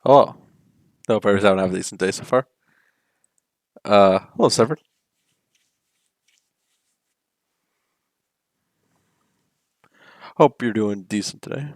Hello. Hope everyone's having a decent day so far. Hello, Severin. Hope you're doing decent today.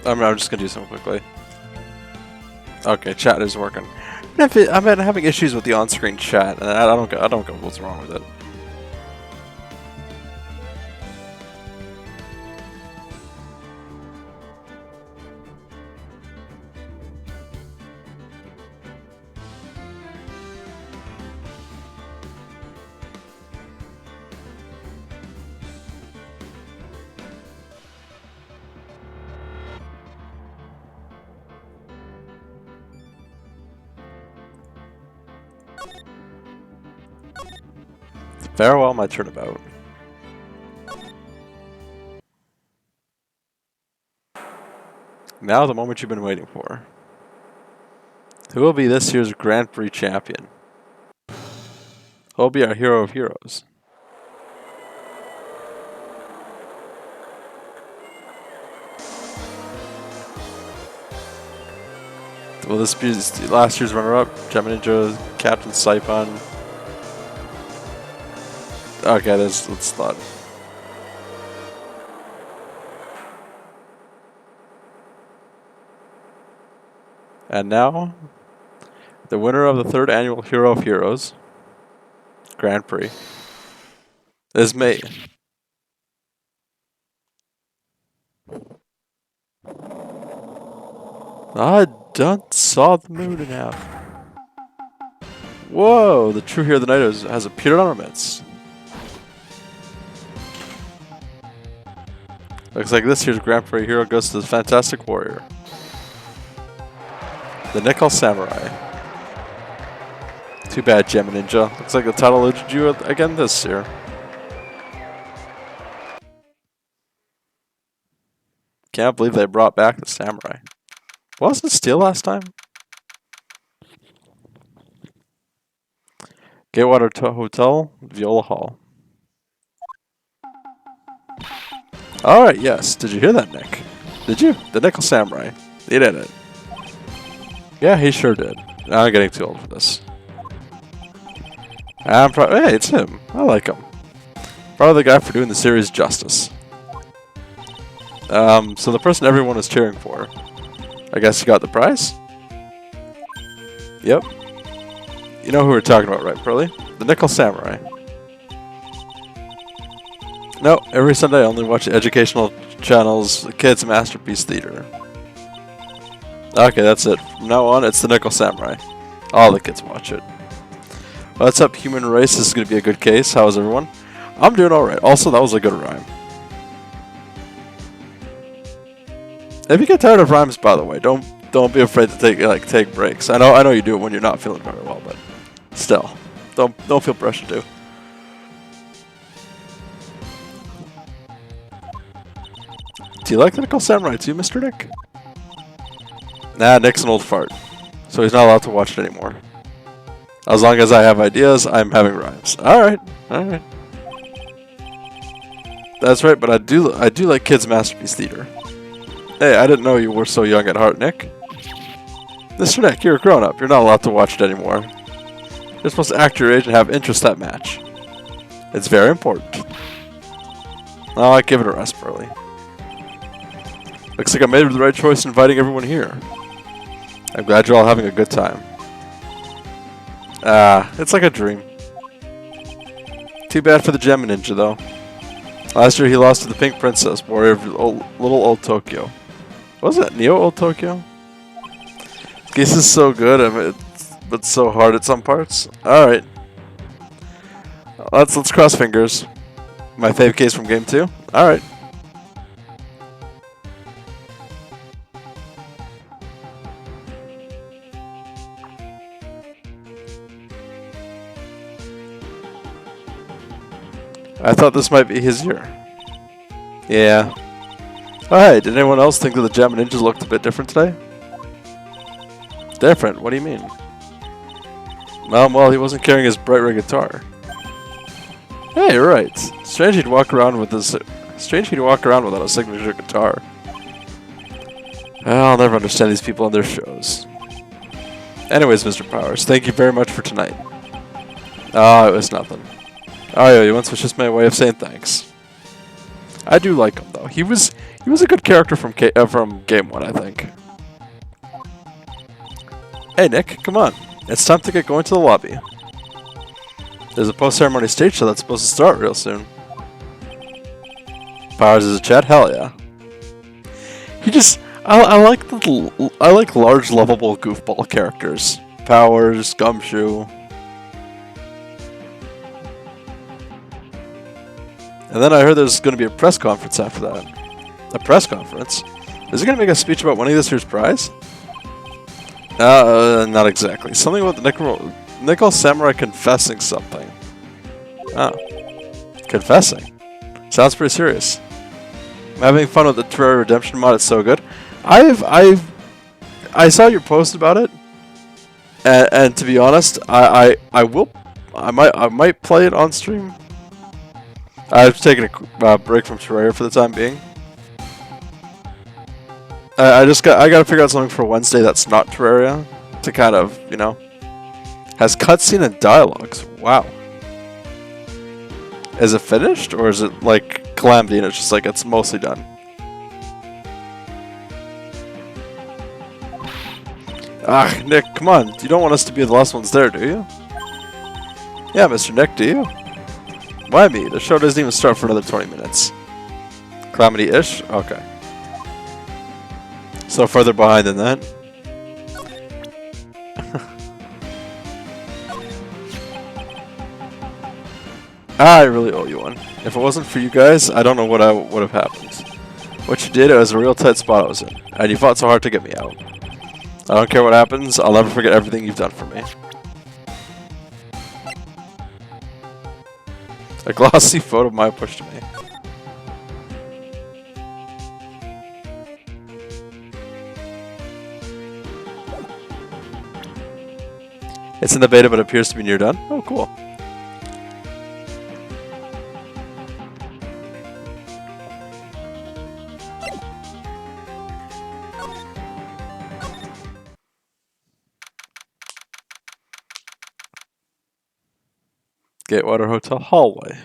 I'm just gonna do something quickly. Okay, chat is working. I've been having issues with the on-screen chat, and I don't know what's wrong with it. Farewell, my turnabout. Now the moment you've been waiting for. Who will be this year's Grand Prix champion? Who will be our hero of heroes? Will this be last year's runner-up? Gem Ninja, Captain Saipon. Okay, let's thought. And now, the winner of the 3rd annual Hero of Heroes Grand Prix is me. I done saw the moon now. Whoa, the true hero of the night has appeared on our midst. Looks like this year's Grand Prix hero goes to the Fantastic Warrior. The Nickel Samurai. Too bad, Gem Ninja. Looks like the title eluded you again this year. Can't believe they brought back the Samurai. Wasn't it Steel last time? Gatewater Hotel, Viola Hall. Alright, yes. Did you hear that, Nick? Did you? The Nickel Samurai. He did it. Yeah, he sure did. I'm getting too old for this. Hey, it's him. I like him. Proud of the guy for doing the series justice. So the person everyone was cheering for, I guess he got the prize? Yep. You know who we're talking about, right, Pearly? The Nickel Samurai. No, every Sunday I only watch educational channels, Kids Masterpiece Theater. Okay, that's it. From now on, it's the Nickel Samurai. All the kids watch it. What's up, human race? This is going to be a good case. How's everyone? I'm doing alright. Also, that was a good rhyme. If you get tired of rhymes, by the way, don't be afraid to take breaks. I know you do it when you're not feeling very well, but still, don't feel pressure to. Do you like the Nickel Samurai too, Mr. Nick? Nah, Nick's an old fart, so he's not allowed to watch it anymore. As long as I have ideas, I'm having rhymes. Alright. That's right, but I do like Kids Masterpiece Theater. Hey, I didn't know you were so young at heart, Nick. Mr. Nick, you're a grown-up. You're not allowed to watch it anymore. You're supposed to act your age and have interests that match. It's very important. Oh, I give it a rest, Pearly. Looks like I made the right choice inviting everyone here. I'm glad you're all having a good time. It's like a dream. Too bad for the Gem Ninja, though. Last year he lost to the Pink Princess, warrior of little old Tokyo. Was it Neo Old Tokyo? This is so good, but so hard at some parts. Alright. Let's cross fingers. My fave case from game 2? Alright. I thought this might be his year. Yeah. Oh, hey, did anyone else think that the Jammin' Ninjas looked a bit different today? Different? What do you mean? Well, he wasn't carrying his bright red guitar. Hey, you're right. Strange he'd walk around without a signature guitar. I'll never understand these people and their shows. Anyways, Mr. Powers, thank you very much for tonight. Oh, it was nothing. Oh, yeah, once was just my way of saying thanks. I do like him though. He was a good character from Game 1, I think. Hey Nick, come on. It's time to get going to the lobby. There's a post-ceremony stage show that's supposed to start real soon. Powers is a chat? Hell yeah. I like large, lovable goofball characters. Powers, Gumshoe. And then I heard there's going to be a press conference after that. A press conference? Is he going to make a speech about winning this year's prize? Not exactly. Something about the Nickel Samurai confessing something. Oh. Confessing? Sounds pretty serious. I'm having fun with the Terraria Redemption mod, it's so good. I saw your post about it, and to be honest, I might play it on stream. I've taken a break from Terraria for the time being. I gotta figure out something for Wednesday that's not Terraria to kind of, you know, has cutscene and dialogues. Wow. Is it finished, or is it like Calamity and it's just like it's mostly done? Ah, Nick, come on. You don't want us to be the last ones there, do you? Yeah, Mr. Nick, do you? Why me? The show doesn't even start for another 20 minutes. Calamity-ish? Okay. So further behind than that. I really owe you one. If it wasn't for you guys, I don't know what would have happened. What you did, it was a real tight spot I was in, and you fought so hard to get me out. I don't care what happens, I'll never forget everything you've done for me. A glossy photo of my push to me. It's in the beta, but appears to be near done. Oh, cool. Gatewater Hotel hallway.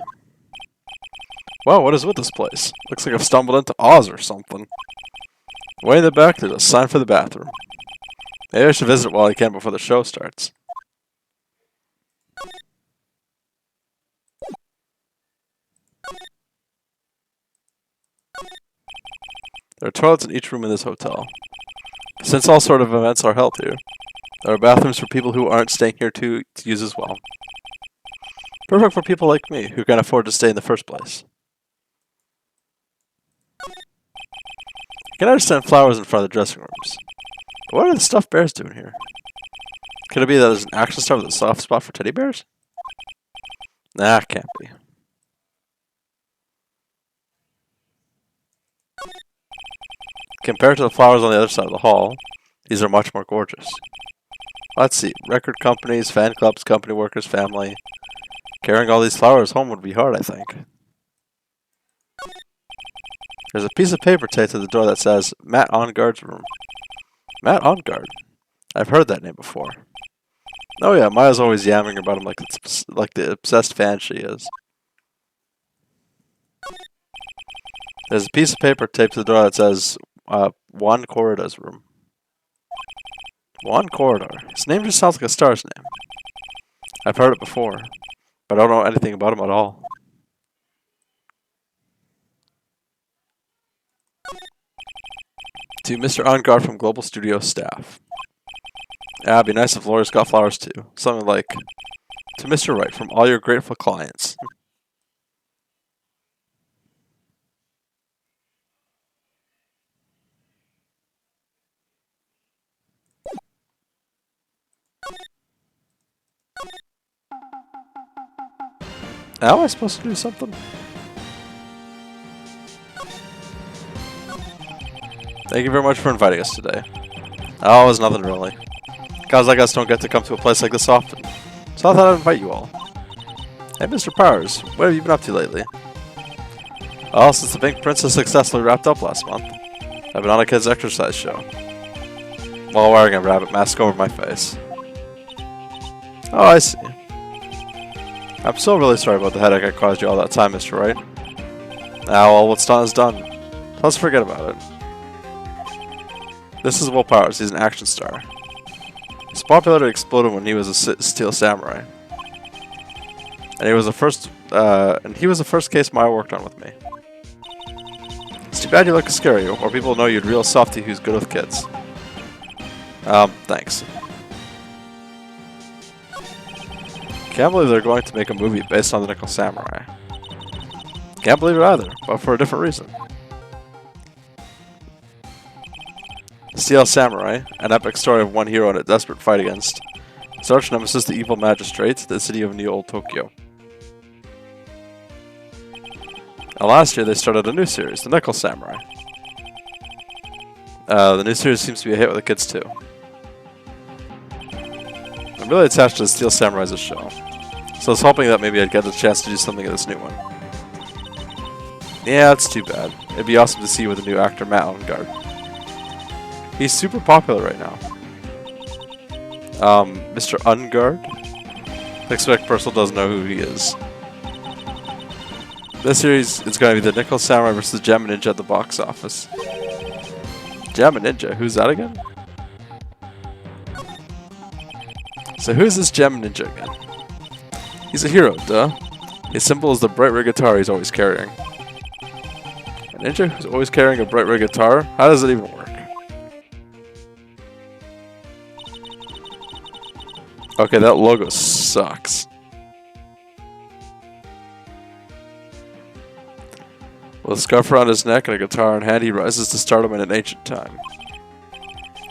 Wow, what is with this place? Looks like I've stumbled into Oz or something. Way in the back, there's a sign for the bathroom. Maybe I should visit while I can before the show starts. There are toilets in each room in this hotel. Since all sort of events are held here, there are bathrooms for people who aren't staying here to use as well. Perfect for people like me, who can't afford to stay in the first place. I can understand flowers in front of the dressing rooms. But what are the stuffed bears doing here? Could it be that there's an action star with a soft spot for teddy bears? Nah, can't be. Compared to the flowers on the other side of the hall, these are much more gorgeous. Let's see, record companies, fan clubs, company workers, family. Carrying all these flowers home would be hard, I think. There's a piece of paper taped to the door that says, Matt Onguard's room. Matt Onguard? I've heard that name before. Oh yeah, Maya's always yammering about him like the obsessed fan she is. There's a piece of paper taped to the door that says, Juan Corrida's room. Juan Corridor. His name just sounds like a star's name. I've heard it before, but I don't know anything about him at all. To Mr. Onguard from Global Studio staff. Yeah, it'd be nice if lawyers got flowers too. Something like, to Mr. Wright from all your grateful clients. How am I supposed to do something? Thank you very much for inviting us today. Oh, it was nothing really. Guys like us don't get to come to a place like this often. So I thought I'd invite you all. Hey, Mr. Powers, what have you been up to lately? Oh, since the Pink Princess successfully wrapped up last month, I've been on a kid's exercise show, while wearing a rabbit mask over my face. Oh, I see. I'm so really sorry about the headache I caused you all that time, Mr. Wright. Now, well, what's done is done. Let's forget about it. This is Will Powers. He's an action star. His popularity exploded when he was a Steel Samurai, and he was the first. Case Maya worked on with me. It's too bad you look scary, or people know you'd real softy who's good with kids. Thanks. Can't believe they're going to make a movie based on the Nickel Samurai. Can't believe it either, but for a different reason. Steel Samurai, an epic story of one hero in a desperate fight against his arch nemesis, the evil magistrate, the city of New Old Tokyo. And last year they started a new series, the Nickel Samurai. The new series seems to be a hit with the kids too. I'm really attached to the Steel Samurai as a show, so I was hoping that maybe I'd get a chance to do something in this new one. Yeah, it's too bad. It'd be awesome to see you with the new actor Matt Ungard. He's super popular right now. Mr. Ungard? I expect Purcell doesn't know who he is. This series is going to be the Nickel Samurai versus Gem Ninja at the box office. Gem Ninja? Who's that again? So who's this Gem Ninja again? He's a hero, duh. His symbol is the bright red guitar he's always carrying. A ninja who's always carrying a bright red guitar? How does it even work? Okay, that logo sucks. With a scarf around his neck and a guitar in hand, he rises to stardom in an ancient time.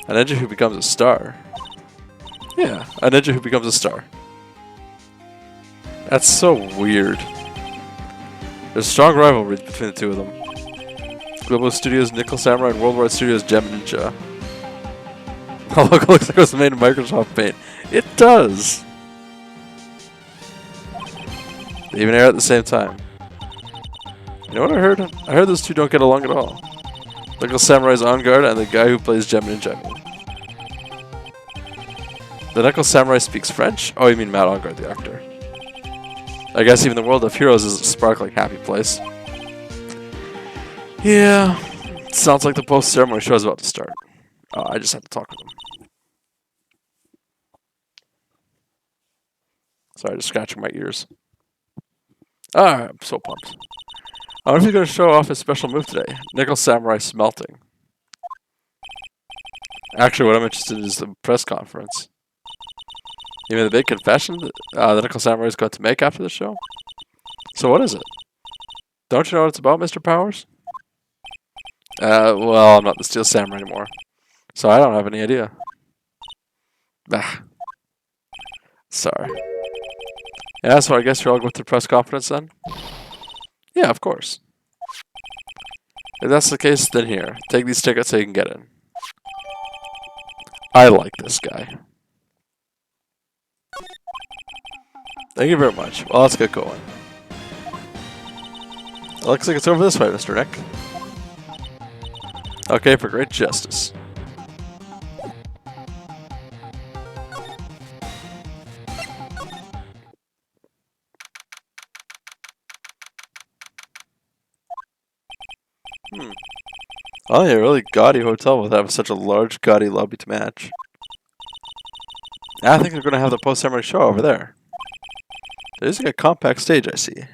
A ninja who becomes a star. Yeah, a ninja who becomes a star. That's so weird. There's a strong rivalry between the two of them. Global Studios Nickel Samurai and Worldwide Studios Gem Ninja. The logo looks like it was made in Microsoft Paint. It does! They even air at the same time. You know what I heard? I heard those two don't get along at all. Nickel Samurai's on guard and the guy who plays Gem Ninja. The Nickel Samurai speaks French? Oh, you mean Matt Ongard, the actor. I guess even the world of heroes is a sparkling, happy place. Yeah, sounds like the post-ceremony show is about to start. I just have to talk with him. Sorry, just scratching my ears. I'm so pumped. I wonder if he's going to show off his special move today. Nickel Samurai Smelting. Actually, what I'm interested in is the press conference. You mean the big confession that the Nickel Samurai is going to make after the show? So what is it? Don't you know what it's about, Mr. Powers? Well, I'm not the Steel Samurai anymore, so I don't have any idea. Bah. Sorry. Yeah, so I guess you're all going to the press conference then? Yeah, of course. If that's the case, then here. Take these tickets so you can get in. I like this guy. Thank you very much. Well, let's get going. It looks like it's over this way, Mr. Nick. Okay, for great justice. Oh, yeah, a really gaudy hotel would have such a large, gaudy lobby to match. I think they're going to have the post-ceremony show over there. They're using a compact stage, I see.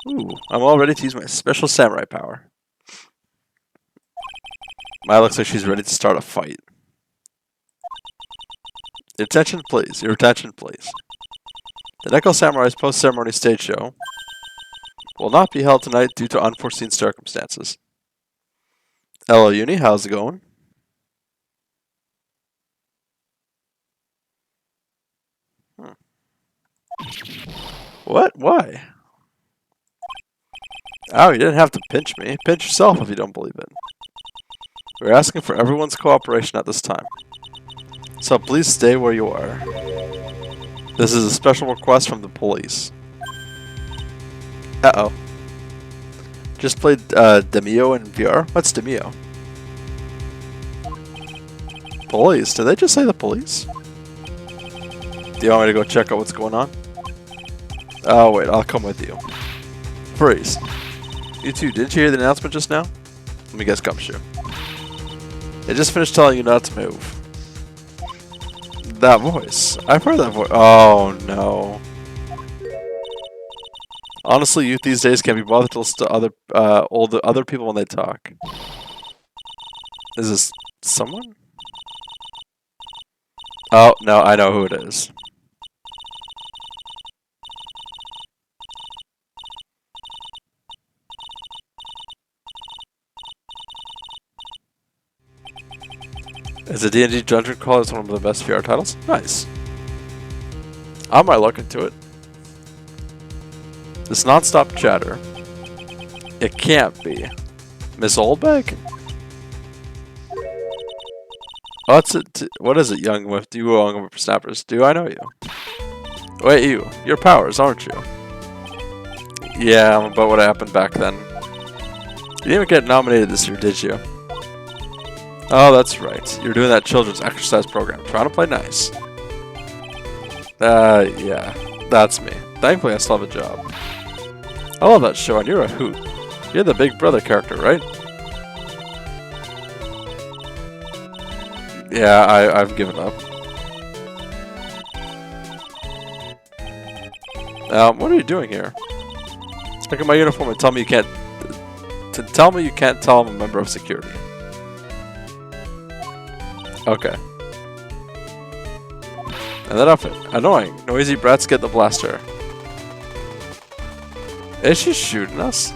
Ooh, I'm all ready to use my special samurai power. Maya looks like she's ready to start a fight. Your attention, please. Your attention, please. The Nickel Samurai's post-ceremony stage show will not be held tonight due to unforeseen circumstances. Hello, Uni. How's it going? What? Why? Oh, you didn't have to pinch me. Pinch yourself if you don't believe it. We're asking for everyone's cooperation at this time. So please stay where you are. This is a special request from the police. Uh-oh. Just played LMAO in VR? What's LMAO? Police? Did they just say the police? Do you want me to go check out what's going on? Oh wait, I'll come with you. Freeze. You two, didn't you hear the announcement just now? Let me guess, Gumshoe. They just finished telling you not to move. That voice. I've heard that voice. Oh no. Honestly, youth these days can't be bothered to listen to other people when they talk. Is this someone? Oh no, I know who it is. Is a D&D Dungeon Crawler one of the best VR titles? Nice. I might look into it. This non-stop chatter. It can't be. Miss Oldbag? What is it, young whippersnappers? Do I know you? Wait, you're Powers, aren't you? Yeah, but what happened back then? You didn't even get nominated this year, did you? Oh, that's right. You're doing that children's exercise program, trying to play nice. Yeah, that's me. Thankfully, I still have a job. I love that show, and you're a hoot. You're the Big Brother character, right? Yeah, I've given up. What are you doing here? Look at my uniform and tell me you can't. Tell me you can't tell I'm a member of security. Okay. And that outfit. Annoying. Noisy brats get the blaster. Is she shooting us?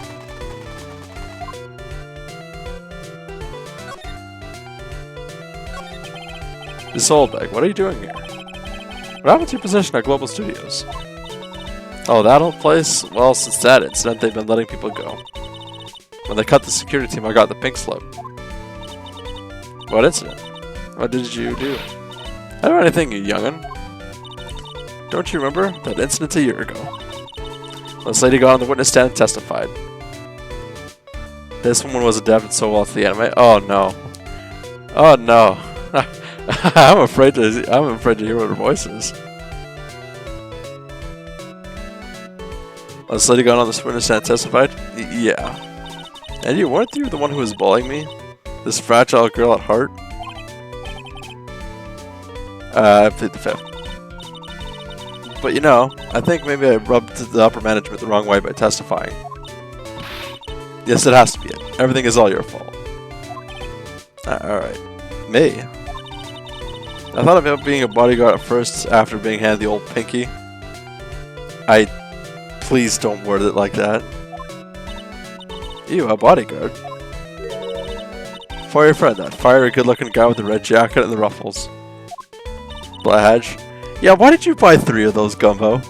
This old bag, what are you doing here? What happened to your position at Global Studios? Oh, that old place? Well, since that incident, they've been letting people go. When they cut the security team, I got the pink slip. What incident? What did you do? I don't know anything, you young'un. Don't you remember that incident a year ago? This lady got on the witness stand and testified. This woman was adapted so well to the anime. Oh no. Oh no. I'm afraid to hear what her voice is. This lady got on the witness stand and testified? Yeah. And you weren't you the one who was bullying me? This fragile girl at heart? I plead the fifth. But you know, I think maybe I rubbed the upper management the wrong way by testifying. Yes, it has to be it. Everything is all your fault. Alright. Me? I thought about being a bodyguard at first after being handed the old pinky. Please don't word it like that. Ew, a bodyguard? For your friend, that fiery good-looking guy with the red jacket and the ruffles. Bladge. Yeah, why did you buy 3 of those, Gumbo?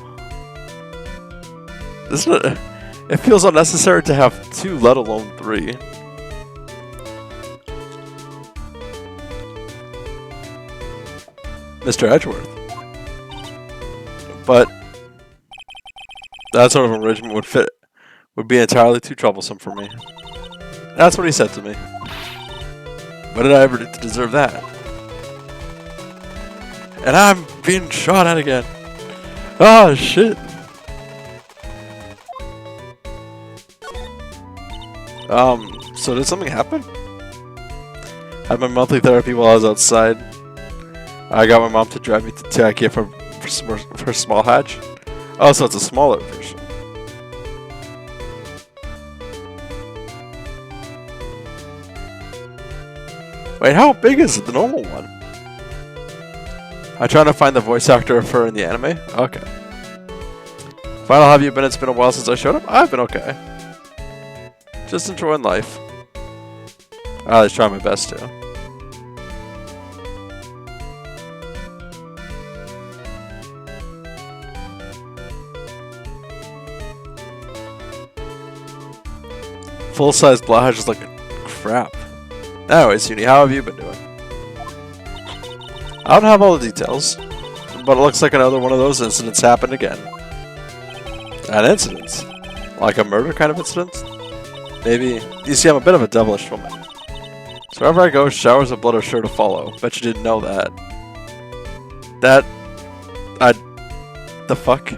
It feels unnecessary to have 2, let alone 3. Mr. Edgeworth. But that sort of arrangement would be entirely too troublesome for me. That's what he said to me. What did I ever do to deserve that? And I'm being shot at again. Oh shit. So did something happen? I had my monthly therapy while I was outside. I got my mom to drive me to IKEA for small hatch. Oh, so it's a smaller version. Wait, how big is it, the normal one? I'm trying to find the voice actor of her in the anime. Okay. Final, how have you been? It's been a while since I showed up. I've been okay. Just enjoying life. I was trying my best to. Full-size Bladge is like crap. Anyways, Uni, how have you been doing? I don't have all the details, but it looks like another one of those incidents happened again. An incident? Like a murder kind of incident? Maybe. You see, I'm a bit of a devilish woman. So wherever I go, showers of blood are sure to follow. Bet you didn't know that. The fuck?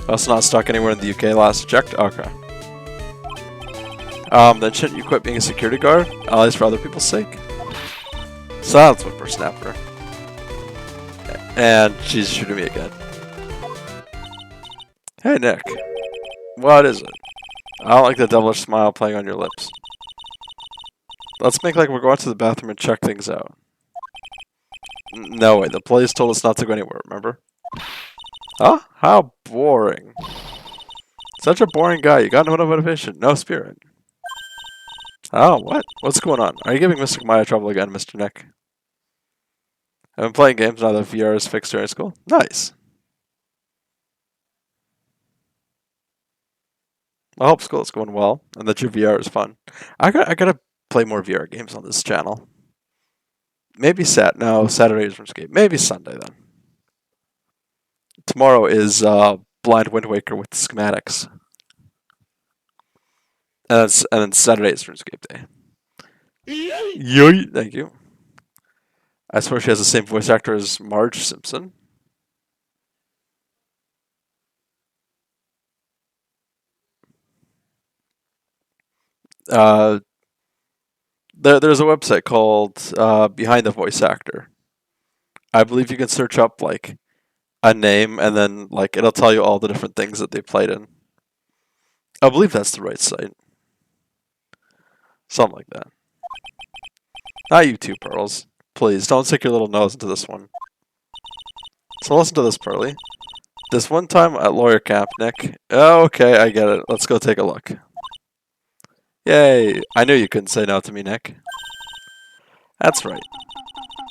I was not stuck anywhere in the UK last checked? Okay. Then shouldn't you quit being a security guard? At least for other people's sake? Silence, whippersnapper. And she's shooting me again. Hey, Nick. What is it? I don't like the devilish smile playing on your lips. Let's make like we're going to the bathroom and check things out. No way, the police told us not to go anywhere, remember? Huh? How boring. Such a boring guy, you got no motivation, no spirit. Oh, what? What's going on? Are you giving Mr. Maya trouble again, Mr. Nick? I've been playing games now that VR is fixed during school. Nice. I hope school is going well, and that your VR is fun. I gotta play more VR games on this channel. Maybe Saturday is RuneScape. Maybe Sunday then. Tomorrow is Blind Wind Waker with schematics. And then Saturday is RuneScape Day. Yoy! Thank you. I swear she has the same voice actor as Marge Simpson. There's a website called Behind the Voice Actor. I believe you can search up like a name and then like it'll tell you all the different things that they played in. I believe that's the right site. Something like that. Not you two, Pearls. Please, don't stick your little nose into this one. So listen to this, Pearly. This one time at lawyer camp, Nick. Oh, okay, I get it. Let's go take a look. Yay! I knew you couldn't say no to me, Nick. That's right.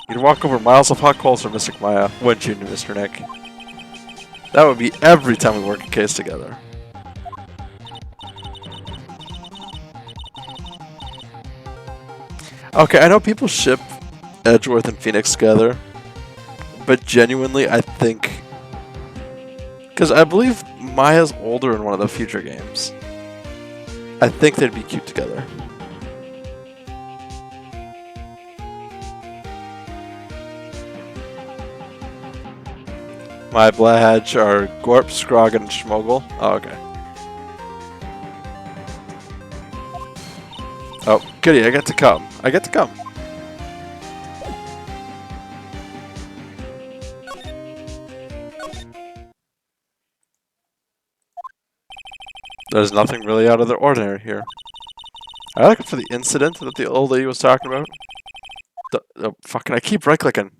You'd walk over miles of hot coals for Mr. Maya, wouldn't you, Mr. Nick? That would be every time we work a case together. Okay, I know people ship Edgeworth and Phoenix together, but genuinely, I think... Because I believe Maya's older in one of the future games. I think they'd be cute together. My Blahadge are Gorp, Scrog, and Schmoggle. Oh, okay. Oh, goody, I get to come. I get to come. There's nothing really out of the ordinary here. I like it for the incident that the old lady was talking about. Fucking, I keep right-clicking.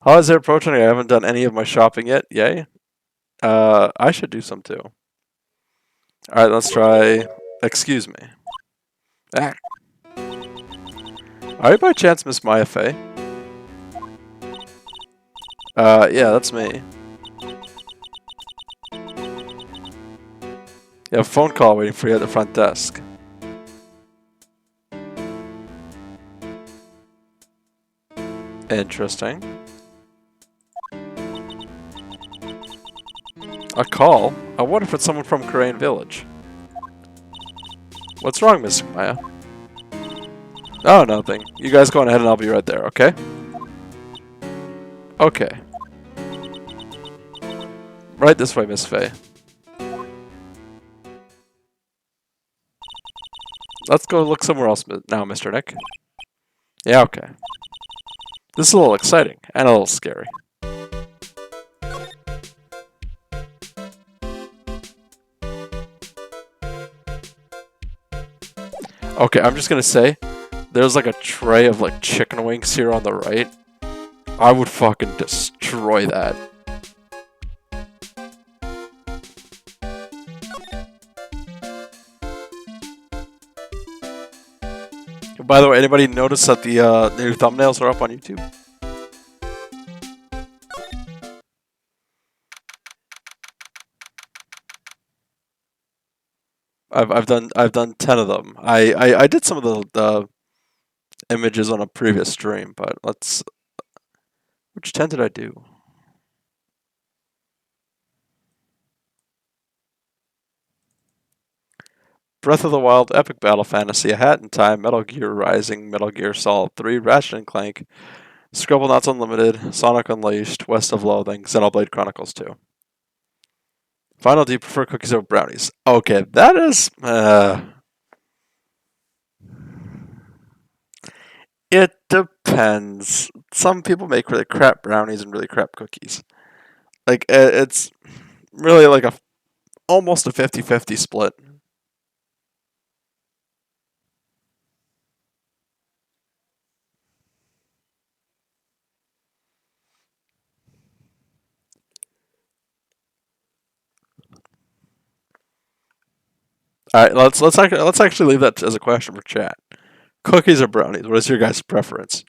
Holidays are approaching. I haven't done any of my shopping yet. Yay. I should do some too. Alright, let's try... Excuse me. Ah. Are you by chance Miss Maya Fey? Yeah, that's me. You have a phone call waiting for you at the front desk. Interesting. A call? I wonder if it's someone from Korean Village. What's wrong, Miss Maya? Oh, nothing. You guys go on ahead and I'll be right there, okay? Okay. Right this way, Miss Faye. Let's go look somewhere else now, Mr. Nick. Yeah, okay. This is a little exciting, and a little scary. Okay, I'm just gonna say, there's like a tray of like chicken wings here on the right. I would fucking destroy that. By the way, anybody notice that the new thumbnails are up on YouTube? I've done 10 of them. I did some of the images on a previous stream, but let's. Which 10 did I do? Breath of the Wild, Epic Battle Fantasy, A Hat in Time, Metal Gear Rising, Metal Gear Solid 3, Ratchet and Clank, Scribblenauts Unlimited, Sonic Unleashed, West of Loathing, Xenoblade Chronicles 2. Final, do you prefer cookies over brownies? Okay, that is... it depends. Some people make really crap brownies and really crap cookies. Like, it's really like almost a 50-50 split. All right, let's actually leave that as a question for chat. Cookies or brownies? What is your guys' preference?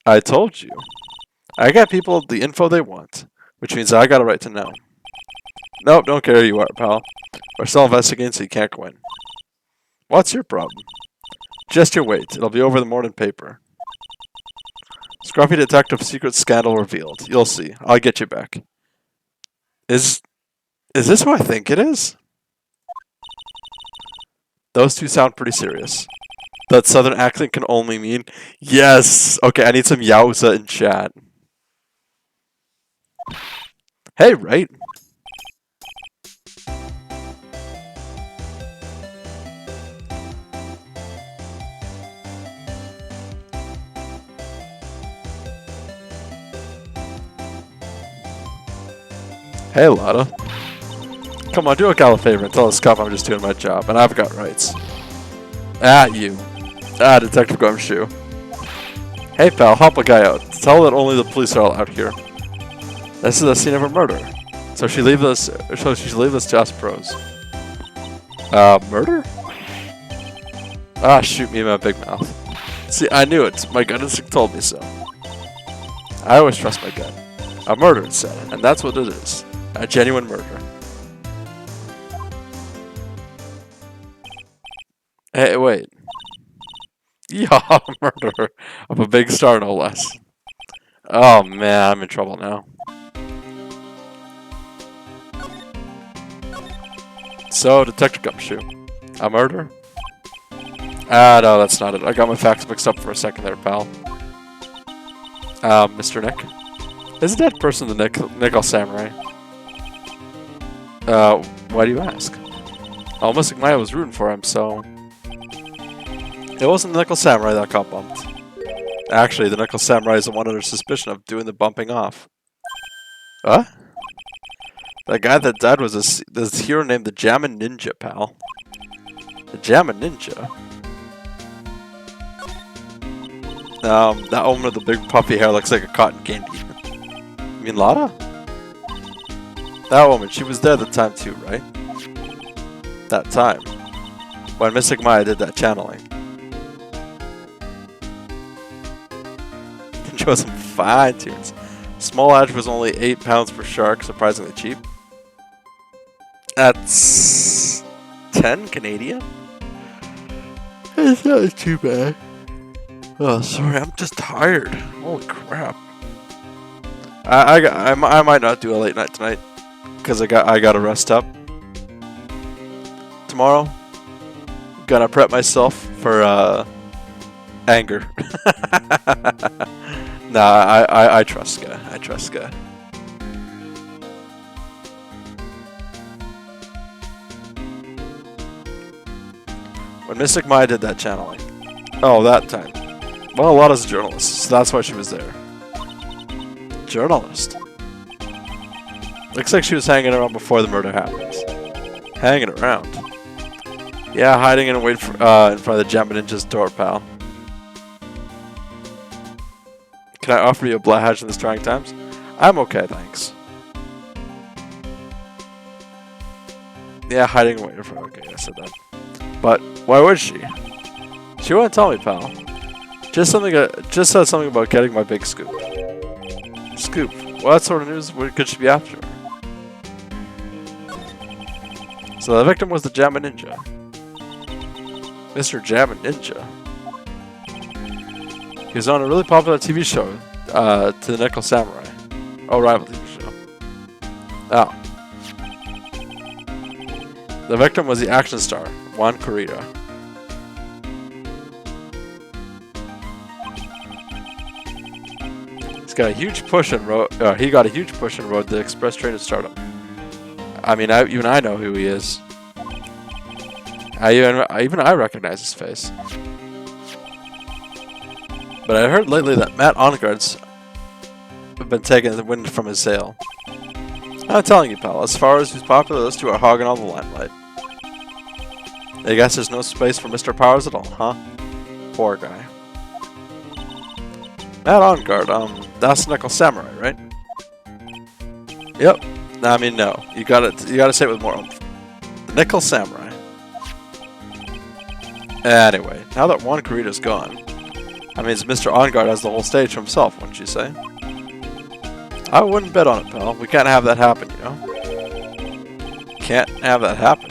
I told you. I got people the info they want, which means I got a right to know. Nope, don't care who you are, pal. We're still investigating, so you can't go in. What's your problem? Just you wait. It'll be over the morning paper. Scruffy detective secret scandal revealed. You'll see. I'll get you back. Is this who I think it is? Those two sound pretty serious. That southern accent can only mean yes. Okay, I need some yowza in chat. Hey, right? Hey, Lotta. Come on, do a gal a favor and tell this cop I'm just doing my job, and I've got rights. At you. Detective Gumshoe. Hey, pal, help a guy out. Tell that only the police are allowed here. This is the scene of a murder. So she should leave this to us pros. Murder? Ah, shoot me in my big mouth. See, I knew it. My gut instinct told me so. I always trust my gut. A murder, it said, and that's what it is. A genuine murder. Hey, wait. Yeah, murder of a big star, no less. Oh man, I'm in trouble now. So, Detective Gumshoe. A murder? No, that's not it. I got my facts mixed up for a second there, pal. Mr. Nick? Is a dead person the Nickel Samurai? Why do you ask? Oh, Mystic Maya was rooting for him, so... It wasn't the Nickel Samurai that got bumped. Actually, the Nickel Samurai is the one under suspicion of doing the bumping off. What? The guy that died was this hero named the Jammin Ninja, pal. The Jammin Ninja? That woman with the big puffy hair looks like a cotton candy. You mean Lotta? That woman, she was there at the time too, right? That time. When Mystic Maya did that channeling. She was some fine tunes. Small edge was only £8 per shark, surprisingly cheap. That's 10 Canadian? It's not too bad. Oh, sorry, I'm just tired. Holy crap. I might not do a late night tonight because I gotta rest up. Tomorrow, gotta prep myself for anger. Nah, I trust Guy. I trust Guy. When Mystic Maya did that channeling. Oh, that time. Well, Lotta's a journalist, so that's why she was there. Journalist? Looks like she was hanging around before the murder happened. Hanging around? Yeah, hiding and waiting for, in front of the Jammin Ninja's door, pal. Can I offer you a black hatch in these trying times? I'm okay, thanks. Yeah, hiding and waiting for... Okay, I said that. But, why would she? She wouldn't tell me, pal. Just said something about getting my big scoop. Scoop? What sort of news could she be after? So the victim was the Jammin' Ninja. Mr. Jammin' Ninja. He was on a really popular TV show, To the Nickel Samurai. Oh, rival TV show. Oh. The victim was the action star, Juan Corrida. He got a huge push in road the express train to stardom. I mean, even I know who he is. Even I recognize his face. But I heard lately that Matt Ongards have been taking the wind from his sail. I'm telling you, pal, as far as who's popular, those two are hogging all the limelight. I guess there's no space for Mr. Powers at all, huh? Poor guy. Matt Onguard, that's Nickel Samurai, right? Yep. I mean, no. You gotta say it with more oomph. The Nickel Samurai. Anyway, now that Juan Corrida's gone, that means Mr. Onguard has the whole stage to himself, wouldn't you say? I wouldn't bet on it, pal. We can't have that happen, you know? Can't have that happen.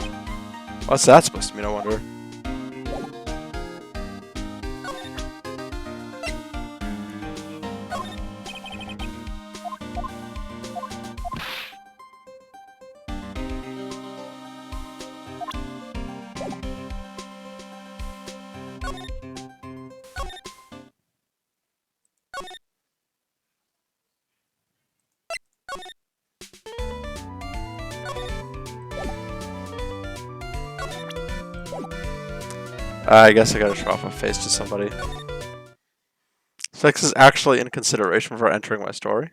What's that supposed to mean, I wonder? I guess I gotta show off my face to somebody. Fix is actually in consideration for entering my story.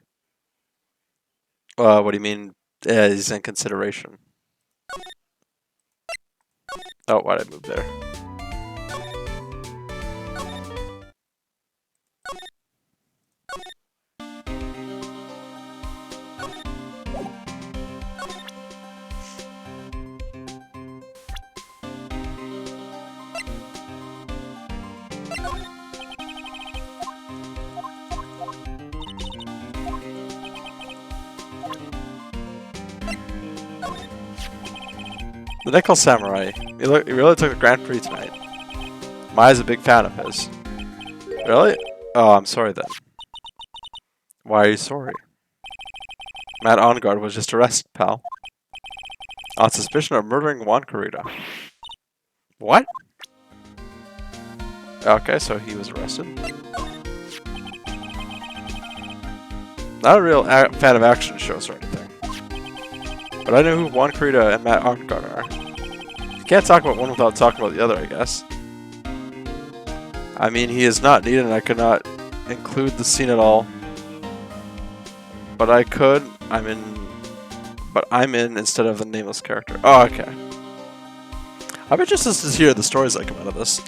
What do you mean? He's in consideration. Oh, why'd I move there? The Nickel Samurai. He really took the Grand Prix tonight. Maya's a big fan of his. Really? Oh, I'm sorry then. Why are you sorry? Matt Onguard was just arrested, pal. On suspicion of murdering Juan Corrida. What? Okay, so he was arrested. Not a real fan of action shows or anything. But I know who Juan Corrida and Matt Onguard are. You can't talk about one without talking about the other, I guess. I mean, he is not needed and I could not include the scene at all. But I could. But I'm in instead of a nameless character. Oh, okay. I'm interested to hear the stories that come out of this.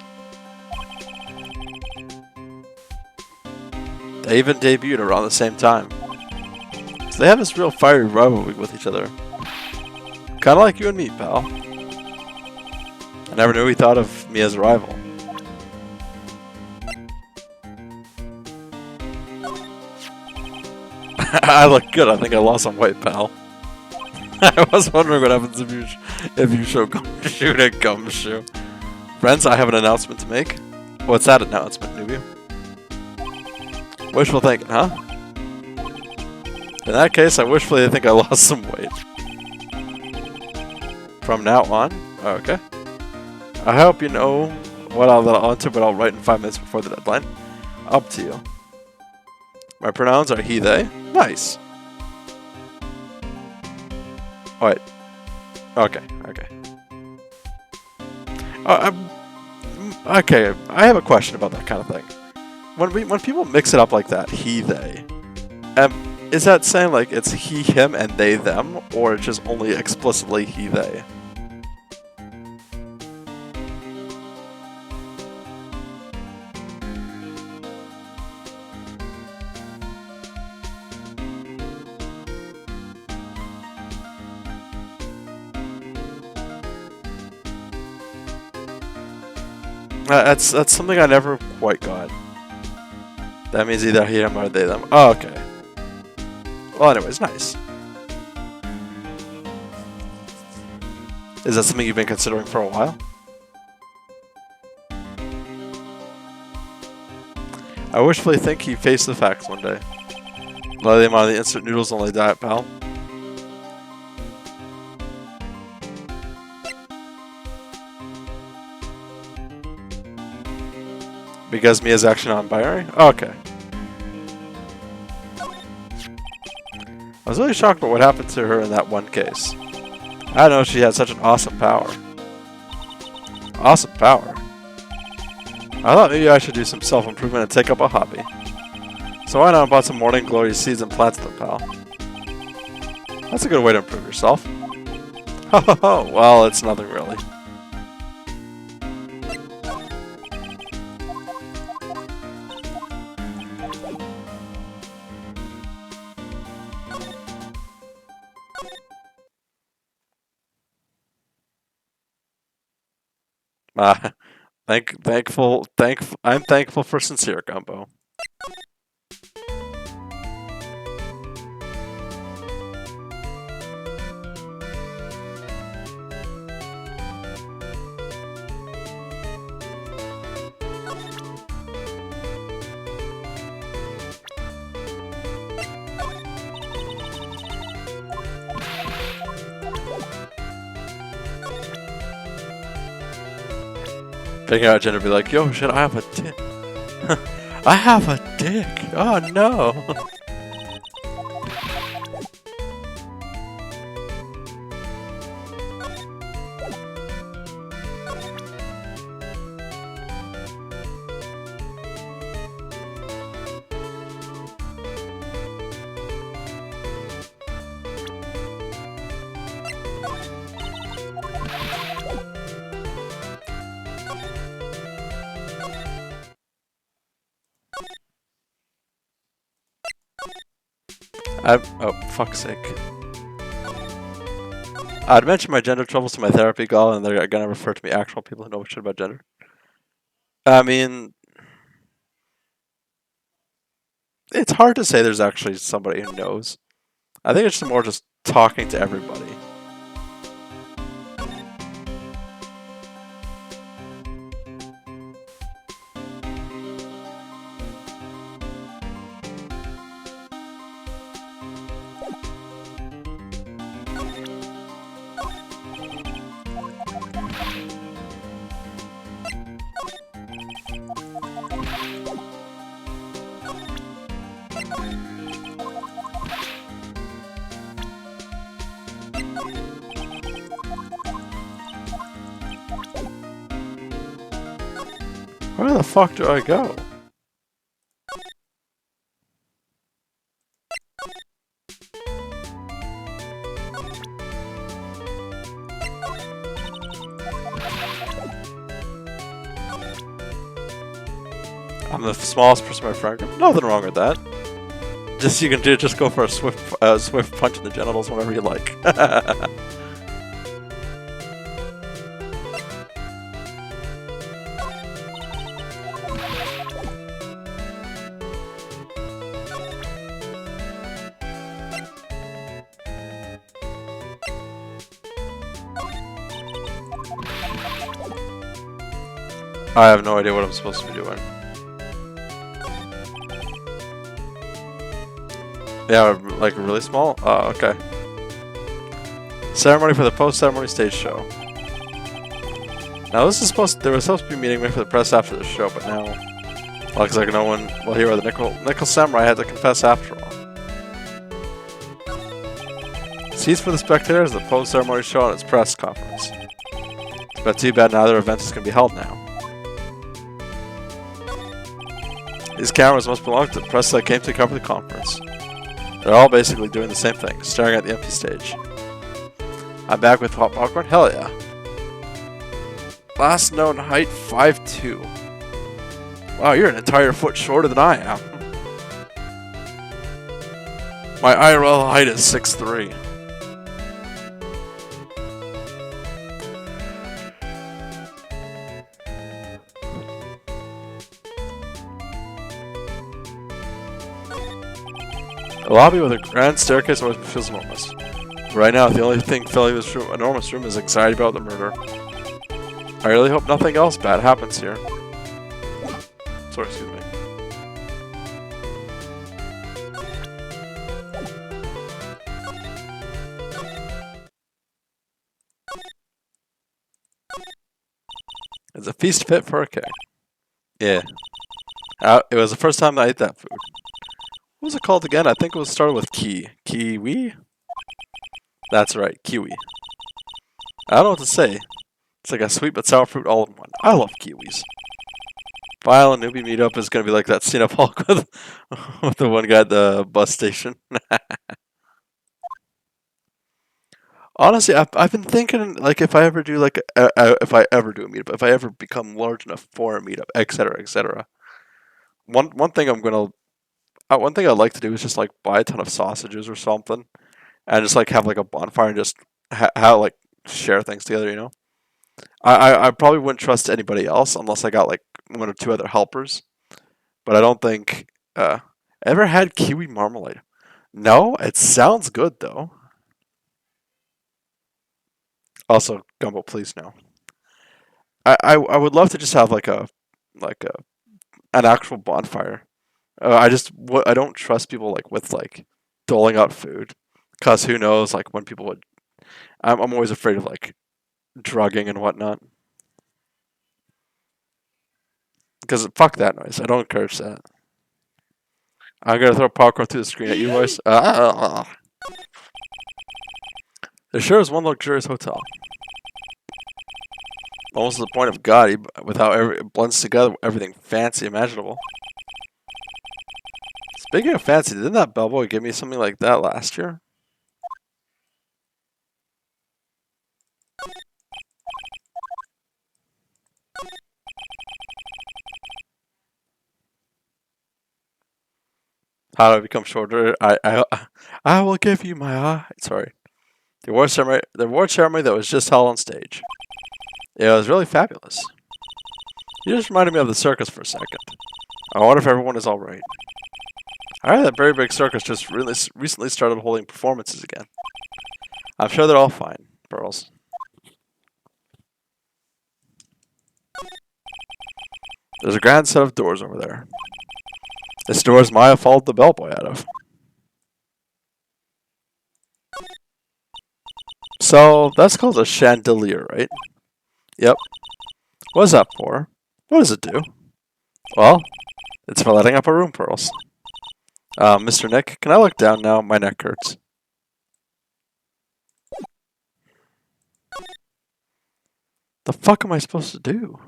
They even debuted around the same time. So they have this real fiery rivalry with each other. Kinda like you and me, pal. I never knew he thought of me as a rival. I look good. I think I lost some weight, pal. I was wondering what happens if you show Gumshoe to Gumshoe. Friends, I have an announcement to make. What's that announcement, newbie? Wishful thinking, huh? In that case, I wishfully think I lost some weight. From now on? Oh, okay. I hope you know what I'll enter, but I'll write in 5 minutes before the deadline. Up to you. My pronouns are he, they. Nice. Wait. Okay, okay. Okay, I have a question about that kind of thing. When people mix it up like that, he, they, is that saying like it's he, him, and they, them, or it's just only explicitly he, they? That's something I never quite got. That means either he, him, or they, them. Oh, okay. Well, anyways, nice. Is that something you've been considering for a while? I wishfully think he faced the facts one day. Lay him on the instant noodles only diet, pal. Because Mia's actually non-binary? Oh, okay. I was really shocked about what happened to her in that one case. I didn't know she had such an awesome power. Awesome power? I thought maybe I should do some self-improvement and take up a hobby. So why not bought some morning glory seeds and planted them, pal? That's a good way to improve yourself. Ho ho ho, well, it's nothing really. I'm thankful for sincere gumbo. Taking out gender be like, yo, shit, I have a dick. I have a dick. Oh no. Oh, fuck's sake. I'd mention my gender troubles to my therapy gal, and they're gonna refer to me actual people who know shit about gender. I mean, it's hard to say there's actually somebody who knows. I think it's more just talking to everybody. Where the fuck do I go? I'm the smallest person in my friend group. Nothing wrong with that. You can just go for a swift punch in the genitals whenever you like. I have no idea what I'm supposed to be doing. Yeah, like really small? Oh, okay. Ceremony for the post-ceremony stage show. Now this is they were supposed to be meeting me for the press after the show, but now, looks like no one will hear the Nickel Samurai had to confess after all. Seats for the spectators at the post-ceremony show and its press conference. It's but too bad neither event is going to be held now. These cameras must belong to the press that came to cover the conference. They're all basically doing the same thing, staring at the empty stage. I'm back with hot popcorn? Hell yeah. Last known height, 5'2". Wow, you're an entire foot shorter than I am. My IRL height is 6'3". A lobby with a grand staircase always feels enormous. Right now, the only thing filling this room, enormous room is anxiety about the murder. I really hope nothing else bad happens here. Sorry, excuse me. It's a feast fit for a king. Yeah. It was the first time I ate that food. What was it called again? I think it was started with kiwi? That's right, kiwi. I don't know what to say. It's like a sweet but sour fruit all in one. I love kiwis. File and newbie meetup is gonna be like that scene of Hulk with, with the one guy at the bus station. Honestly, I've been thinking, like, if I ever do like if I ever do a meetup, if I ever become large enough for a meetup, etc., etc. One thing one thing I'd like to do is just like buy a ton of sausages or something, and just like have like a bonfire and just like share things together. You know, I probably wouldn't trust anybody else unless I got like one or two other helpers. But I don't think ever had kiwi marmalade. No, it sounds good though. Also, Gumbo, please no. I would love to just have like a an actual bonfire. I don't trust people like with like doling out food, cause who knows like when people would. I'm always afraid of like drugging and whatnot. Because fuck that noise. I don't encourage that. I'm gonna throw popcorn through the screen at you, boys. There sure is one luxurious hotel. Almost to the point of gaudy, with how it blends together everything fancy imaginable. Speaking of fancy, didn't that bellboy give me something like that last year? How do I become shorter? I will give you my eye. Sorry. The award ceremony that was just held on stage. It was really fabulous. You just reminded me of the circus for a second. I wonder if everyone is alright. I heard that very big circus just really recently started holding performances again. I'm sure they're all fine, Pearls. There's a grand set of doors over there. This door is Maya followed the bellboy out of. So, that's called a chandelier, right? Yep. What is that for? What does it do? Well, it's for lighting up a room, Pearls. Mr. Nick, can I look down now? My neck hurts. The fuck am I supposed to do?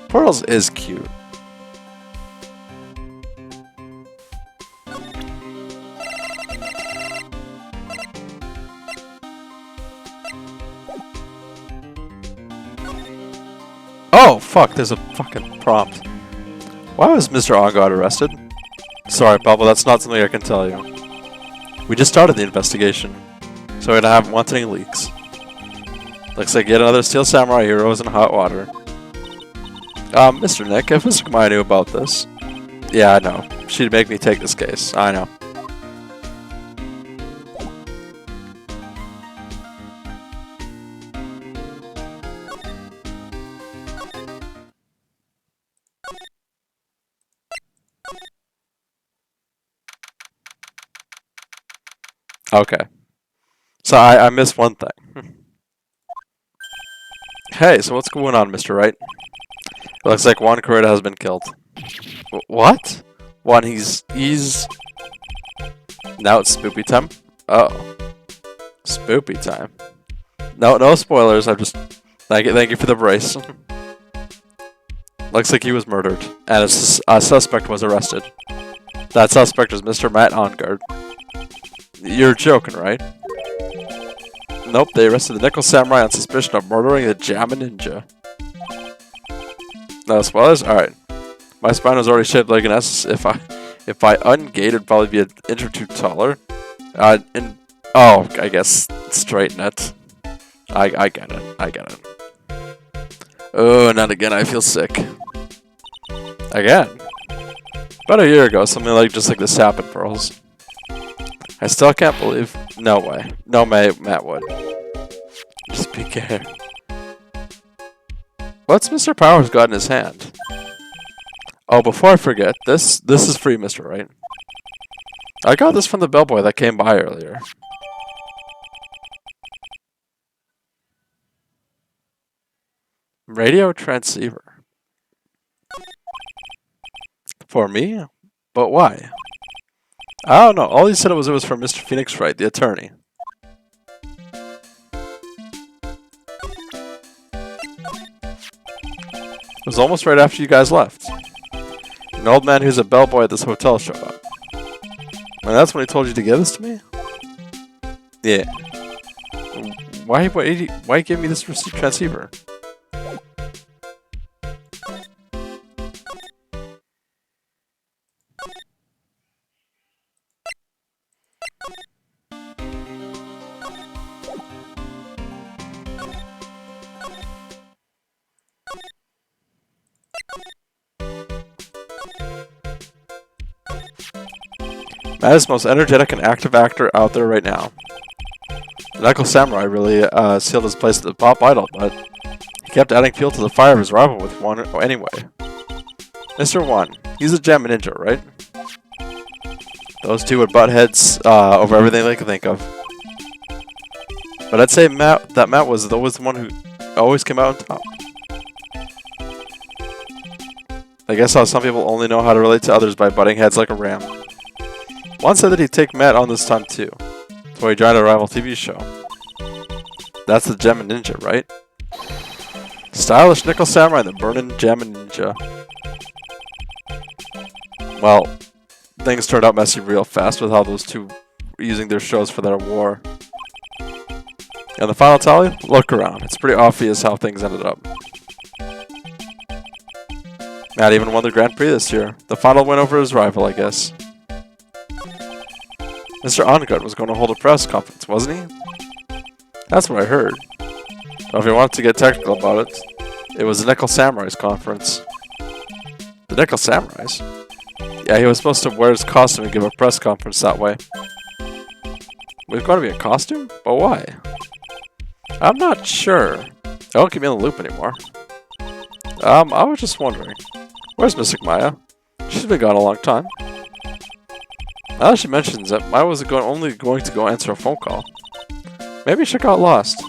Pearls is cute. Oh, fuck, there's a fucking prompt. Why was Mr. Ongod arrested? Sorry, Pablo, that's not something I can tell you. We just started the investigation, so we haven't wanted any leaks. Looks like yet another Steel Samurai hero is in hot water. Mr. Nick, if Mr. Kamai knew about this... Yeah, I know. She'd make me take this case. I know. Okay. So I missed one thing. Hey, so what's going on, Mr. Wright? It looks like Juan Correa has been killed. What? Juan, he's... Now it's spoopy time? Uh-oh. Spoopy time. No spoilers, I'm just... Thank you for the brace. Looks like he was murdered, and a suspect was arrested. That suspect is Mr. Matt Ongard. You're joking, right? Nope, they arrested the Nickel Samurai on suspicion of murdering the Jamma Ninja. No spoilers? Alright. My spine was already shaped like an S. If I ungate, it'd probably be an inch or two taller. Oh, I guess straighten it. I get it. I get it. Oh, not again. I feel sick. Again? About a year ago, something like just like this happened, Pearls. I still can't believe. No way. No way Matt would. Just be careful. What's Mr. Powers got in his hand? Oh, before I forget, this is free, Mr. Wright. I got this from the bellboy that came by earlier. Radio transceiver. For me? But why? I don't know. All he said it was for Mr. Phoenix Wright, the attorney. It was almost right after you guys left. An old man who's a bellboy at this hotel showed up. And that's when he told you to give this to me? Yeah. Why give me this transceiver? Matt is the most energetic and active actor out there right now. The Knuckle Samurai really sealed his place at the pop idol, but he kept adding fuel to the fire of his rival with one anyway. Mr. One, he's a gem ninja, right? Those two would butt heads over everything they could think of. But I'd say Matt was always the one who always came out on top. I guess how some people only know how to relate to others by butting heads like a ram. One said that he'd take Matt on this time too, so he joined a rival TV show. That's the Gem Ninja, right? Stylish Nickel Samurai, the burning Gem Ninja. Well, things turned out messy real fast with how those two were using their shows for their war. And the final tally? Look around. It's pretty obvious how things ended up. Matt even won the Grand Prix this year. The final win over his rival, I guess. Mr. Ongut was going to hold a press conference, wasn't he? That's what I heard. But if you wanted to get technical about it, it was the Nickel Samurai's conference. The Nickel Samurai's? Yeah, he was supposed to wear his costume and give a press conference that way. We've got to be in costume? But why? I'm not sure. They don't keep me in the loop anymore. I was just wondering. Where's Mystic Maya? She's been gone a long time. Now that she mentions it, Maya was only going to go answer a phone call. Maybe she got lost.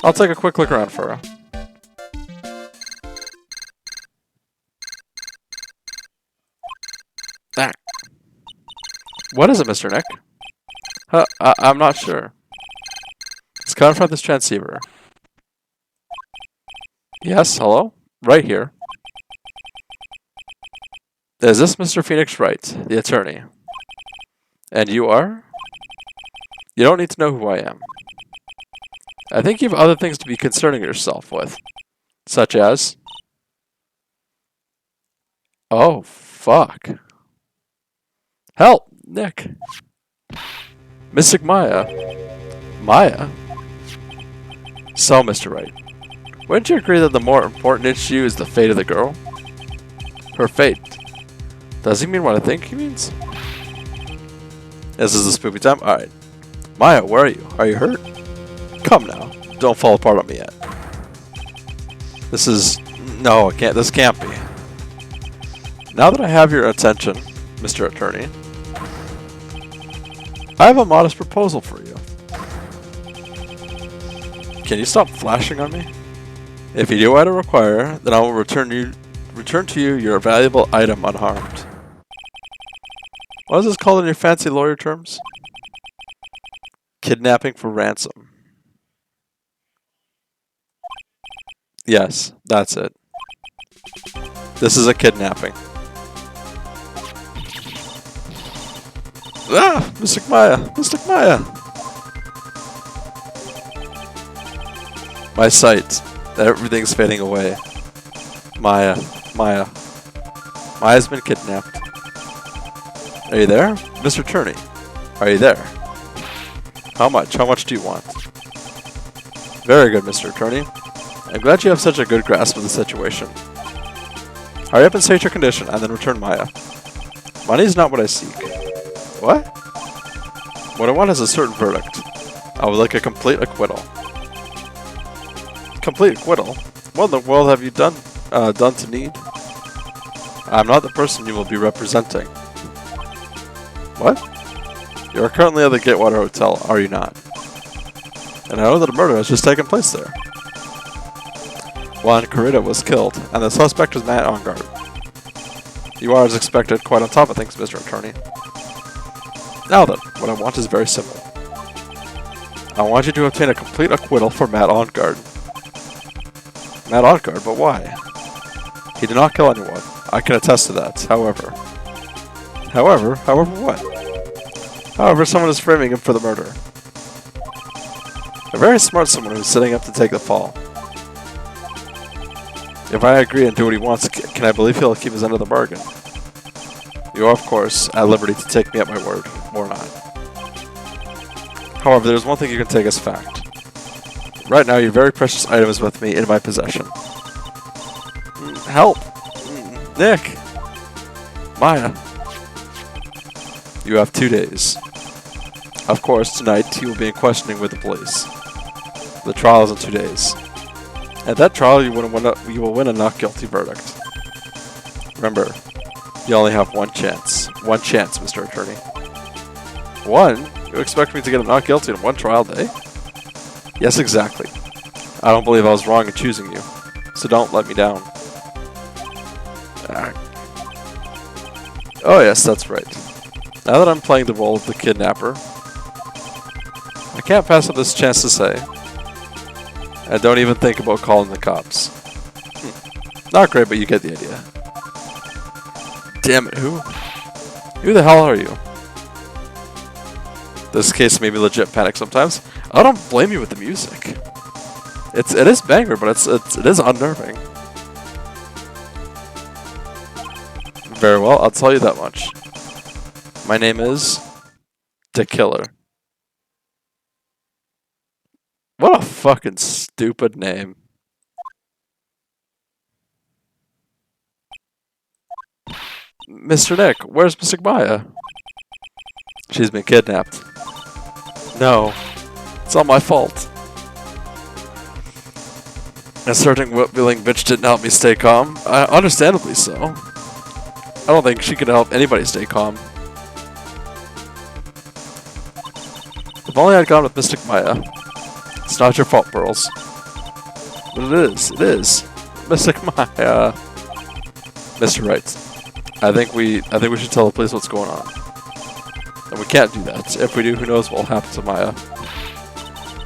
I'll take a quick look around for her. Ah. What is it, Mr. Nick? I'm not sure. It's coming from this transceiver. Yes, hello? Right here. Is this Mr. Phoenix Wright, the attorney? And you are? You don't need to know who I am. I think you have other things to be concerning yourself with. Such as... Oh, fuck. Help, Nick. Mystic Maya. Maya? So, Mr. Wright, wouldn't you agree that the more important issue is the fate of the girl? Her fate. Does he mean what I think he means? This is the spoopy time? Alright. Maya, where are you? Are you hurt? Come now. Don't fall apart on me yet. This is... No, it can't. This can't be. Now that I have your attention, Mr. Attorney, I have a modest proposal for you. Can you stop flashing on me? If you do what I require, then I will return to you your valuable item unharmed. What is this called in your fancy lawyer terms? Kidnapping for ransom. Yes, that's it. This is a kidnapping. Ah! Mystic Maya! Mystic Maya! My sight. Everything's fading away. Maya. Maya. Maya's been kidnapped. Are you there? Mr. Attorney, are you there? How much? How much do you want? Very good, Mr. Attorney. I'm glad you have such a good grasp of the situation. Hurry up and state your condition, and then return Maya. Money's not what I seek. What? What I want is a certain verdict. I would like a complete acquittal. Complete acquittal? What in the world have you done to need? I'm not the person you will be representing. What? You are currently at the Gatewater Hotel, are you not? And I know that a murder has just taken place there. Juan Corrida was killed, and the suspect is Matt Ongard. You are, as expected, quite on top of things, Mr. Attorney. Now then, what I want is very simple. I want you to obtain a complete acquittal for Matt Ongard. Matt Ongard, but why? He did not kill anyone. I can attest to that, however. However what? However, someone is framing him for the murder. A very smart someone who's setting up to take the fall. If I agree and do what he wants, can I believe he'll keep his end of the bargain? You are, of course, at liberty to take me at my word, or not. However, there's one thing you can take as fact. Right now, your very precious item is with me in my possession. Help! Nick! Maya! You have 2 days. Of course, tonight you will be in questioning with the police. The trial is in 2 days. At that trial, you will win a not guilty verdict. Remember, you only have one chance. One chance, Mr. Attorney. One? You expect me to get a not guilty in one trial day? Yes, exactly. I don't believe I was wrong in choosing you, so don't let me down. Oh yes, that's right. Now that I'm playing the role of the kidnapper, I can't pass up this chance to say, and don't even think about calling the cops. Not great, but you get the idea. Damn it, who? Who the hell are you? This case made me legit panic sometimes. I don't blame you with the music. It is banger, but it is unnerving. Very well, I'll tell you that much. My name is The Killer. What a fucking stupid name. Mr. Nick, where's Mystic Maya? She's been kidnapped. No, it's all my fault. A certain willing bitch didn't help me stay calm. Understandably so. I don't think she could help anybody stay calm. If only I'd gone with Mystic Maya. It's not your fault, Pearls. But it is. Mystic Maya. Mr. Wright. I think we should tell the police what's going on. And we can't do that. If we do, who knows what will happen to Maya.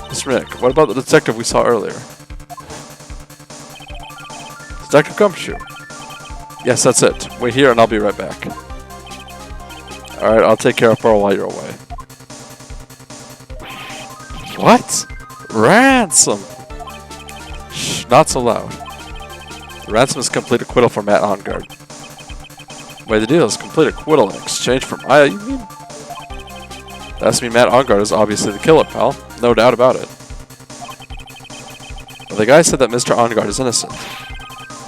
Mr. Nick, what about the detective we saw earlier? Detective Gumshoe. Yes, that's it. Wait here and I'll be right back. Alright, I'll take care of Pearl while you're away. What? Ransom! Shh, not so loud. Ransom is complete acquittal for Matt Ongard. Wait, the deal is complete acquittal in exchange for Maya, you mean? That's mean Matt Ongard is obviously the killer, pal. No doubt about it. But the guy said that Mr. Ongard is innocent.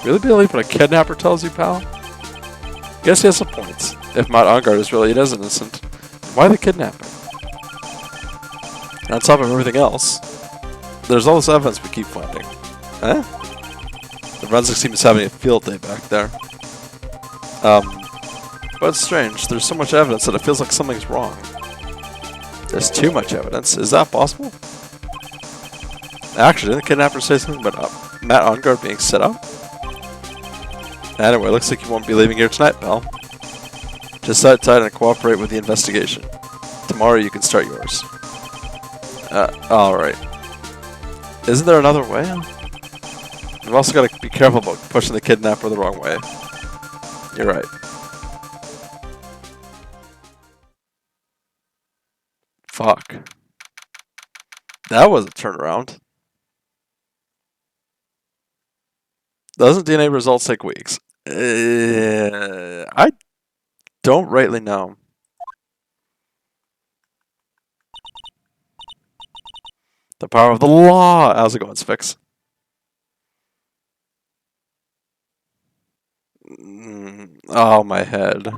Really believe what a kidnapper tells you, pal? Guess he has a point. If Matt Ongard is really innocent, why the kidnapping? And on top of everything else, there's all this evidence we keep finding. Eh? The forensics team is having a field day back there. But it's strange. There's so much evidence that it feels like something's wrong. There's too much evidence. Is that possible? Actually, didn't the kidnapper say something about Matt Ongard being set up? Anyway, looks like you won't be leaving here tonight, pal. Just sit tight and cooperate with the investigation. Tomorrow you can start yours. Alright. Isn't there another way? We've also got to be careful about pushing the kidnapper the wrong way. You're right. Fuck. That was a turnaround. Doesn't DNA results take weeks? I don't rightly know. The power of the law! How's it going, Spix? Oh, my head.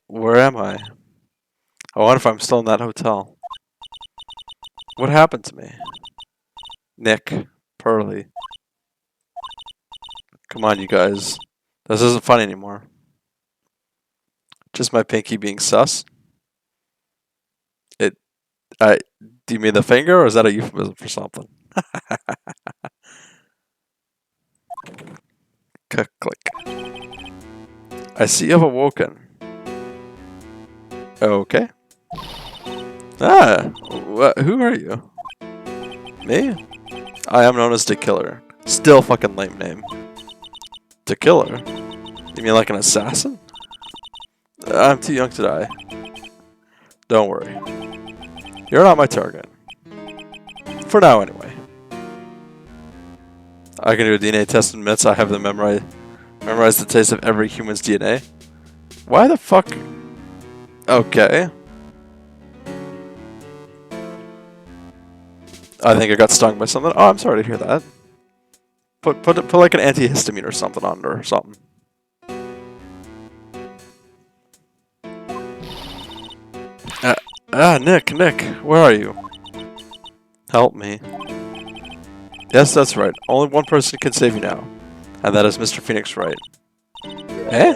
Where am I? I wonder if I'm still in that hotel. What happened to me? Nick, Pearly. Come on, you guys. This isn't funny anymore. Just my pinky being sus? It. Do you mean the finger, or is that a euphemism for something? Click. I see you have awoken. Okay. Ah, who are you? Me? I am known as the Killer. Still fucking lame name. The Killer? You mean like an assassin? I'm too young to die. Don't worry. You're not my target. For now, anyway. I can do a DNA test in minutes. I have them memorize the taste of every human's DNA. Why the fuck? Okay. I think I got stung by something. Oh, I'm sorry to hear that. Put like an antihistamine or something on her or something. Nick, where are you? Help me. Yes, that's right. Only one person can save you now, and that is Mr. Phoenix Wright. Eh?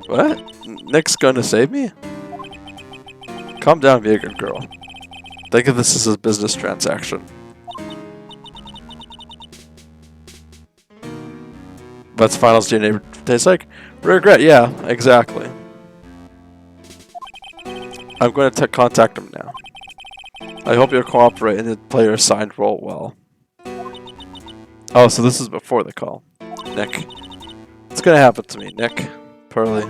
What? Nick's going to save me? Calm down, be a good girl. Think of this as a business transaction. What's Finals DNA taste like? Regret, yeah, exactly. I'm going to contact him now. I hope you'll cooperate and play your assigned role well. Oh, so this is before the call. Nick. What's going to happen to me, Nick? Pearly.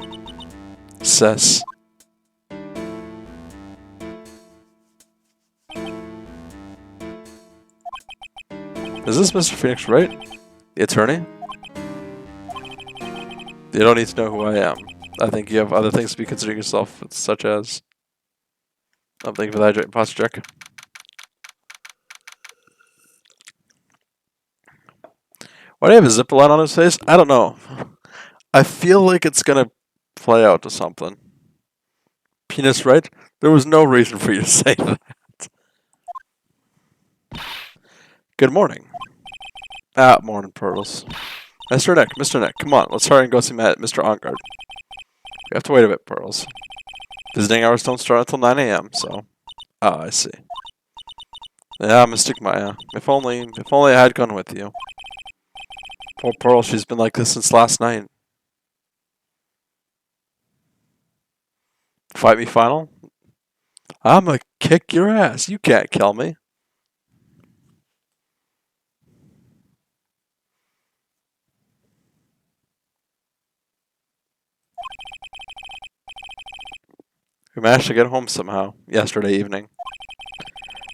Cess. Is this Mr. Phoenix Wright? The attorney? You don't need to know who I am. I think you have other things to be considering yourself, such as... I'm thinking for the posture check. Why do you have a zipper line on his face? I don't know. I feel like it's gonna play out to something. Penis, right? There was no reason for you to say that. Good morning. Morning, Pearls. Mr. Nick, come on, let's hurry and go see Mr. Ongard. We have to wait a bit, Pearls. Visiting hours don't start until 9 a.m., so... Ah, I see. Yeah, Mystic Maya. If only I had gone with you. Poor Pearl, she's been like this since last night. Fight me final? I'ma kick your ass. You can't kill me. We managed to get home somehow, yesterday evening.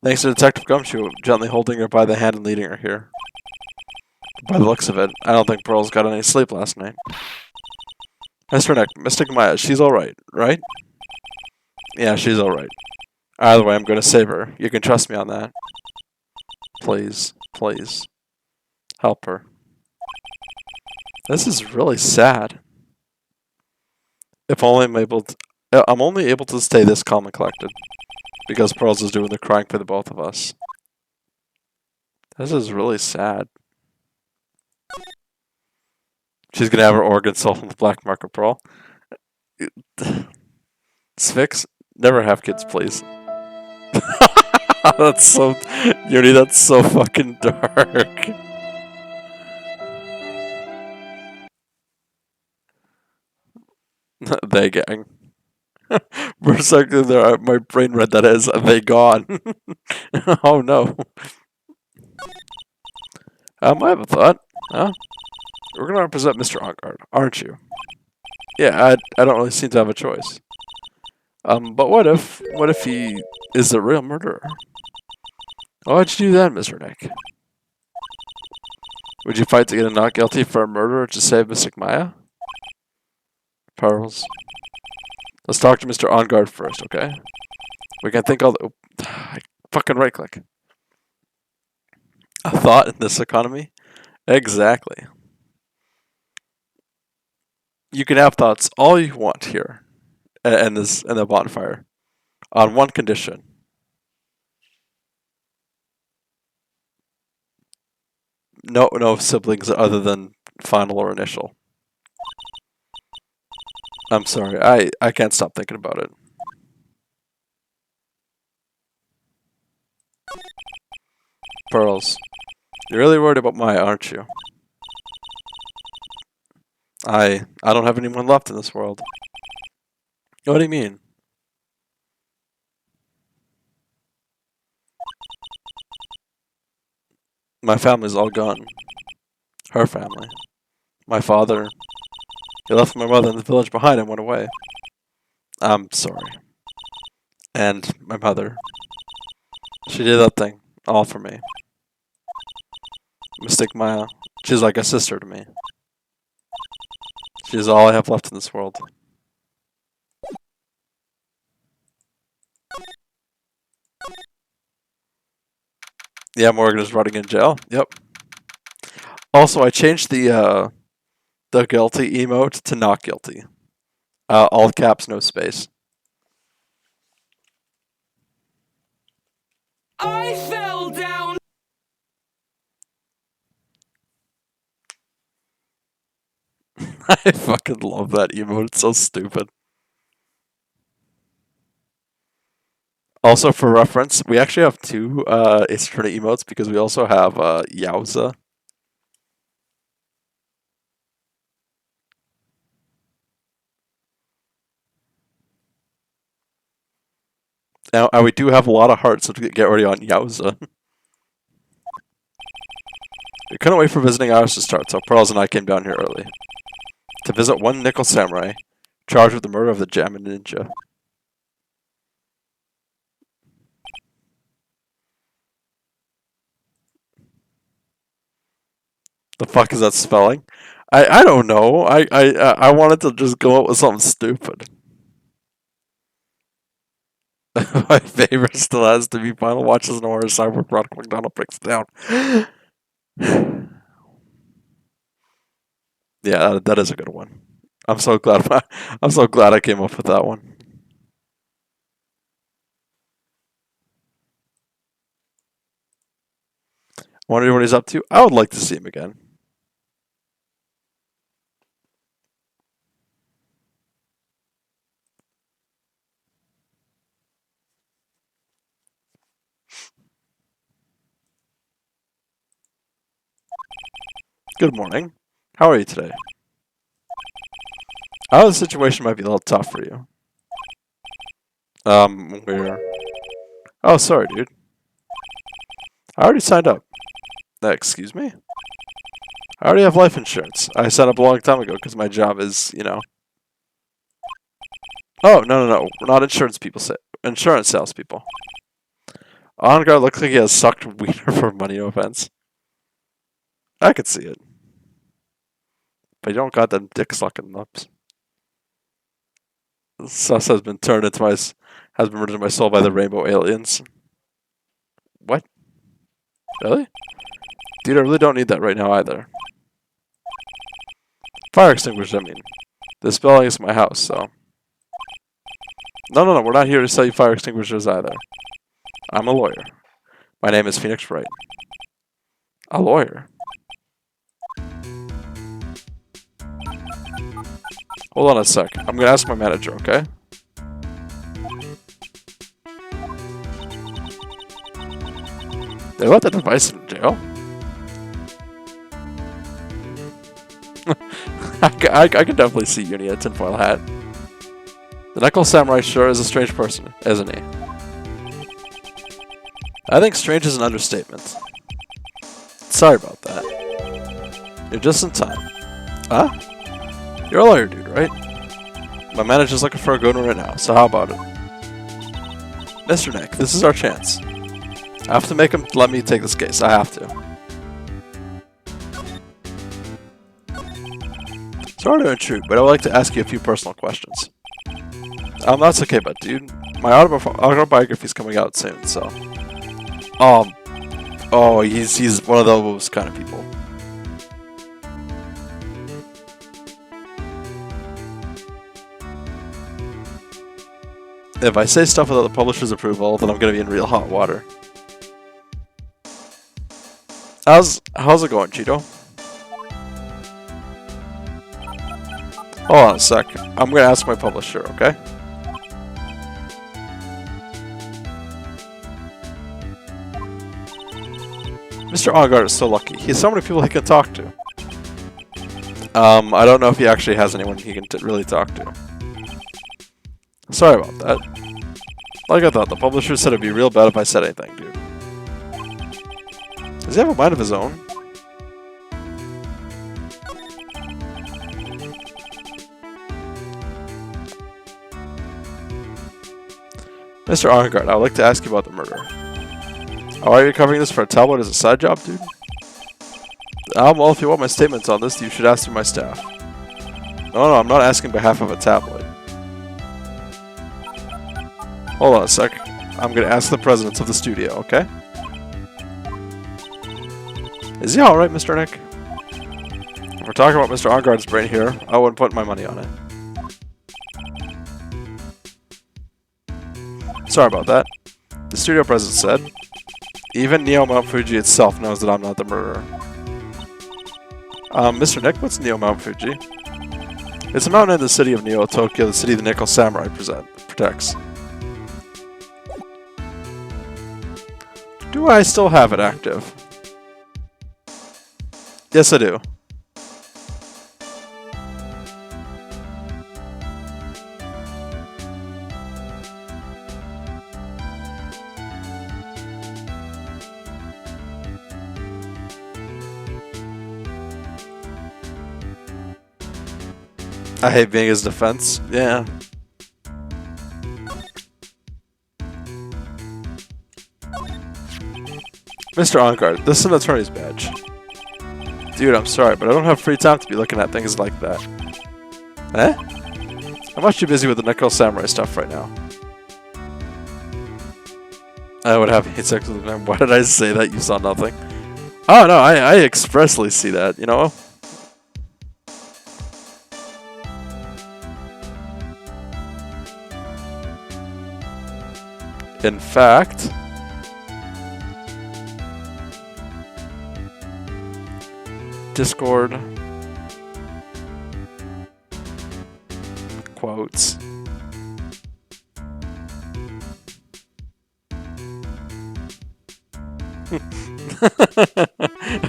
Thanks to Detective Gumshoe gently holding her by the hand and leading her here. By the looks of it, I don't think Pearl's got any sleep last night. Mr. Nick, Mystic Maya, she's alright, right? Yeah, she's alright. Either way, I'm gonna save her. You can trust me on that. Please, please. Help her. This is really sad. If only I'm only able to stay this calm and collected. Because Pearls is doing the crying for the both of us. This is really sad. She's gonna have her organ sold on the black market, Pearl. Sphinx, never have kids, please. That's so... Yuri, that's so fucking dark. They gang. For a second there, my brain read that as they gone. Oh no. I have a thought. Huh? We're gonna represent Mr. Ongard, aren't you? Yeah, I don't really seem to have a choice. But what if he is the real murderer? Why'd you do that, Mr. Nick? Would you fight to get a not guilty for a murderer to save Mystic Maya? Pearls. Let's talk to Mr. Ongard first, okay? We can think all the... fucking right click. A thought in this economy? Exactly. You can have thoughts all you want here. and the bonfire. On one condition. No siblings other than final or initial. I'm sorry, I can't stop thinking about it. Pearls, you're really worried about Maya, aren't you? I don't have anyone left in this world. What do you mean? My family's all gone. Her family. My father. He left my mother in the village behind and went away. I'm sorry. And my mother. She did that thing. All for me. Mystic Maya. She's like a sister to me. She's all I have left in this world. Yeah, Morgan is rotting in jail. Yep. Also, I changed the guilty emote to not guilty. All caps, no space. I fell down. I fucking love that emote. It's so stupid. Also, for reference, we actually have two Ace Attorney emotes because we also have Yowza. Now, and we do have a lot of hearts, so to get ready on Yowza. We couldn't wait for visiting hours to start, so Pearls and I came down here early. To visit one nickel samurai, charged with the murder of the Jammin Ninja. The fuck is that spelling? I don't know. I wanted to just go up with something stupid. My favorite still has to be Final Watches and Horror Cyber Product McDonald breaks it down. Yeah, that is a good one. I'm so glad I came up with that one. Wonder what he's up to. I would like to see him again. Good morning. How are you today? I know the situation might be a little tough for you. We're... Oh, sorry, dude. I already signed up. Excuse me? I already have life insurance. I signed up a long time ago because my job is, you know... Oh, no. We're not insurance people. Insurance salespeople. On guard looks like he has sucked wiener for money, no offense. I could see it. But you don't got them dick sucking lips. Sus has been turned into my soul by the rainbow aliens. What? Really? Dude, I really don't need that right now either. Fire extinguisher, I mean. This building is my house, so... No, we're not here to sell you fire extinguishers either. I'm a lawyer. My name is Phoenix Wright. A lawyer? Hold on a sec. I'm gonna ask my manager, okay? They let the device in jail? I can definitely see Uni in a tinfoil hat. The Knuckle Samurai sure is a strange person, isn't he? I think strange is an understatement. Sorry about that. You're just in time. Huh? You're a lawyer dude, right? My manager's looking for a good one right now, so how about it? Mr. Nick, this is our chance. I have to make him let me take this case. I have to. Sorry to intrude, but I would like to ask you a few personal questions. That's okay, but dude, my autobiography's coming out soon, so... Oh, he's one of those kind of people. If I say stuff without the publisher's approval, then I'm gonna be in real hot water. How's it going, Cheeto? Hold on a sec. I'm gonna ask my publisher, okay? Mr. Ongard is so lucky. He has so many people he can talk to. I don't know if he actually has anyone he can really talk to. Sorry about that. Like I thought, the publisher said it'd be real bad if I said anything, dude. Does he have a mind of his own? Mr. Ongard, I would like to ask you about the murder. Oh, are you covering this for a tabloid as a side job, dude? Well, if you want my statements on this, you should ask through my staff. No, I'm not asking on behalf of a tabloid. Hold on a sec. I'm gonna ask the presidents of the studio, okay? Is he alright, Mr. Nick? If we're talking about Mr. Ongard's brain here, I wouldn't put my money on it. Sorry about that. The studio president said, even Neo Mount Fuji itself knows that I'm not the murderer. Mr. Nick, what's Neo Mount Fuji? It's a mountain in the city of Neo, Tokyo, the city the Nickel Samurai protects. Do I still have it active? Yes, I do. I hate being his defense. Yeah. Mr. Ongard, this is an attorney's badge. Dude, I'm sorry, but I don't have free time to be looking at things like that. Eh? I'm much too busy with the Nickel Samurai stuff right now. I would have hate sex with him. Why did I say that? You saw nothing. Oh no, I expressly see that, you know? In fact, Discord quotes.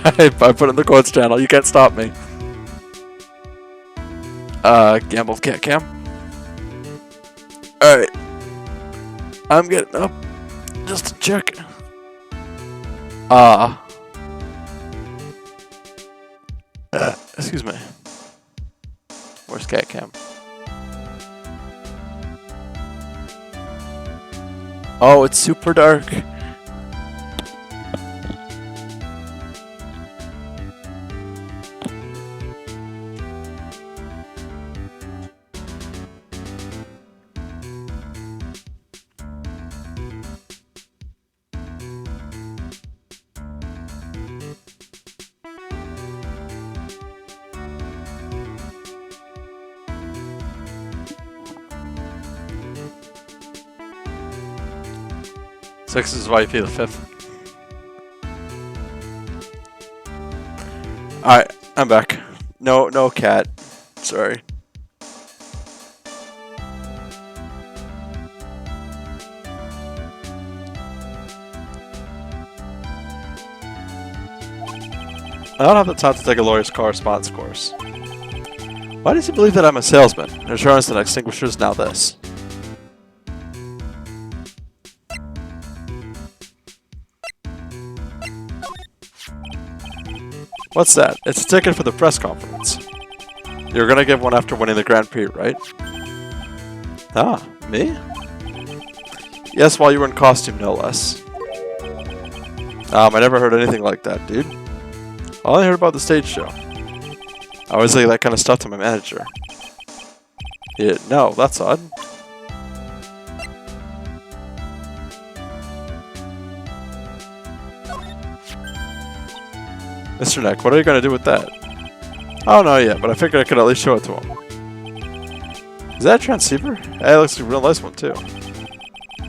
I put in the quotes channel. You can't stop me. Gambled cat cam. All right. I'm getting up just to check. Excuse me. Where's cat cam? Oh, it's super dark. Six is why you pay the fifth. Alright, I'm back. No cat. Sorry. I don't have the time to take a lawyer's correspondence course. Why does he believe that I'm a salesman? Insurance and extinguishers, now this. What's that? It's a ticket for the press conference. You're gonna give one after winning the Grand Prix, right? Ah, me? Yes, while you were in costume, no less. I never heard anything like that, dude. I only heard about the stage show. I always say that kind of stuff to my manager. Yeah, no, that's odd. Mr. Neck, what are you going to do with that? I don't know yet, but I figured I could at least show it to him. Is that a transceiver? Hey, it looks like a real nice one, too.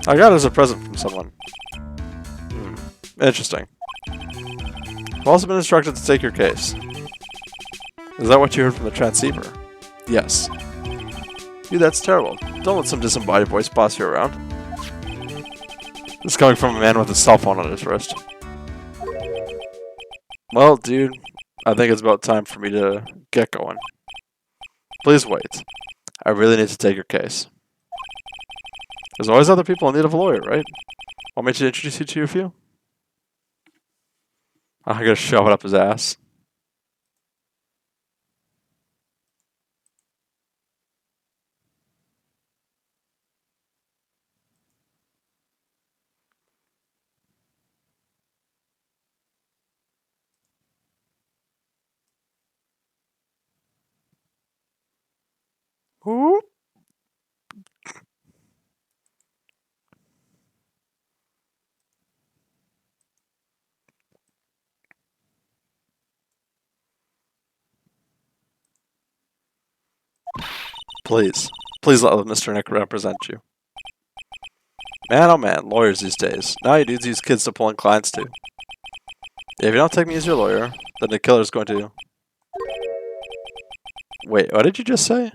I got it as a present from someone. Interesting. I've also been instructed to take your case. Is that what you heard from the transceiver? Yes. Dude, that's terrible. Don't let some disembodied voice boss you around. This is coming from a man with a cell phone on his wrist. Well, dude, I think it's about time for me to get going. Please wait. I really need to take your case. There's always other people in need of a lawyer, right? Want me to introduce you to a few? I'm gonna shove it up his ass. Ooh. Please. Please let Mr. Nick represent you. Man, oh man, lawyers these days. Now you dudes use kids to pull in clients too. If you don't take me as your lawyer, then the killer's going to... Wait, what did you just say?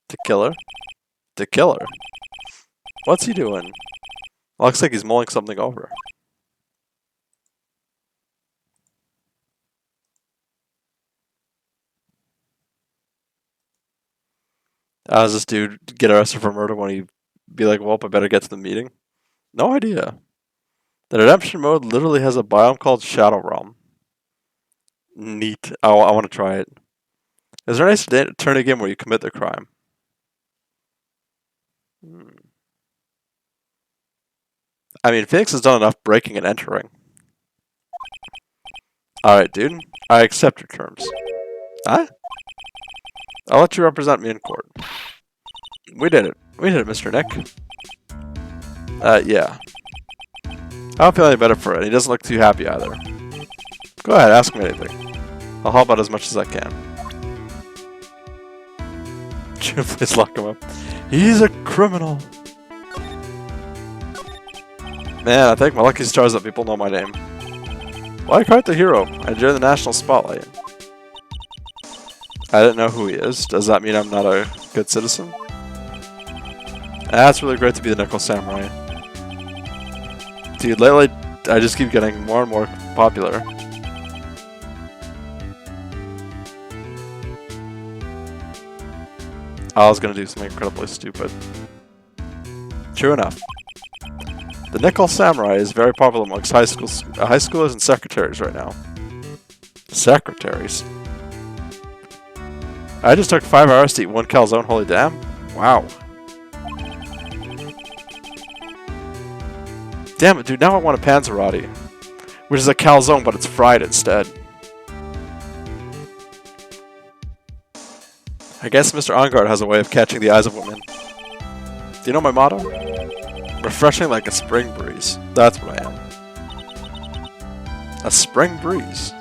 The killer? The killer? What's he doing? Looks like he's mulling something over. How does this dude get arrested for murder when he be like, well, I better get to the meeting? No idea. The redemption mode literally has a biome called Shadow Realm. Neat. I want to try it. Is there a nice turn again where you commit the crime? I mean, Phoenix has done enough breaking and entering. Alright, dude. I accept your terms. Huh? I'll let you represent me in court. We did it. We did it, Mr. Nick. Yeah. I don't feel any better for it. He doesn't look too happy either. Go ahead, ask me anything. I'll help out as much as I can. Please lock him up. He's a criminal. Man, I thank my lucky stars that people know my name. Like Heart the hero, I enjoy the national spotlight. I didn't know who he is. Does that mean I'm not a good citizen? It's really great to be the Nickel Samurai. Dude, lately I just keep getting more and more popular. I was gonna do something incredibly stupid. True enough. The Nickel Samurai is very popular amongst high schoolers and secretaries right now. Secretaries? I just took 5 hours to eat 1 calzone, holy damn. Wow. Damn it, dude, now I want a panzerotti. Which is a calzone, but it's fried instead. I guess Mr. Ongard has a way of catching the eyes of women. Do you know my motto? Refreshing like a spring breeze. That's what I am. A spring breeze.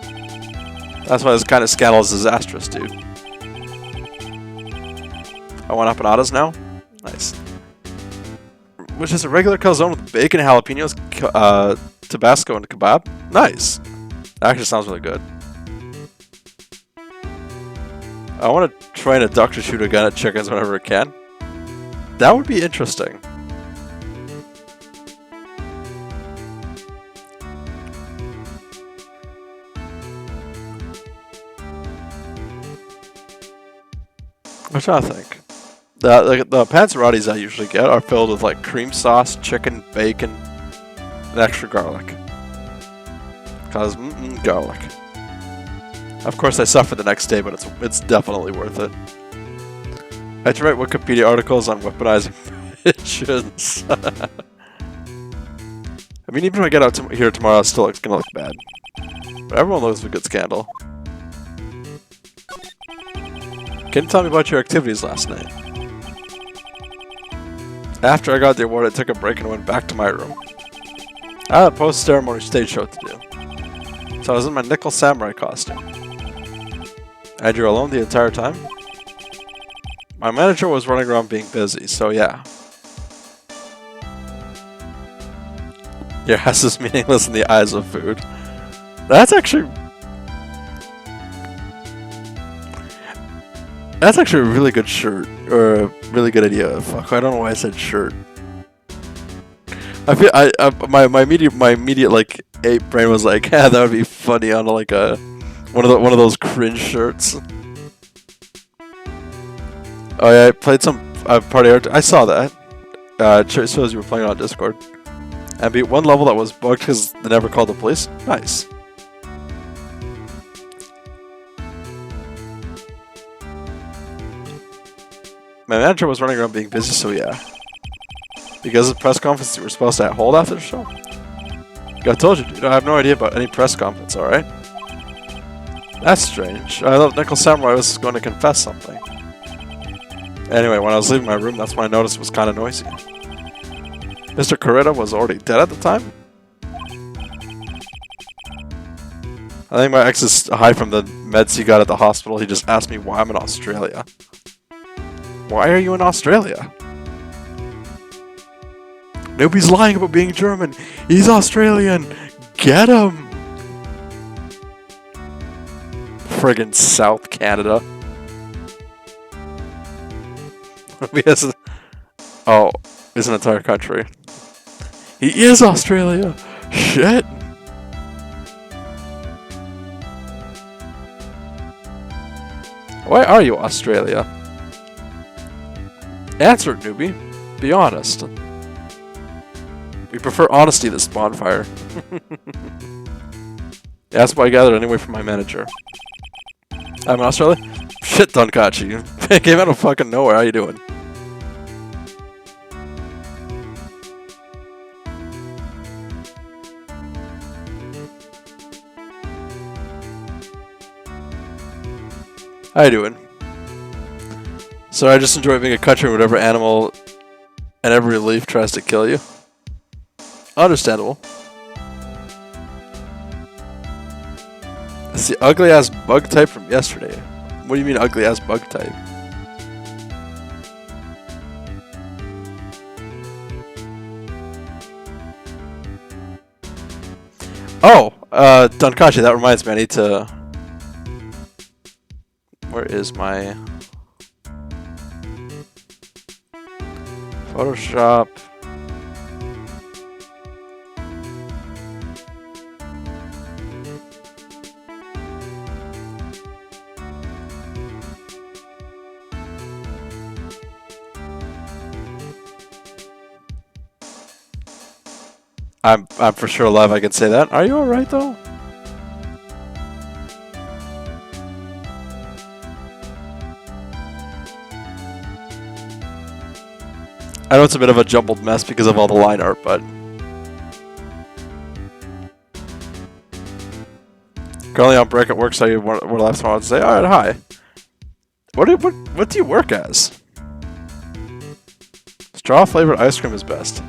That's why this kind of scandal is disastrous, dude. I want empanadas now? Nice. Which is a regular calzone with bacon, jalapenos, Tabasco, and kebab? Nice. That actually sounds really good. I want to train a duck to shoot a gun at chickens whenever it can. That would be interesting. I'm trying to think. The panzerottis I usually get are filled with like cream sauce, chicken, bacon, and extra garlic. Cause garlic. Of course, I suffer the next day, but it's definitely worth it. I had to write Wikipedia articles on weaponizing pigeons. I mean, even if I get out here tomorrow, it's still gonna look bad. But everyone loves a good scandal. Can you tell me about your activities last night? After I got the award, I took a break and went back to my room. I had a post-ceremony stage show to do, so I was in my Nickel Samurai costume. And you're alone the entire time? My manager was running around being busy, so yeah. Your ass is meaningless in the eyes of food. That's actually a really good shirt, or a really good idea. Fuck, I don't know why I said shirt. I feel my immediate like ape brain was like, yeah, that would be funny on like a one of those cringe shirts. Oh yeah, I played some party art. I saw that. It shows you were playing on Discord. And beat one level that was bugged because they never called the police. Nice. My manager was running around being busy, so yeah. Because of the press conference you were supposed to hold after the show. I told you, dude, I have no idea about any press conference, alright? That's strange. I thought Nickel Samurai was going to confess something. Anyway, when I was leaving my room, that's when I noticed it was kind of noisy. Mr. Coretta was already dead at the time? I think my ex is high from the meds he got at the hospital. He just asked me why I'm in Australia. Why are you in Australia? Nobody's lying about being German. He's Australian. Get him! Friggin' South Canada. Oh, it's an entire country. He is Australia! Shit! Why are you Australia? Answer it, newbie. Be honest. We prefer honesty this bonfire. Yeah, that's what I gathered anyway from my manager. I'm in Australia? Shit, Donkachi. Came out of fucking nowhere. How you doing? How you doing? So I just enjoy being a country where whatever animal and every leaf tries to kill you. Understandable. It's the ugly ass bug type from yesterday. What do you mean ugly ass bug type? Oh, Donkachi, that reminds me, I need to... Where is my... Photoshop... I'm for sure alive, I can say that. Are you alright though? I know it's a bit of a jumbled mess because of all the line art, but currently on break at work, so you were the last one to say, alright, hi. What do you work as? Straw flavored ice cream is best.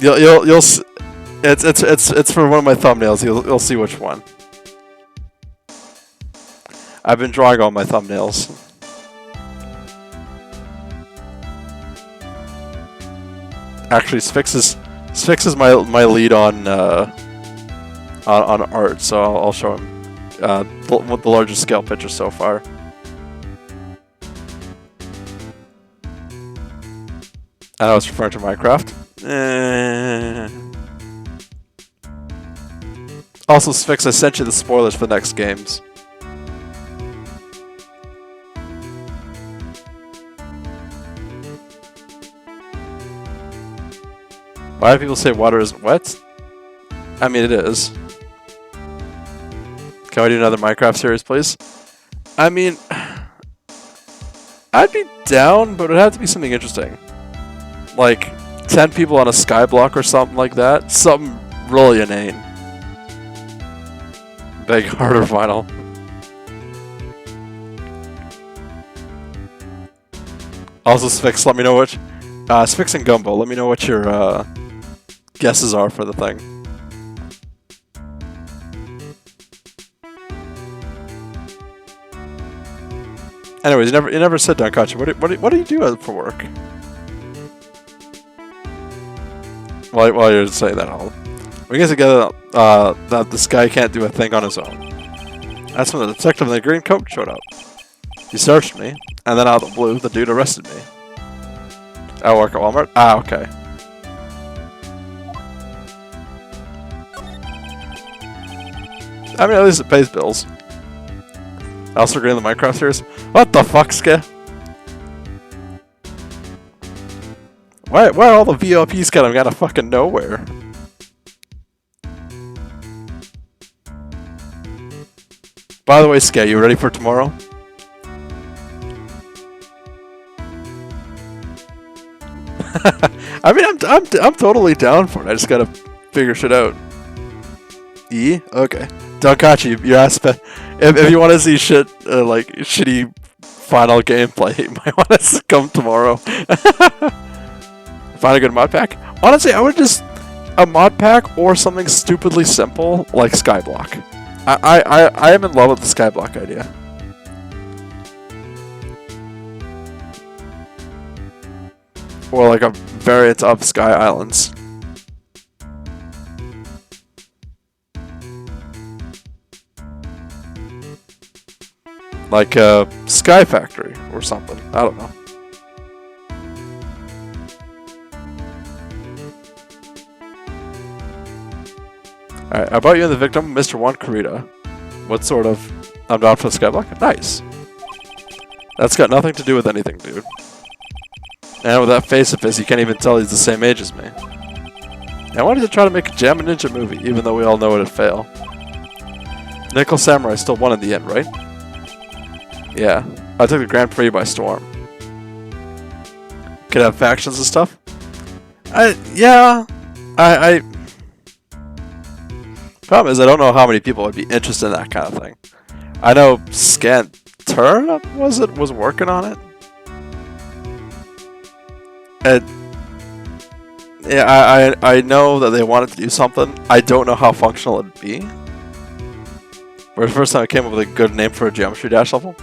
You'll it's for one of my thumbnails. You'll see which one. I've been drawing all my thumbnails. Actually, Sphinx is my lead on art, so I'll show him the largest scale picture so far. I was referring to Minecraft. Also, Sphinx, I sent you the spoilers for the next games. Why do people say water isn't wet? I mean, it is. Can we do another Minecraft series, please? I mean, I'd be down, but it'd have to be something interesting. Like 10 people on a skyblock or something like that. Something really inane. Beg harder vinyl. Also, Sphinx, let me know what... Sphinx and Gumbo, let me know what your guesses are for the thing. Anyways, you never said Dankachi. What do you do for work? While you're saying that, we get together that this guy can't do a thing on his own. That's when the detective in the green coat showed up. He searched me, and then out of the blue, the dude arrested me. I work at Walmart? Ah, okay. I mean, at least it pays bills. I also agree in the Minecraft series. What the fuck, Ska? Why are all the VLPs kind of out of fucking nowhere? By the way, Ska, you ready for tomorrow? I mean, I'm totally down for it. I just gotta figure shit out. E? Okay. Dankachi, you asked if you want to see shit like shitty final gameplay, you might want to come tomorrow. Find a good mod pack. Honestly, I would just a mod pack or something stupidly simple like Skyblock. I am in love with the Skyblock idea. Or like a variant of Sky Islands. Like a Sky Factory or something. I don't know. Alright, about you and the victim, Mr. Juan Carita. What sort of... I'm down for the Skyblock? Nice. That's got nothing to do with anything, dude. And with that face of his, you can't even tell he's the same age as me. I wanted to try to make a Jam and Ninja movie, even though we all know it'd fail. Nickel Samurai still won in the end, right? Yeah. I took the Grand Prix by storm. Could have factions and stuff? Yeah. Problem is, I don't know how many people would be interested in that kind of thing. I know Scanturn was working on it. Yeah, I know that they wanted to do something. I don't know how functional it'd be. For the first time I came up with a good name for a Geometry Dash level.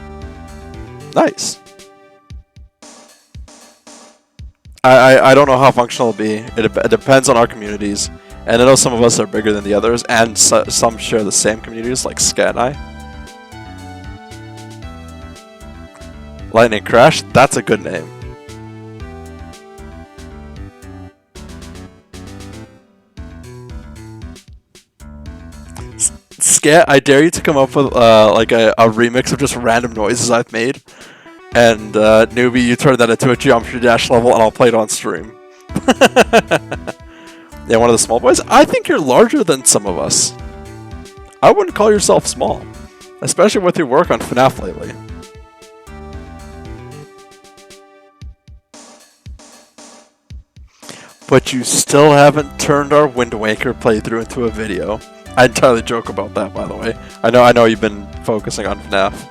Nice. I don't know how functional it'll be. It depends on our communities. And I know some of us are bigger than the others, and some share the same communities, like Ska and I. Lightning Crash, that's a good name. Ska, I dare you to come up with like a remix of just random noises I've made. And newbie, you turn that into a Geometry Dash level, and I'll play it on stream. Yeah, one of the small boys? I think you're larger than some of us. I wouldn't call yourself small. Especially with your work on FNAF lately. But you still haven't turned our Wind Waker playthrough into a video. I entirely joke about that, by the way. I know you've been focusing on FNAF.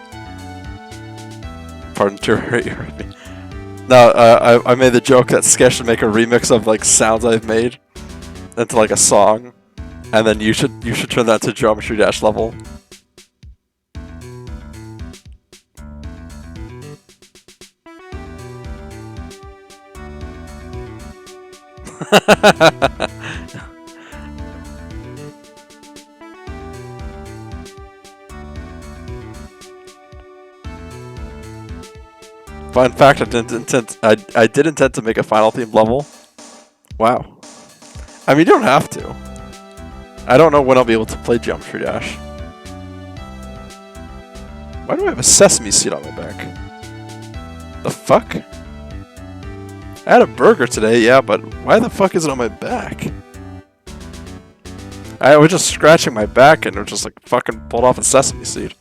Pardon to hear me. No, I made the joke that Sketch should make a remix of like sounds I've made into like a song, and then you should turn that to Geometry Dash level. Fun fact: I did intend to make a Final Theme level. Wow. I mean, you don't have to. I don't know when I'll be able to play Geometry Dash. Why do I have a sesame seed on my back? The fuck? I had a burger today, yeah, but why the fuck is it on my back? I was just scratching my back and it just like fucking pulled off a sesame seed.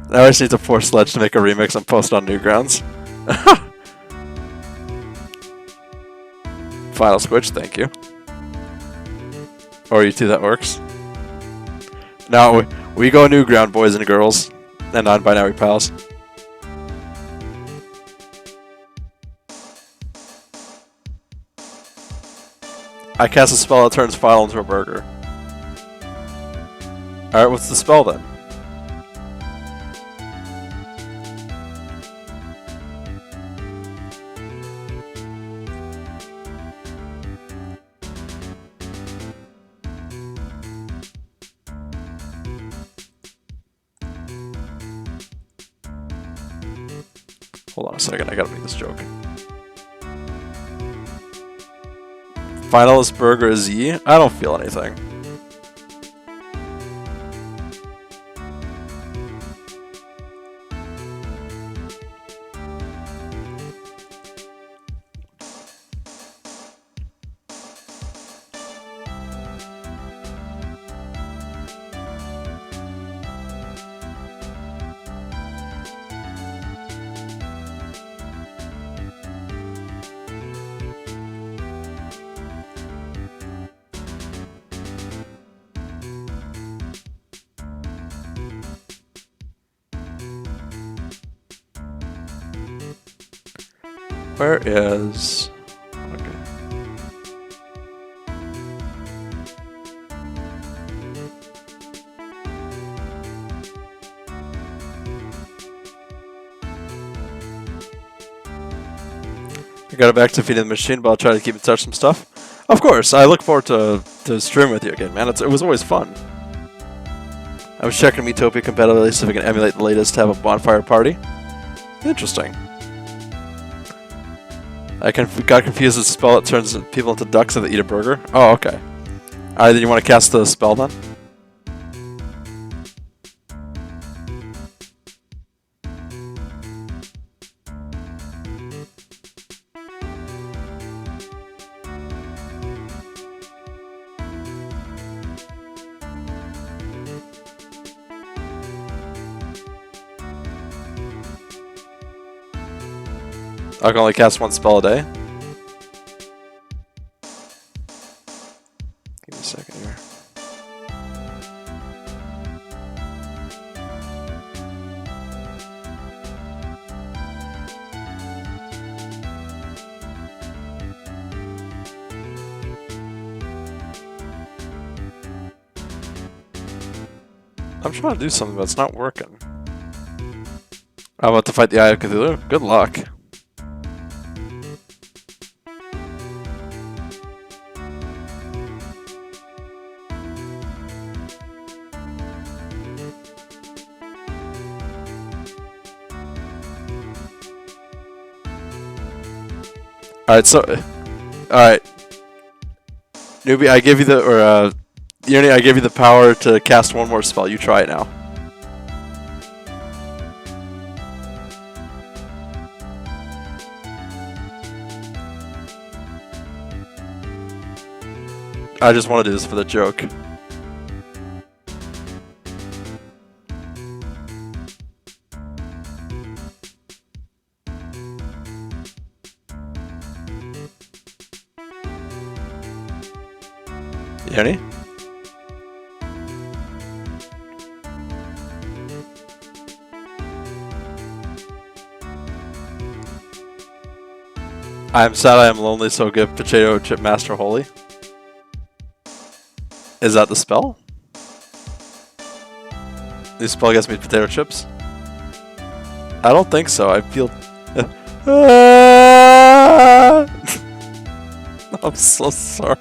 Now I just need to force Sledge to make a remix and post on Newgrounds. Final Squitch, thank you. Or you two, that works. Now we go Newground, boys and girls, and non-binary pals. I cast a spell that turns Final into a burger. Alright, what's the spell then? Hold on a second, I gotta make this joke. Finalist burger is Z? I don't feel anything. Where is... Okay. I got it back to feeding the machine, but I'll try to keep in touch some stuff. Of course, I look forward to streaming with you again, man. It was always fun. I was checking Metopia competitively so we can emulate the latest to have a bonfire party. Interesting. I got confused with the spell that turns people into ducks if they eat a burger. Oh, okay. Alright, then you want to cast the spell then? I can only cast one spell a day. Give me a second here. I'm trying to do something, but it's not working. I'm about to fight the Eye of Cthulhu. Good luck. Alright, so... Alright. Newbie, I give you the... Or, Uni, I give you the power to cast one more spell. You try it now. I just want to do this for the joke. Uni? I am sad I am lonely, so give Potato Chip Master Holy. Is that the spell? The spell gets me potato chips? I don't think so. I feel... I'm so sorry.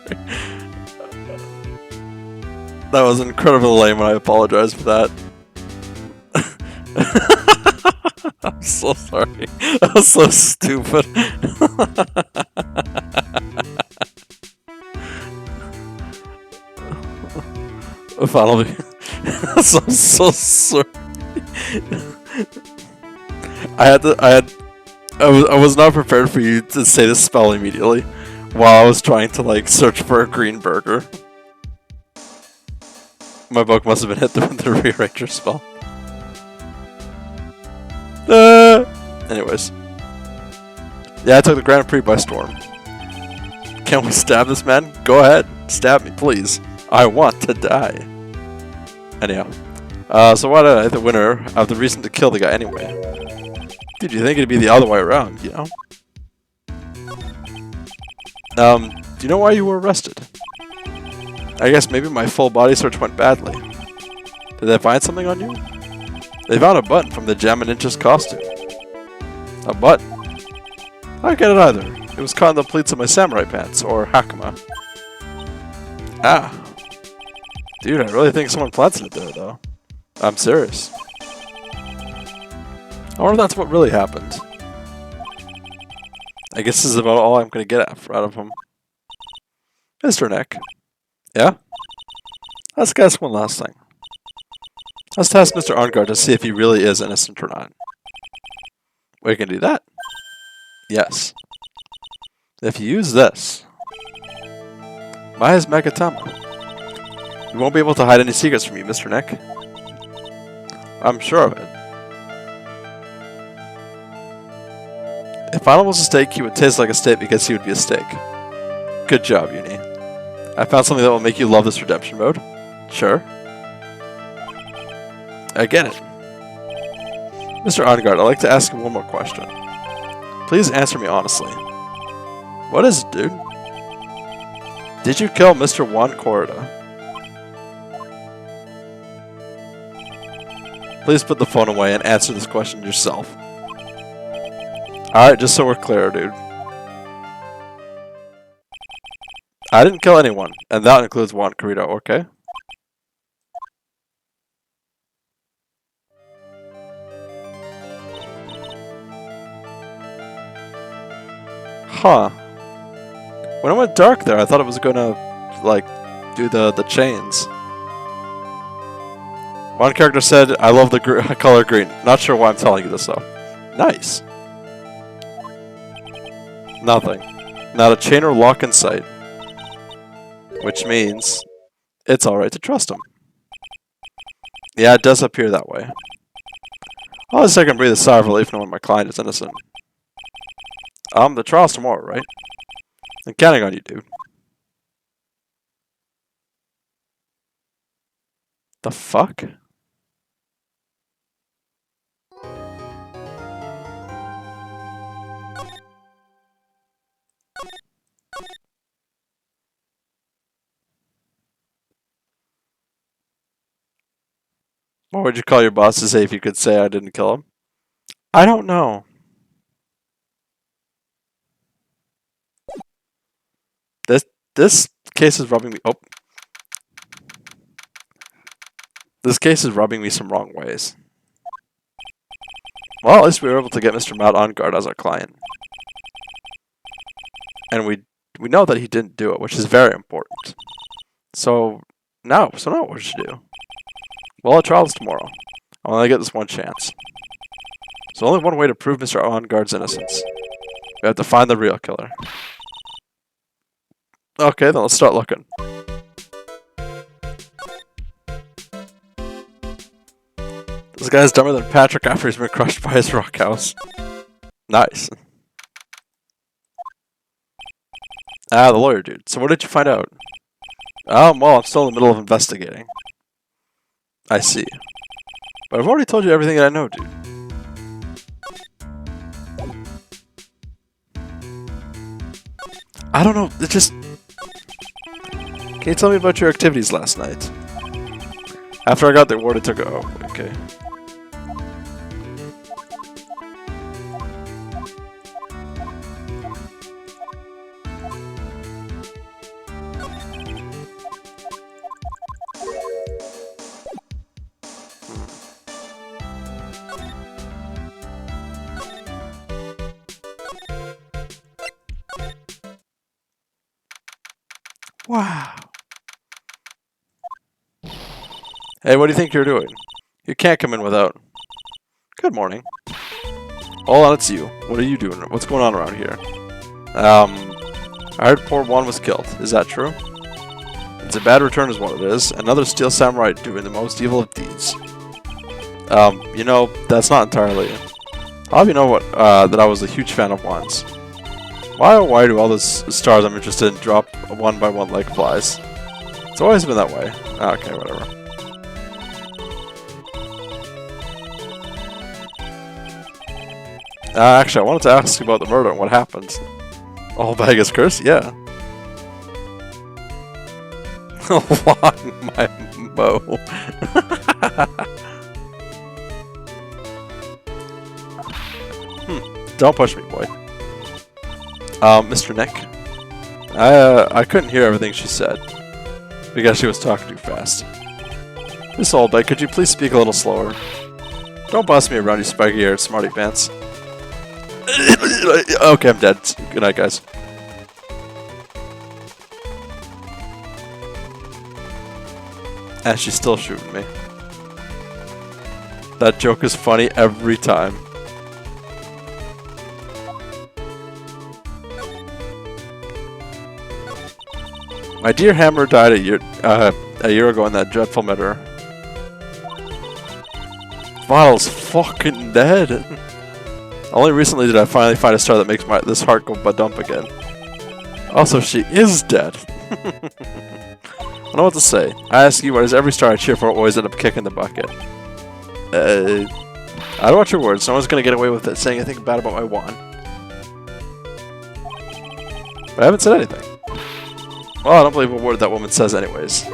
That was incredibly lame and I apologize for that. I'm so sorry. That was so stupid. Finally. I'm so sorry. I was not prepared for you to say this spell immediately while I was trying to like search for a green burger. My book must have been hit with the rearranger spell. Anyways. Yeah, I took the Grand Prix by storm. Can we stab this man? Go ahead. Stab me, please. I want to die. Anyhow. So why did I the winner have the reason to kill the guy anyway? Dude, you think it'd be the other way around, you know? Do you know why you were arrested? I guess maybe my full body search went badly. Did they find something on you? They found a button from the Jam and Inches costume. A button? I don't get it either. It was caught in the pleats of my samurai pants, or hakama. Ah. Dude, I really think someone planted it there, though. I'm serious. I wonder if that's what really happened. I guess this is about all I'm going to get out of him. Mr. Nick. Yeah? Let's ask one last thing. Let's test Mr. Arngard to see if he really is innocent or not. We can do that. Yes. If you use this, Maya's Megatama, you won't be able to hide any secrets from you, Mr. Nick. I'm sure of it. If Final was a steak, he would taste like a steak because he would be a steak. Good job, Uni. I found something that will make you love this redemption mode. Sure. I get it. Mr. Arngard, I'd like to ask you one more question. Please answer me honestly. What is it, dude? Did you kill Mr. Juan Corrida? Please put the phone away and answer this question yourself. Alright, just so we're clear, dude. I didn't kill anyone, and that includes Juan Corrida, okay? Huh. When it went dark there, I thought it was gonna, like, do the chains. One character said, I love the color green. Not sure why I'm telling you this, though. Nice. Nothing. Not a chain or lock in sight. Which means, it's alright to trust him. Yeah, it does appear that way. I'll just take and breathe a sigh of relief knowing my client is innocent. The trial's tomorrow, right? I'm counting on you, dude. The fuck? What would you call your boss to say if you could say I didn't kill him? I don't know. This case is rubbing me. Oh. This case is rubbing me some wrong ways. Well, at least we were able to get Mr. Matt Arngard as our client. And we know that he didn't do it, which is very important. So now what should we do? Well, our trial's tomorrow. I only get this one chance. There's only one way to prove Mr. Arngard's innocence. We have to find the real killer. Okay, then let's start looking. This guy's dumber than Patrick after he's been crushed by his rock house. Nice. Ah, the lawyer dude. So what did you find out? Well, I'm still in the middle of investigating. I see. But I've already told you everything that I know, dude. I don't know, it just... Can you tell me about your activities last night? After I got the award, I took a... Oh, okay. Wow. Hey, what do you think you're doing? You can't come in without... Good morning. Hold on, it's you. What are you doing? What's going on around here? I heard poor Juan was killed. Is that true? It's a bad return is what it is. Another steel samurai doing the most evil of deeds. You know, that's not entirely... I'll have you know what, that I was a huge fan of Juan's. Why oh why do all the stars I'm interested in drop one by one like flies? It's always been that way. Okay, whatever. Actually, I wanted to ask you about the murder and what happened. All Vegas curse? Yeah. Along my bow. Don't push me, boy. Mr. Nick? I couldn't hear everything she said, because she was talking too fast. Miss Oldbag, could you please speak a little slower? Don't boss me around, you spiky-haired smarty pants. Okay, I'm dead. Good night, guys. And she's still shooting me. That joke is funny every time. My dear Hammer died a year ago in that dreadful murder. Vital's fucking dead. Only recently did I finally find a star that makes this heart go ba-dump again. Also, she is dead. I don't know what to say. I ask you, why does every star I cheer for always end up kicking the bucket? I don't want your words. No one's gonna get away with it saying anything bad about my wand. But I haven't said anything. Well, I don't believe a word that woman says anyways.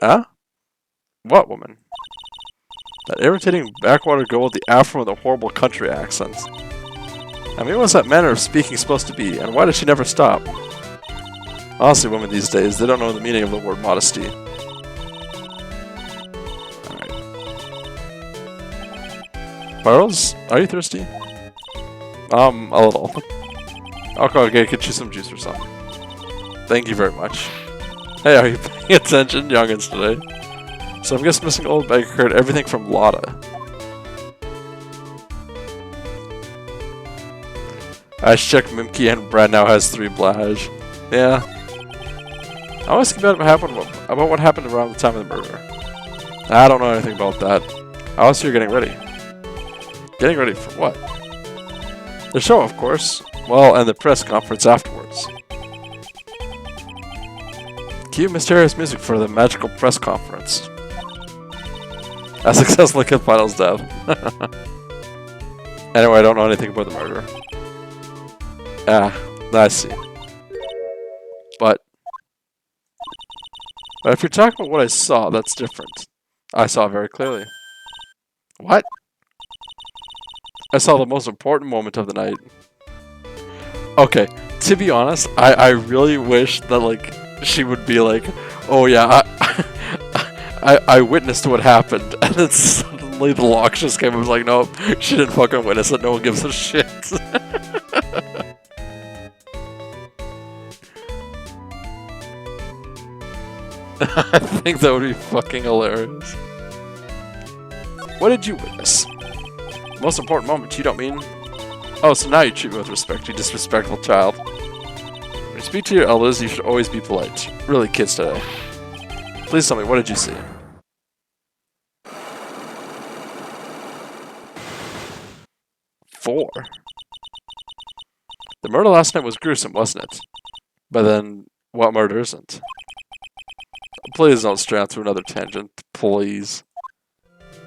Huh? What woman? That irritating backwater girl with the afro and the horrible country accents. I mean, what's that manner of speaking supposed to be, and why does she never stop? Honestly, women these days, they don't know the meaning of the word modesty. Alright. Burrows, are you thirsty? A little. I'll go get you some juice or something. Thank you very much. Hey, are you paying attention, youngins, today? So I'm just missing old bag heard everything from Lotta. I checked Mimkey and Brad now has 3 Blage. Yeah. I was asking about what happened around the time of the murder. I don't know anything about that. I was here getting ready. Getting ready for what? The show, of course. Well, and the press conference afterwards. Cue mysterious music for the magical press conference. A successful kid finals death. Anyway, I don't know anything about the murder. Ah, I see. But if you're talking about what I saw, that's different. I saw very clearly. What? I saw the most important moment of the night. Okay, to be honest, I really wish that, like, she would be like, oh yeah, I witnessed what happened, and then suddenly the locks just came and was like, nope, she didn't fucking witness it, no one gives a shit. I think that would be fucking hilarious. What did you witness? Most important moment, you don't mean? Oh, so now you treat me with respect, you disrespectful child. When you speak to your elders, you should always be polite. Really, kids today. Please tell me, what did you see? Four. The murder last night was gruesome, wasn't it? But then, what murder isn't? Please don't stray on through another tangent, please.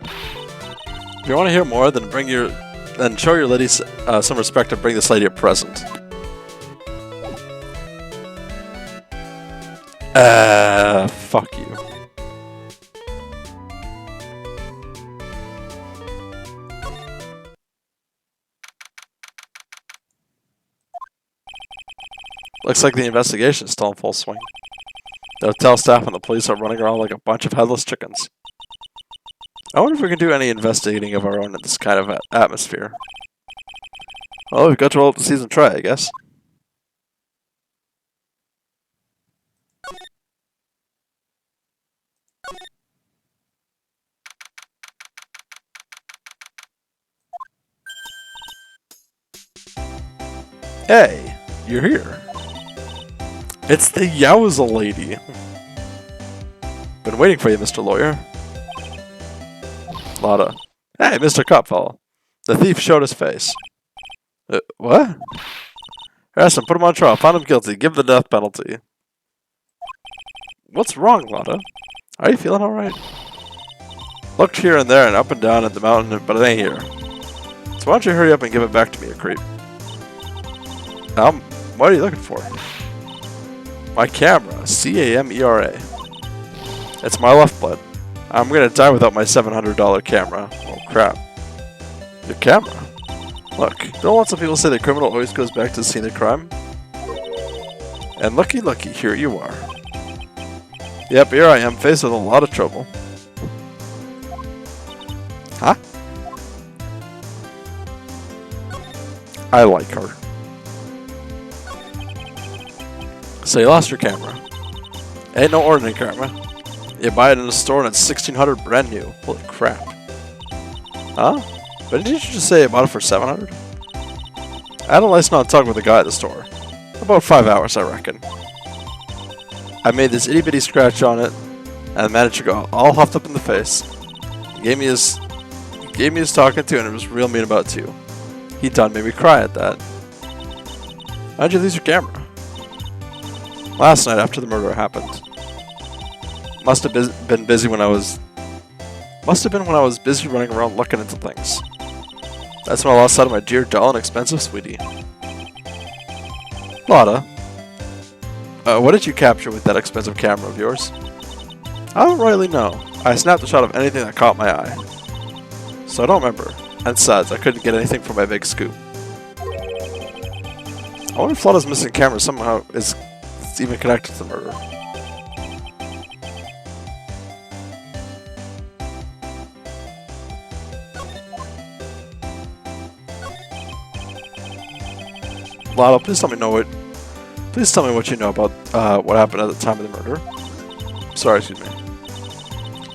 If you want to hear more, then show your lady some respect and bring this lady a present. Fuck you. Looks like the investigation is still in full swing. The hotel staff and the police are running around like a bunch of headless chickens. I wonder if we can do any investigating of our own in this kind of atmosphere. Well, we've got to roll up the season and try, I guess. Hey, you're here. It's the Yowza lady. Been waiting for you, Mr. Lawyer. Lotta. Hey, Mr. Copfall. The thief showed his face. What? Arrest him, put him on trial, found him guilty, give the death penalty. What's wrong, Lotta? Are you feeling alright? Looked here and there and up and down at the mountain, but it ain't here. So why don't you hurry up and give it back to me, you creep? What are you looking for? My camera, C-A-M-E-R-A. It's my lifeblood. I'm gonna die without my $700 camera. Oh crap. Your camera? Look, don't lots of people say the criminal always goes back to the scene of crime? And looky, here you are. Yep, here I am, faced with a lot of trouble. Huh? I like her. So you lost your camera. Ain't no ordinary camera. You buy it in a store and it's $1,600 brand new. Holy crap. Huh? But didn't you just say you bought it for $700? I had a license on talk with the guy at the store. About 5 hours, I reckon. I made this itty bitty scratch on it and managed to go all huffed up in the face. He gave me his talking to and it was real mean about it too. He done made me cry at that. How'd you lose your camera? Last night after the murder happened. Must have been busy when I was busy running around looking into things. That's when I lost sight of my dear doll and expensive sweetie. Lotta, what did you capture with that expensive camera of yours? I don't really know. I snapped a shot of anything that caught my eye. So I don't remember. And besides, I couldn't get anything from my big scoop. I wonder if Lotta's missing camera somehow is even connected to the murder. Lotta, please tell me what you know about what happened at the time of the murder. Sorry, excuse me.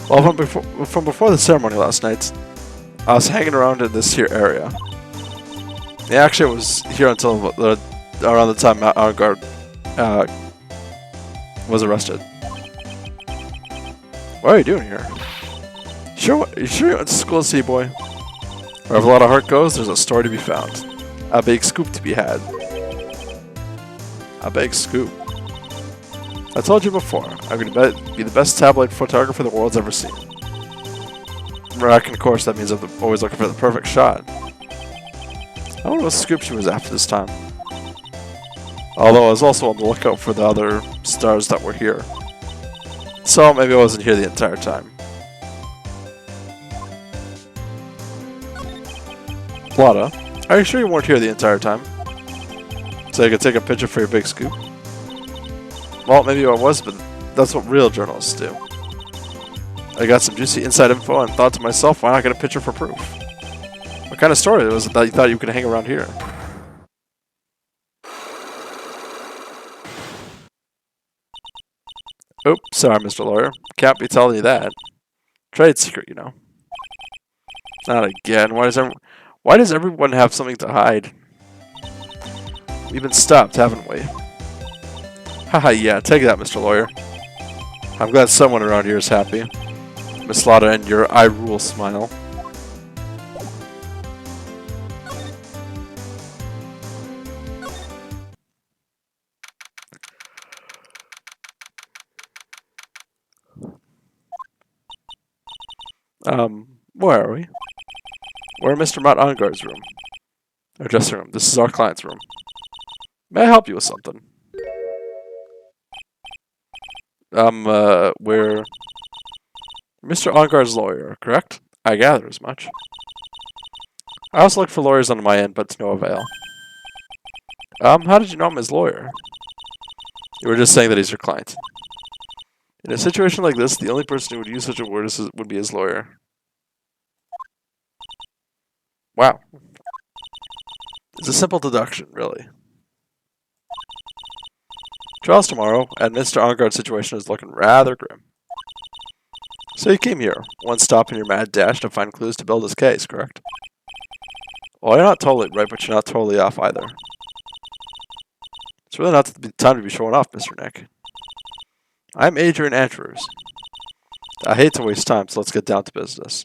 Well, from before the ceremony last night, I was hanging around in this here area. Yeah, actually, I was here until around the time Matt Arngard was arrested. What are you doing here? You sure you went to school, Sea Boy? Wherever a lot of heart goes, there's a story to be found. A big scoop to be had. A big scoop. I told you before, I'm going to be the best tabloid photographer the world's ever seen. Reckon, of course, that means I'm always looking for the perfect shot. I wonder what scoop she was after this time. Although I was also on the lookout for the other stars that were here. So maybe I wasn't here the entire time. Lotta, are you sure you weren't here the entire time? So you could take a picture for your big scoop? Well, maybe I was, but that's what real journalists do. I got some juicy inside info and thought to myself, why not get a picture for proof? What kind of story was it that you thought you could hang around here? Oops, sorry, Mr. Lawyer. Can't be telling you that. Trade secret, you know. Not again. Why does everyone have something to hide? We've been stopped, haven't we? Haha, yeah, take that, Mr. Lawyer. I'm glad someone around here is happy. Miss Lotta and your I rule smile. Where are we? We're in Mr. Matt Ongard's room. Or dressing room. This is our client's room. May I help you with something? We're Mr. Ongard's lawyer, correct? I gather as much. I also look for lawyers on my end, but to no avail. How did you know I'm his lawyer? You were just saying that he's your client. In a situation like this, the only person who would use such a word would be his lawyer. Wow. It's a simple deduction, really. Trial's tomorrow, and Mr. Ongard's situation is looking rather grim. So you came here, one stop in your mad dash to find clues to build his case, correct? Well, you're not totally right, but you're not totally off either. It's really not the time to be showing off, Mr. Nick. I'm Adrian Andrews. I hate to waste time, so let's get down to business.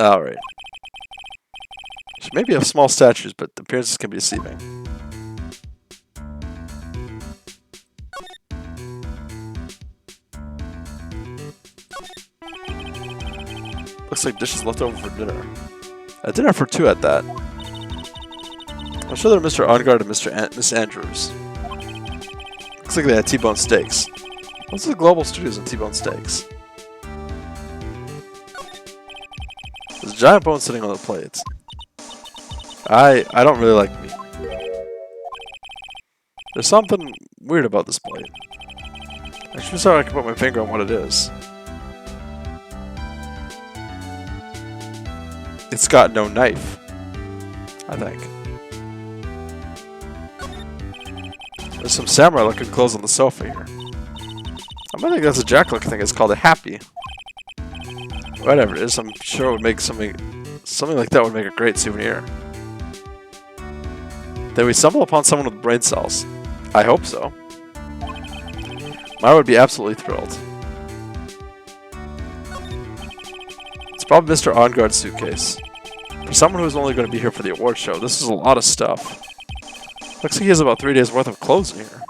Alright. She may be of small statures, but appearances can be deceiving. Looks like dishes left over for dinner. A dinner for two at that. I'm sure they're Mr. Ongard and Miss Andrews. Looks like they had T-bone steaks. What's the Global Studios and T-bone steaks? There's a giant bone sitting on the plate. I don't really like meat. There's something weird about this plate. I'm sure sorry I can put my finger on what it is. It's got no knife, I think. There's some samurai-looking clothes on the sofa here. I might think that's a jack-looking thing. It's called a happy. Whatever it is, I'm sure it would make something like that would make a great souvenir. Did we stumble upon someone with brain cells? I hope so. Maya would be absolutely thrilled. It's probably Mr. On-Guard's suitcase. For someone who's only going to be here for the award show, this is a lot of stuff. Looks like he has about 3 days worth of clothes in here.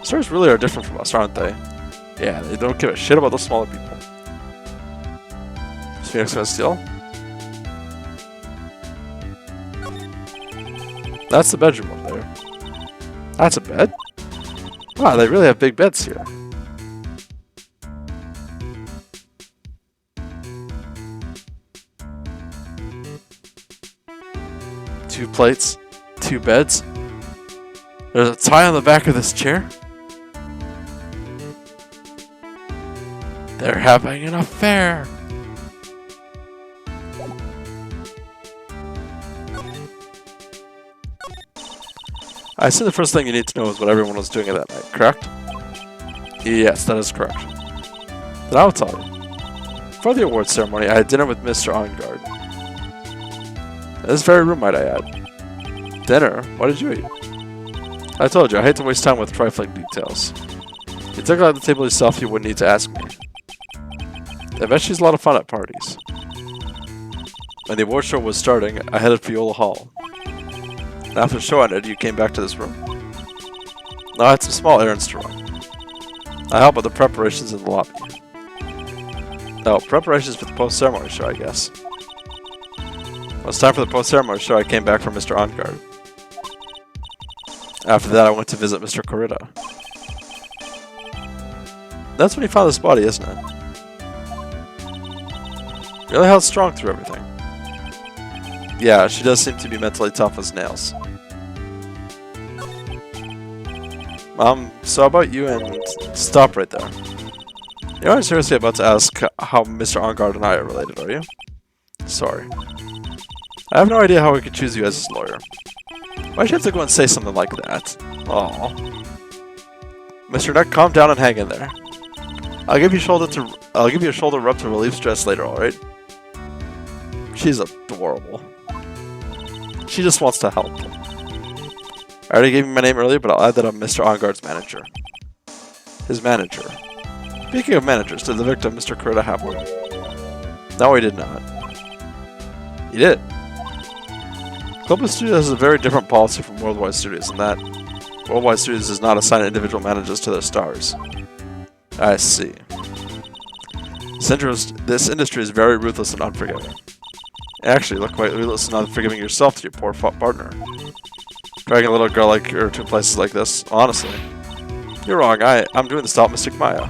Stars really are different from us, aren't they? Yeah, they don't give a shit about the smaller people. Is Phoenix gonna steal? That's the bedroom over there. That's a bed? Wow, they really have big beds here. Two plates, two beds. There's a tie on the back of this chair. They're having an affair. I assume the first thing you need to know is what everyone was doing at that night, correct? Yes, that is correct. Then I will tell you. For the awards ceremony, I had dinner with Mr. On-Guard. In this very room, might I add. Dinner? What did you eat? I told you, I hate to waste time with trifling details. If you took it on the table yourself, you wouldn't need to ask me. I bet she's a lot of fun at parties. When the award show was starting, I headed for Viola Hall. And after the show ended, you came back to this room? No, I had some small errands to run. I helped with the preparations in the lobby. Oh, preparations for the post-ceremony show, I guess. When it was time for the post-ceremony show, I came back from Mr. On-Guard. After that, I went to visit Mr. Corrida. That's when he found this body, isn't it? Really held strong through everything. Yeah, she does seem to be mentally tough as nails. So how about you and stop right there. You aren't seriously about to ask how Mr. On-Guard and I are related, are you? Sorry. I have no idea how we could choose you as his lawyer. Why'd you have to go and say something like that? Aww. Mr. Neck, calm down and hang in there. I'll give you a shoulder rub to relieve stress later, alright? She's adorable. She just wants to help. I already gave you my name earlier, but I'll add that I'm Mr. On-Guard's manager. His manager. Speaking of managers, did the victim, Mr. Kurita, have one? No, he did not. He did. Global Studios has a very different policy from Worldwide Studios in that Worldwide Studios does not assign individual managers to their stars. I see. This industry is very ruthless and unforgiving. Actually, look quite ruthless and unforgiving yourself to your poor partner. Dragging a little girl like her to places like this, honestly. You're wrong, I'm doing this to help Mystic Maya.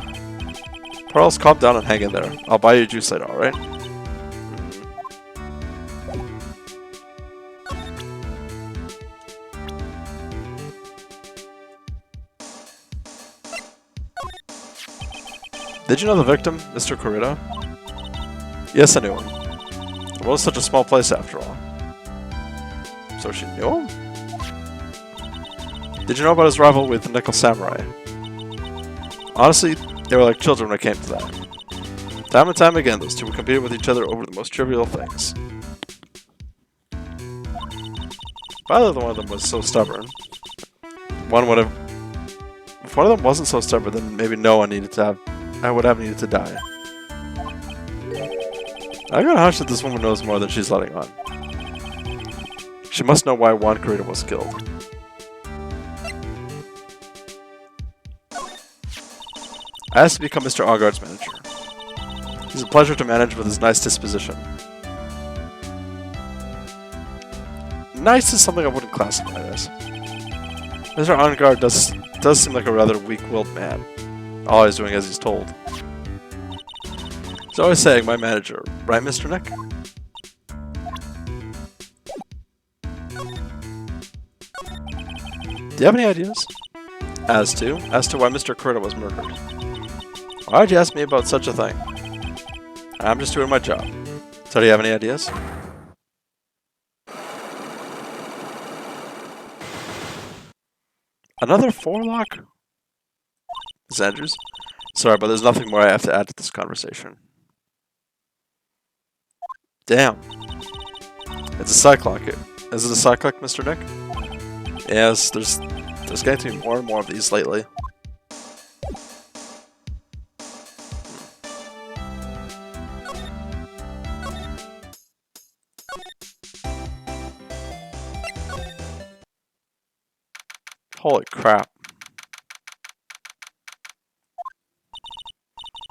Pearls, calm down and hang in there. I'll buy you a juice later, alright? Did you know the victim, Mr. Kurita? Yes, I knew him. It was such a small place after all. So she knew him? Did you know about his rival with the Nickel Samurai? Honestly, they were like children when it came to that. Time and time again, those two would compete with each other over the most trivial things. Either one of them was so stubborn. If one of them wasn't so stubborn, then maybe no one would have needed to die. I got a hunch that this woman knows more than she's letting on. She must know why Juan Kurita was killed. I asked to become Mr. On-Guard's manager. He's a pleasure to manage with his nice disposition. Nice is something I wouldn't classify as. Mr. On-Guard does seem like a rather weak-willed man. Always doing as he's told. He's always saying, my manager. Right, Mr. Nick? Do you have any ideas? As to why Mr. Kurita was murdered. Why'd you ask me about such a thing? I'm just doing my job. So do you have any ideas? Another 4-lock? This is Andrews. Sorry, but there's nothing more I have to add to this conversation. Damn. It's a cyclock. Is it a cyclock, Mr. Nick? Yes, there's getting to be more and more of these lately. Holy crap.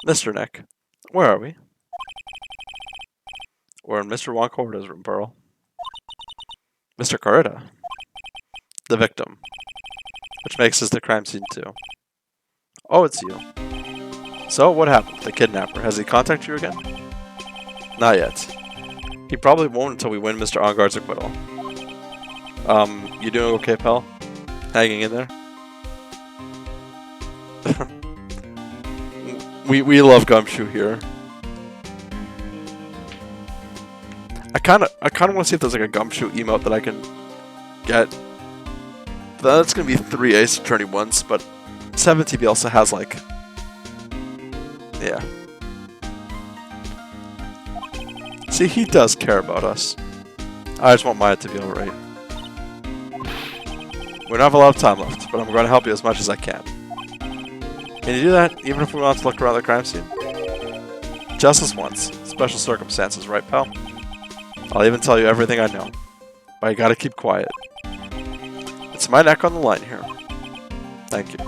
Mr. Nick, where are we? We're in Mr. Juan Corrida's room, Pearl. Mr. Corrida? The victim. Which makes this the crime scene too. Oh, it's you. So, what happened? The kidnapper. Has he contacted you again? Not yet. He probably won't until we win Mr. Onguard's acquittal. You doing okay, pal? Hanging in there? we love Gumshoe here. I kinda want to see if there's like a Gumshoe emote that I can get. That's gonna be 3 Ace Attorney ones, but 7TB also has like, yeah. See, he does care about us. I just want Maya to be alright. We don't have a lot of time left, but I'm going to help you as much as I can. Can you do that, even if we want to look around the crime scene? Justice once. Special circumstances, right, pal? I'll even tell you everything I know. But you gotta keep quiet. It's my neck on the line here. Thank you.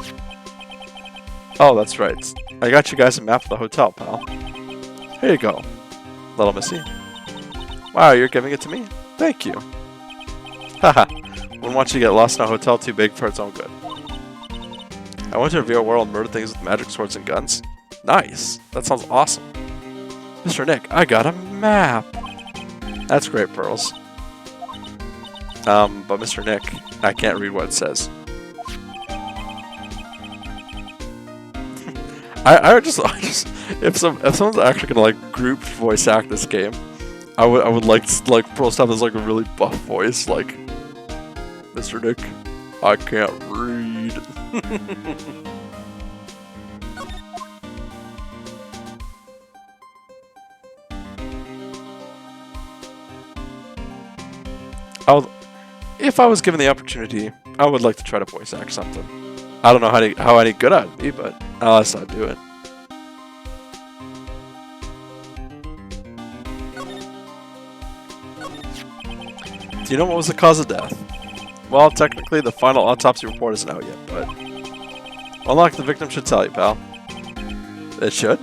Oh, that's right. I got you guys a map of the hotel, pal. Here you go, little missy. Wow, you're giving it to me? Thank you. Haha. Wouldn't want you to get lost in a hotel too big for its own good. I went to a real world and murdered things with magic swords and guns. Nice. That sounds awesome. Mr. Nick, I got a map. That's great, Pearls. But Mr. Nick, I can't read what it says. I just if someone's actually gonna like group voice act this game, I would like Pearls to have this like a really buff voice, like, Mr. Nick, I can't read. If I was given the opportunity, I would like to try to voice act something. I don't know how any good I'd be, but I'll start do it. Do you know what was the cause of death? Well, technically, the final autopsy report isn't out yet, but unlock the victim should tell you, pal. It should?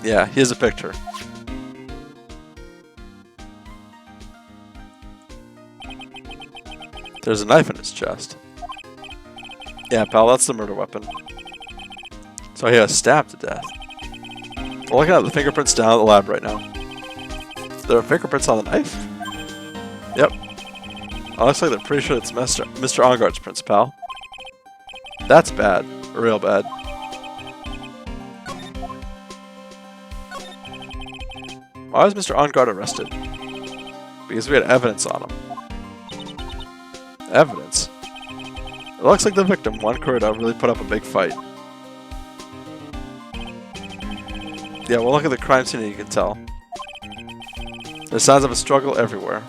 Yeah, here's a picture. There's a knife in his chest. Yeah, pal, that's the murder weapon. So he was stabbed to death. We're looking at the fingerprints down at the lab right now. There are fingerprints on the knife? Yep. It looks like they're pretty sure it's Mr. Onguard's prints, pal. That's bad. Real bad. Why was Mr. Onguard arrested? Because we had evidence on him. Evidence? It looks like the victim, Juan Corrida, really put up a big fight. Yeah, well, look at the crime scene and you can tell. There's signs of a struggle everywhere.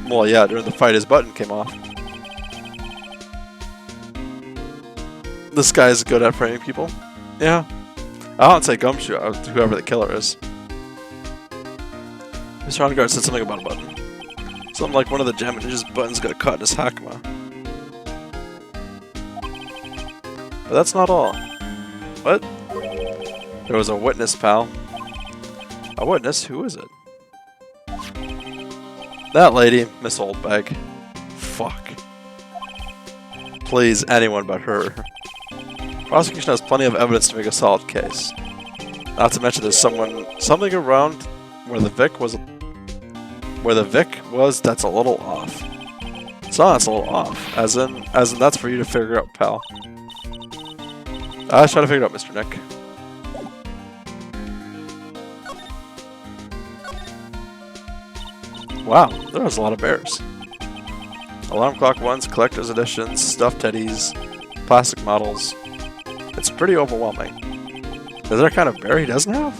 Well, yeah, during the fight his button came off. This guy is good at framing people. Yeah. I don't say Gumshoe, whoever the killer is. Mr. Onguard said something about a button. Something like one of the gem ninja's buttons got caught in his hakama. But that's not all. What? There was a witness, pal. A witness? Who is it? That lady, Miss Oldbag. Fuck. Please, anyone but her. Prosecution has plenty of evidence to make a solid case. Not to mention there's something around where the Vic was that's a little off. It's not, it's a little off. As in that's for you to figure out, pal. I was trying to figure it out, Mr. Nick. Wow, there was a lot of bears. Alarm clock ones, collector's editions, stuffed teddies, plastic models. It's pretty overwhelming. Is there a kind of bear he doesn't have?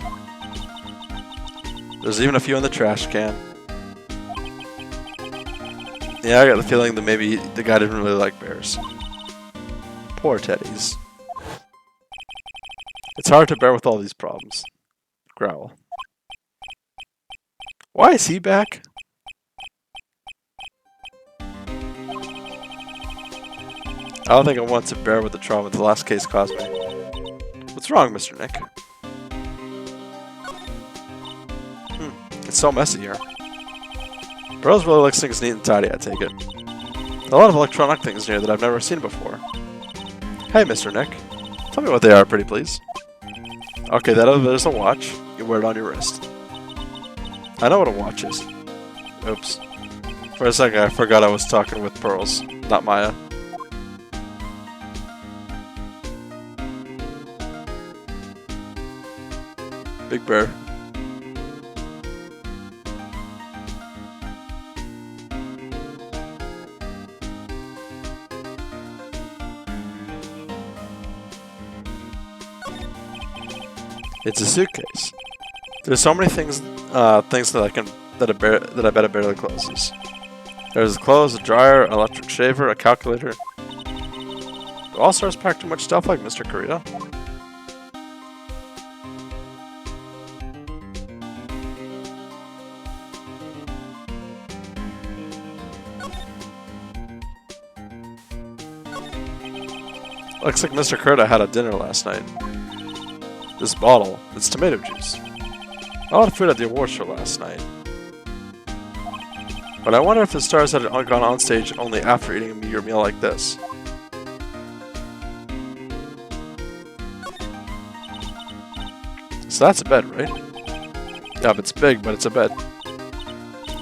There's even a few in the trash can. Yeah, I got the feeling that maybe the guy didn't really like bears. Poor teddies. It's hard to bear with all these problems. Growl. Why is he back? I don't think I want to bear with the trauma the last case caused me. What's wrong, Mr. Nick? It's so messy here. Burroughs really likes things neat and tidy, I take it. A lot of electronic things here that I've never seen before. Hey, Mr. Nick. Tell me what they are, pretty please. Okay, that over there's a watch. You wear it on your wrist. I know what a watch is. Oops. For a second, I forgot I was talking with Pearls, not Maya. Big Bear. It's a suitcase. There's so many things that I bet it barely closes. There's clothes, a dryer, an electric shaver, a calculator. Do all stars pack too much stuff like Mr. Kurita? Looks like Mr. Kurita had a dinner last night. This bottle, it's tomato juice. A lot of food at the awards show last night. But I wonder if the stars had gone on stage only after eating a meager meal like this. So that's a bed, right? Yeah, it's big, but it's a bed.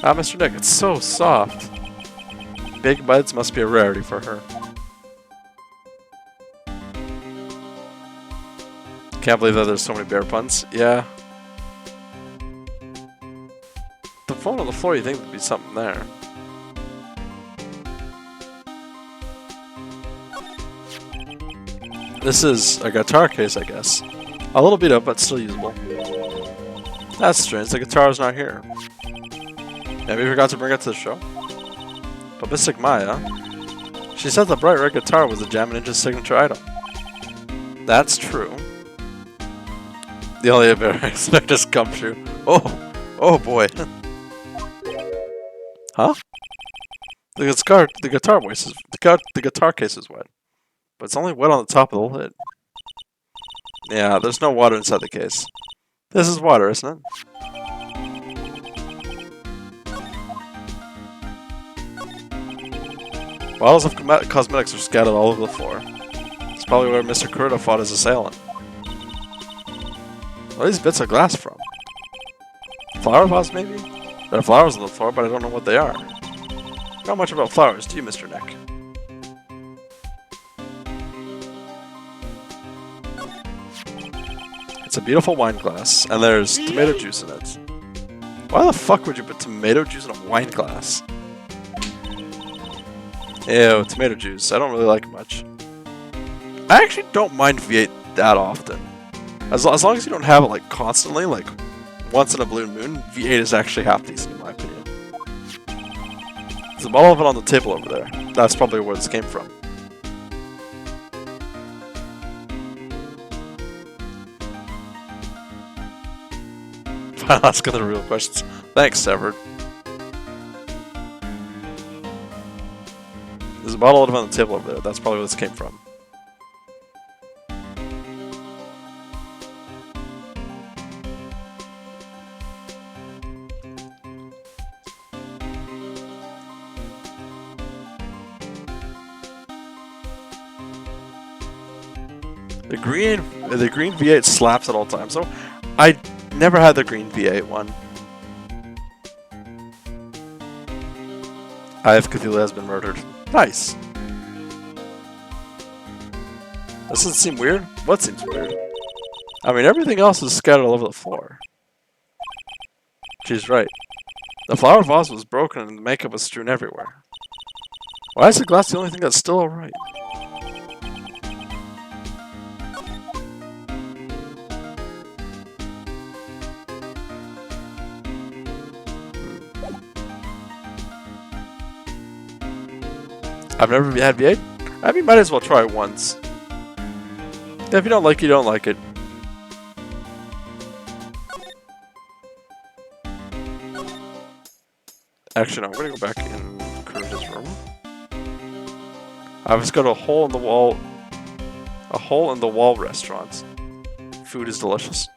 Ah, Mr. Nick, it's so soft. Big beds must be a rarity for her. Can't believe that there's so many bear puns. Yeah. The phone on the floor, you think there'd be something there. This is a guitar case, I guess. A little beat up, but still usable. That's strange, the guitar's not here. Maybe we forgot to bring it to the show? But Mystic Maya, she said the bright red guitar was the Jam Ninja's signature item. That's true. The only ever expect is come true. Oh boy. Huh? The guitar case is wet, but it's only wet on the top of the lid. Yeah, there's no water inside the case. This is water, isn't it? Bottles of cosmetics are scattered all over the floor. It's probably where Mr. Kurita fought his assailant. What are these bits of glass from? Flower vase, maybe? There are flowers on the floor, but I don't know what they are. Not much about flowers, do you, Mr. Nick? It's a beautiful wine glass, and there's tomato juice in it. Why the fuck would you put tomato juice in a wine glass? Ew, tomato juice. I don't really like it much. I actually don't mind V8 that often. As long as you don't have it like constantly, like once in a blue moon, V8 is actually half decent in my opinion. There's a bottle of it on the table over there. That's probably where this came from. Asking the real questions. Thanks, Severed. There's a bottle of it on the table over there. That's probably where this came from. The green V8 slaps at all times. So I never had the green V8 one. IF Cthulhu has been murdered. Nice. Doesn't seem weird? What seems weird? I mean, everything else is scattered all over the floor. She's right. The flower vase was broken and the makeup was strewn everywhere. Why is the glass the only thing that's still alright? I've never had V8. I mean, might as well try it once. If you don't like it, you don't like it. Actually, no, I'm gonna go back in Cruz's room. I've just got a hole in the wall. A hole in the wall restaurant. Food is delicious.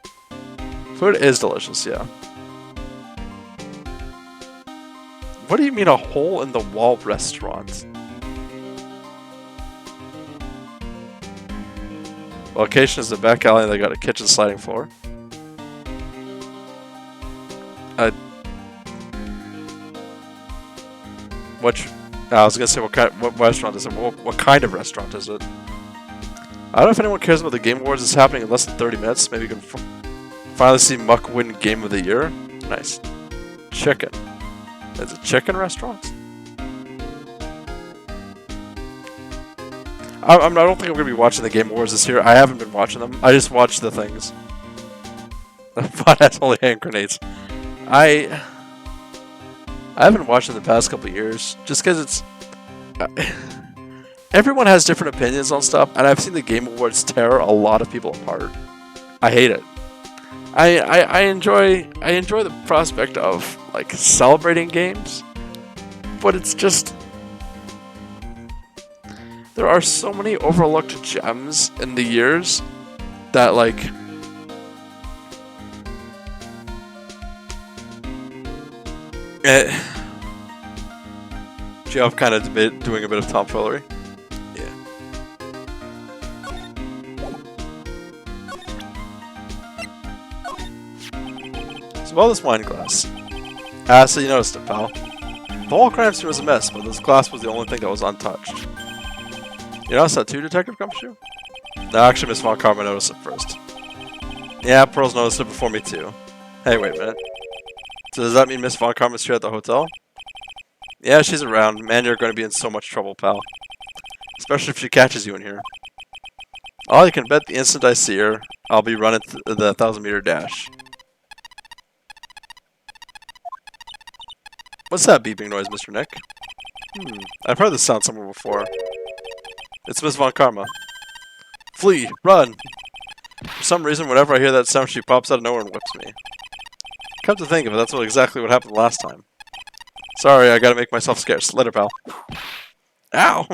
Food is delicious, yeah. What do you mean a hole in the wall restaurant? Location is the back alley and they got a kitchen sliding floor. I was gonna say what restaurant is it? What kind of restaurant is it? I don't know if anyone cares about the Game Awards. It's happening in less than 30 minutes. Maybe you can finally see Muck win Game of the Year. Nice. Chicken. It's a chicken restaurant? I don't think I'm going to be watching the Game Awards this year. I haven't been watching them. I just watched the things. But that's only hand grenades. I haven't watched in the past couple of years. Just because it's... everyone has different opinions on stuff. And I've seen the Game Awards tear a lot of people apart. I hate it. I enjoy the prospect of like celebrating games. But it's just... there are so many overlooked gems in the years that, like, Geoff kind of doing a bit of tomfoolery. Yeah. So about this wine glass. So you noticed it, pal. The whole crime scene was a mess, but this glass was the only thing that was untouched. You noticed that too, Detective Gumshoe? No, actually, Miss Von Karma noticed it first. Yeah, Pearl's noticed it before me too. Hey, wait a minute. So does that mean Miss Von Karma's here at the hotel? Yeah, she's around. Man, you're going to be in so much trouble, pal. Especially if she catches you in here. All you can bet the instant I see her, I'll be running the 1,000-meter dash. What's that beeping noise, Mr. Nick? I've heard this sound somewhere before. It's Miss Von Karma. Flee! Run! For some reason, whenever I hear that sound, she pops out of nowhere and whips me. Come to think of it, that's exactly what happened last time. Sorry, I gotta make myself scarce. Later, pal. Ow!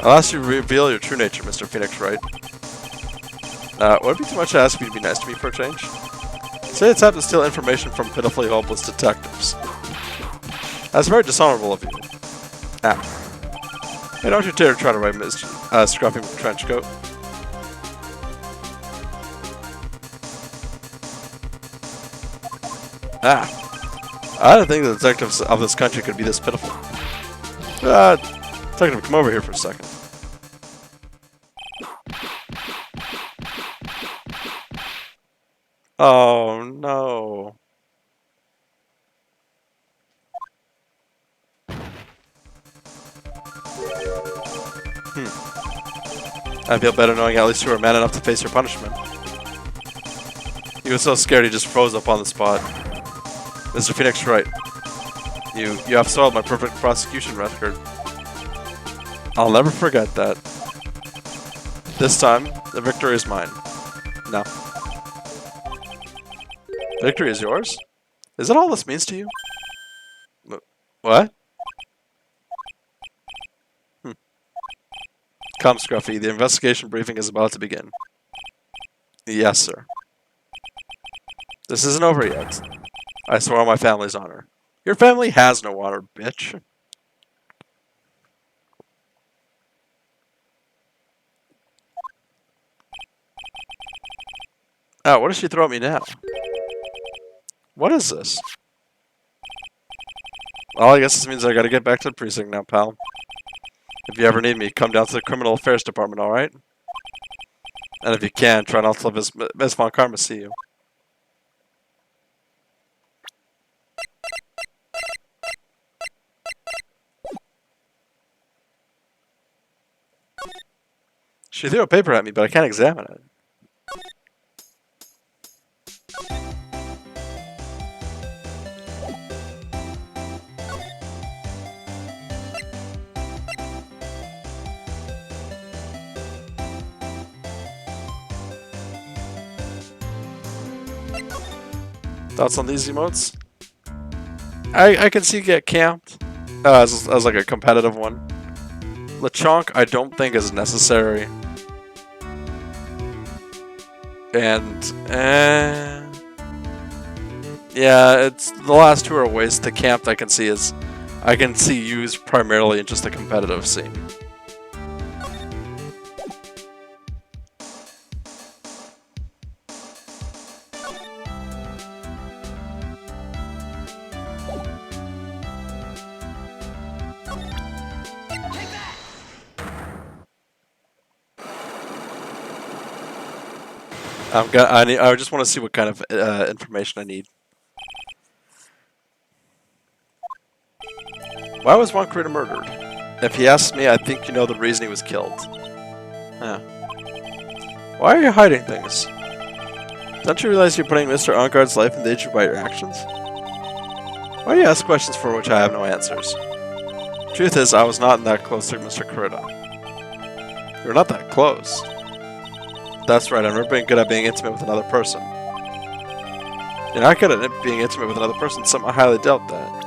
I'll ask you to reveal your true nature, Mr. Phoenix Wright. Would it be too much to ask you to be nice to me for a change? Say it's time to steal information from pitifully hopeless detectives. That's very dishonorable of you. Ow. Hey, don't you dare try to write Miss Scruffy Trenchcoat. I didn't think the detectives of this country could be this pitiful. Detective, come over here for a second. Oh, no. I feel better knowing at least you were man enough to face your punishment. He was so scared he just froze up on the spot. Mr. Phoenix Wright, you have soiled my perfect prosecution record. I'll never forget that. This time, the victory is mine. No. Victory is yours? Is that all this means to you? What? Come, Scruffy, the investigation briefing is about to begin. Yes, sir. This isn't over yet. I swear on my family's honor. Your family has no honor, bitch. Oh, what does she throw at me now? What is this? Well, I guess this means I gotta get back to the precinct now, pal. If you ever need me, come down to the Criminal Affairs Department, alright? And if you can, try not to let Miss Von Karma see you. She threw a paper at me, but I can't examine it. Thoughts on these emotes? I can see get camped as like a competitive one. Lechonk I don't think is necessary. And yeah, it's the last two are ways to camped. I can see used primarily in just the competitive scene. I just want to see what kind of information I need. Why was one critter murdered? If he asks me, I think you know the reason he was killed. Huh. Why are you hiding things? Don't you realize you're putting Mr. Engarde's life in danger by your actions? Why do you ask questions for which I have no answers? Truth is, I was not that close to Mr. Kurita. You're not that close. That's right, I've never been good at being intimate with another person. You're not good at being intimate with another person, somehow I highly doubt that.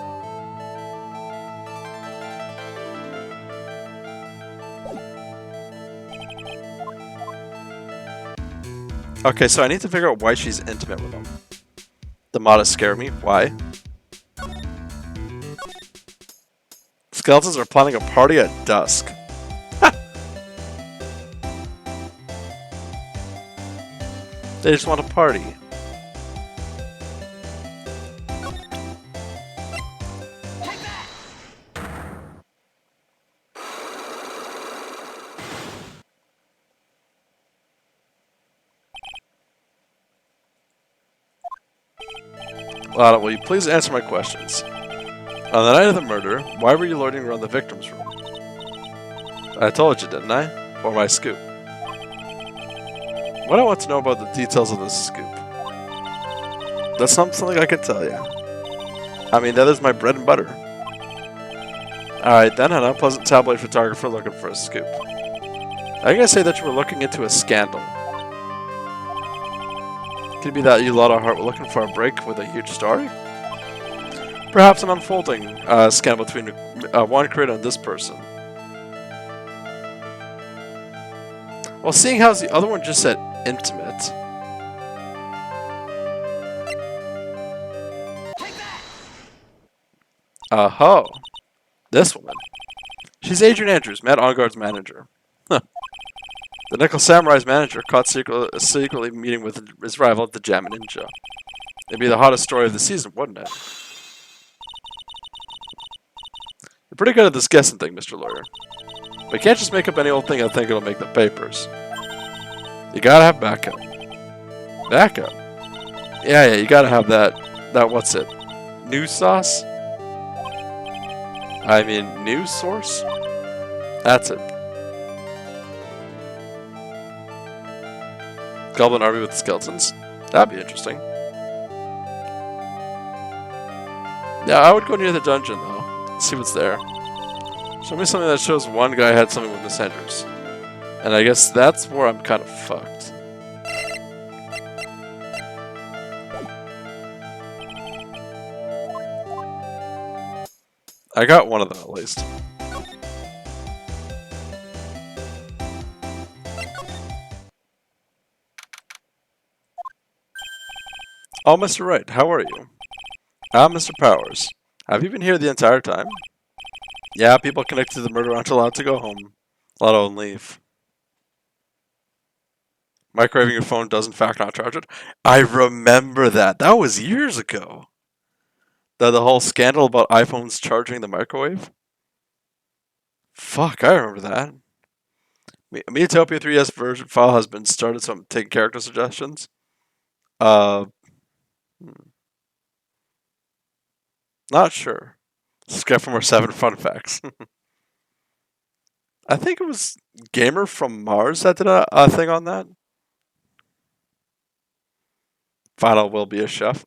Okay, so I need to figure out why she's intimate with him. The modest scare me. Why? Skeletons are planning a party at dusk. They just want to party. Lana, will you please answer my questions? On the night of the murder, why were you loitering around the victim's room? I told you, didn't I? Or my scoop? What I want to know about the details of this scoop. That's not something I can tell you. I mean, that is my bread and butter. Alright, then an unpleasant tabloid photographer looking for a scoop. I'm gonna say that you were looking into a scandal. Could it be that you, Lotta Hart, were looking for a break with a huge story? Perhaps an unfolding scandal between one creator and this person. Well, seeing how the other one just said intimate. Oh, this woman. She's Adrian Andrews, Matt Engarde's manager. Huh. The Nickel Samurai's manager caught secretly meeting with his rival, the Jam Ninja. It'd be the hottest story of the season, wouldn't it? You're pretty good at this guessing thing, Mr. Lawyer. But you can't just make up any old thing and think it'll make the papers. You gotta have backup. Backup? Yeah, you gotta have that, what's it? News sauce? I mean, news source? That's it. Goblin army with the skeletons? That'd be interesting. Yeah, I would go near the dungeon, though. See what's there. Show me something that shows one guy had something with Miss Andrews. And I guess that's where I'm kind of fucked. I got one of them, at least. Oh, Mr. Wright, how are you? Ah, Mr. Powers. Have you been here the entire time? Yeah, people connected to the murder aren't allowed to go home. Let alone leave. Microwaving your phone does in fact not charge it. I remember that. That was years ago. The whole scandal about iPhones charging the microwave. Fuck, I remember that. Metopia 3S version file has been started, so I'm taking character suggestions. Not sure. Skip from our 7 fun facts. I think it was Gamer from Mars that did a thing on that. Final will be a chef.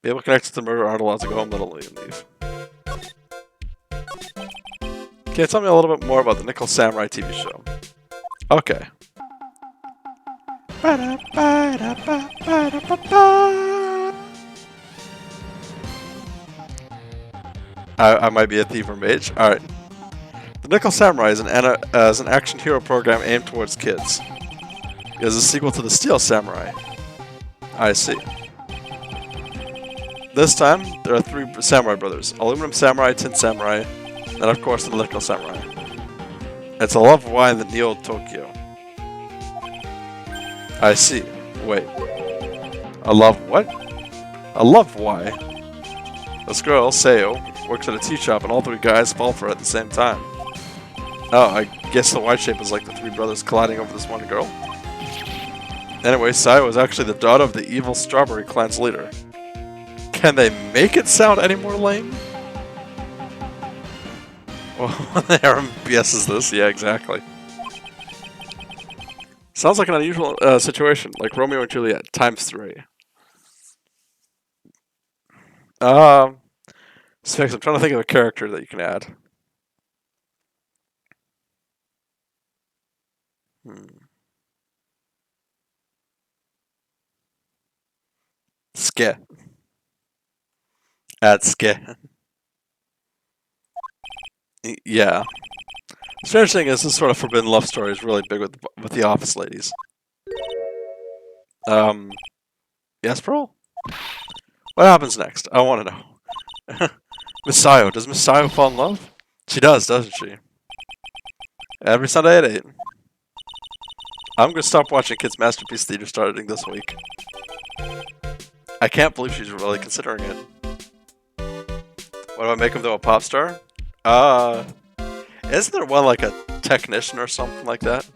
People connected to the murder aren't allowed to go home, let alone leave. Can you tell me a little bit more about the Nickel Samurai TV show? Okay. I might be a thief or mage. Alright. The Nickel Samurai is an action hero program aimed towards kids. It is a sequel to the Steel Samurai. I see. This time, there are 3 samurai brothers. Aluminum Samurai, Tin Samurai, and of course the Nickel Samurai. It's a love why in the Neo Tokyo. I see. Wait. A love what? A love why? This girl, Seo, works at a tea shop and all 3 guys fall for it at the same time. Oh, I guess the white shape is like the 3 brothers colliding over this one girl. Anyway, Seo is actually the daughter of the evil Strawberry Clan's leader. Can they make it sound any more lame? Well, what the RMBS is this? Yeah, exactly. Sounds like an unusual situation, like Romeo and Juliet ×3. Sphinx, I'm trying to think of a character that you can add. Ske. Add Ske. Yeah. Strange thing is, this sort of forbidden love story is really big with the office ladies. Yes, Pearl? What happens next? I want to know. Miss Sayo. Does Miss Sayo fall in love? She does, doesn't she? Every Sunday at 8. I'm gonna stop watching Kids Masterpiece Theater starting this week. I can't believe she's really considering it. What do I make him though, a pop star? Isn't there one like a technician or something like that?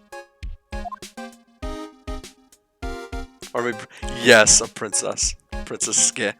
Or maybe, yes, a princess. Princess Ske.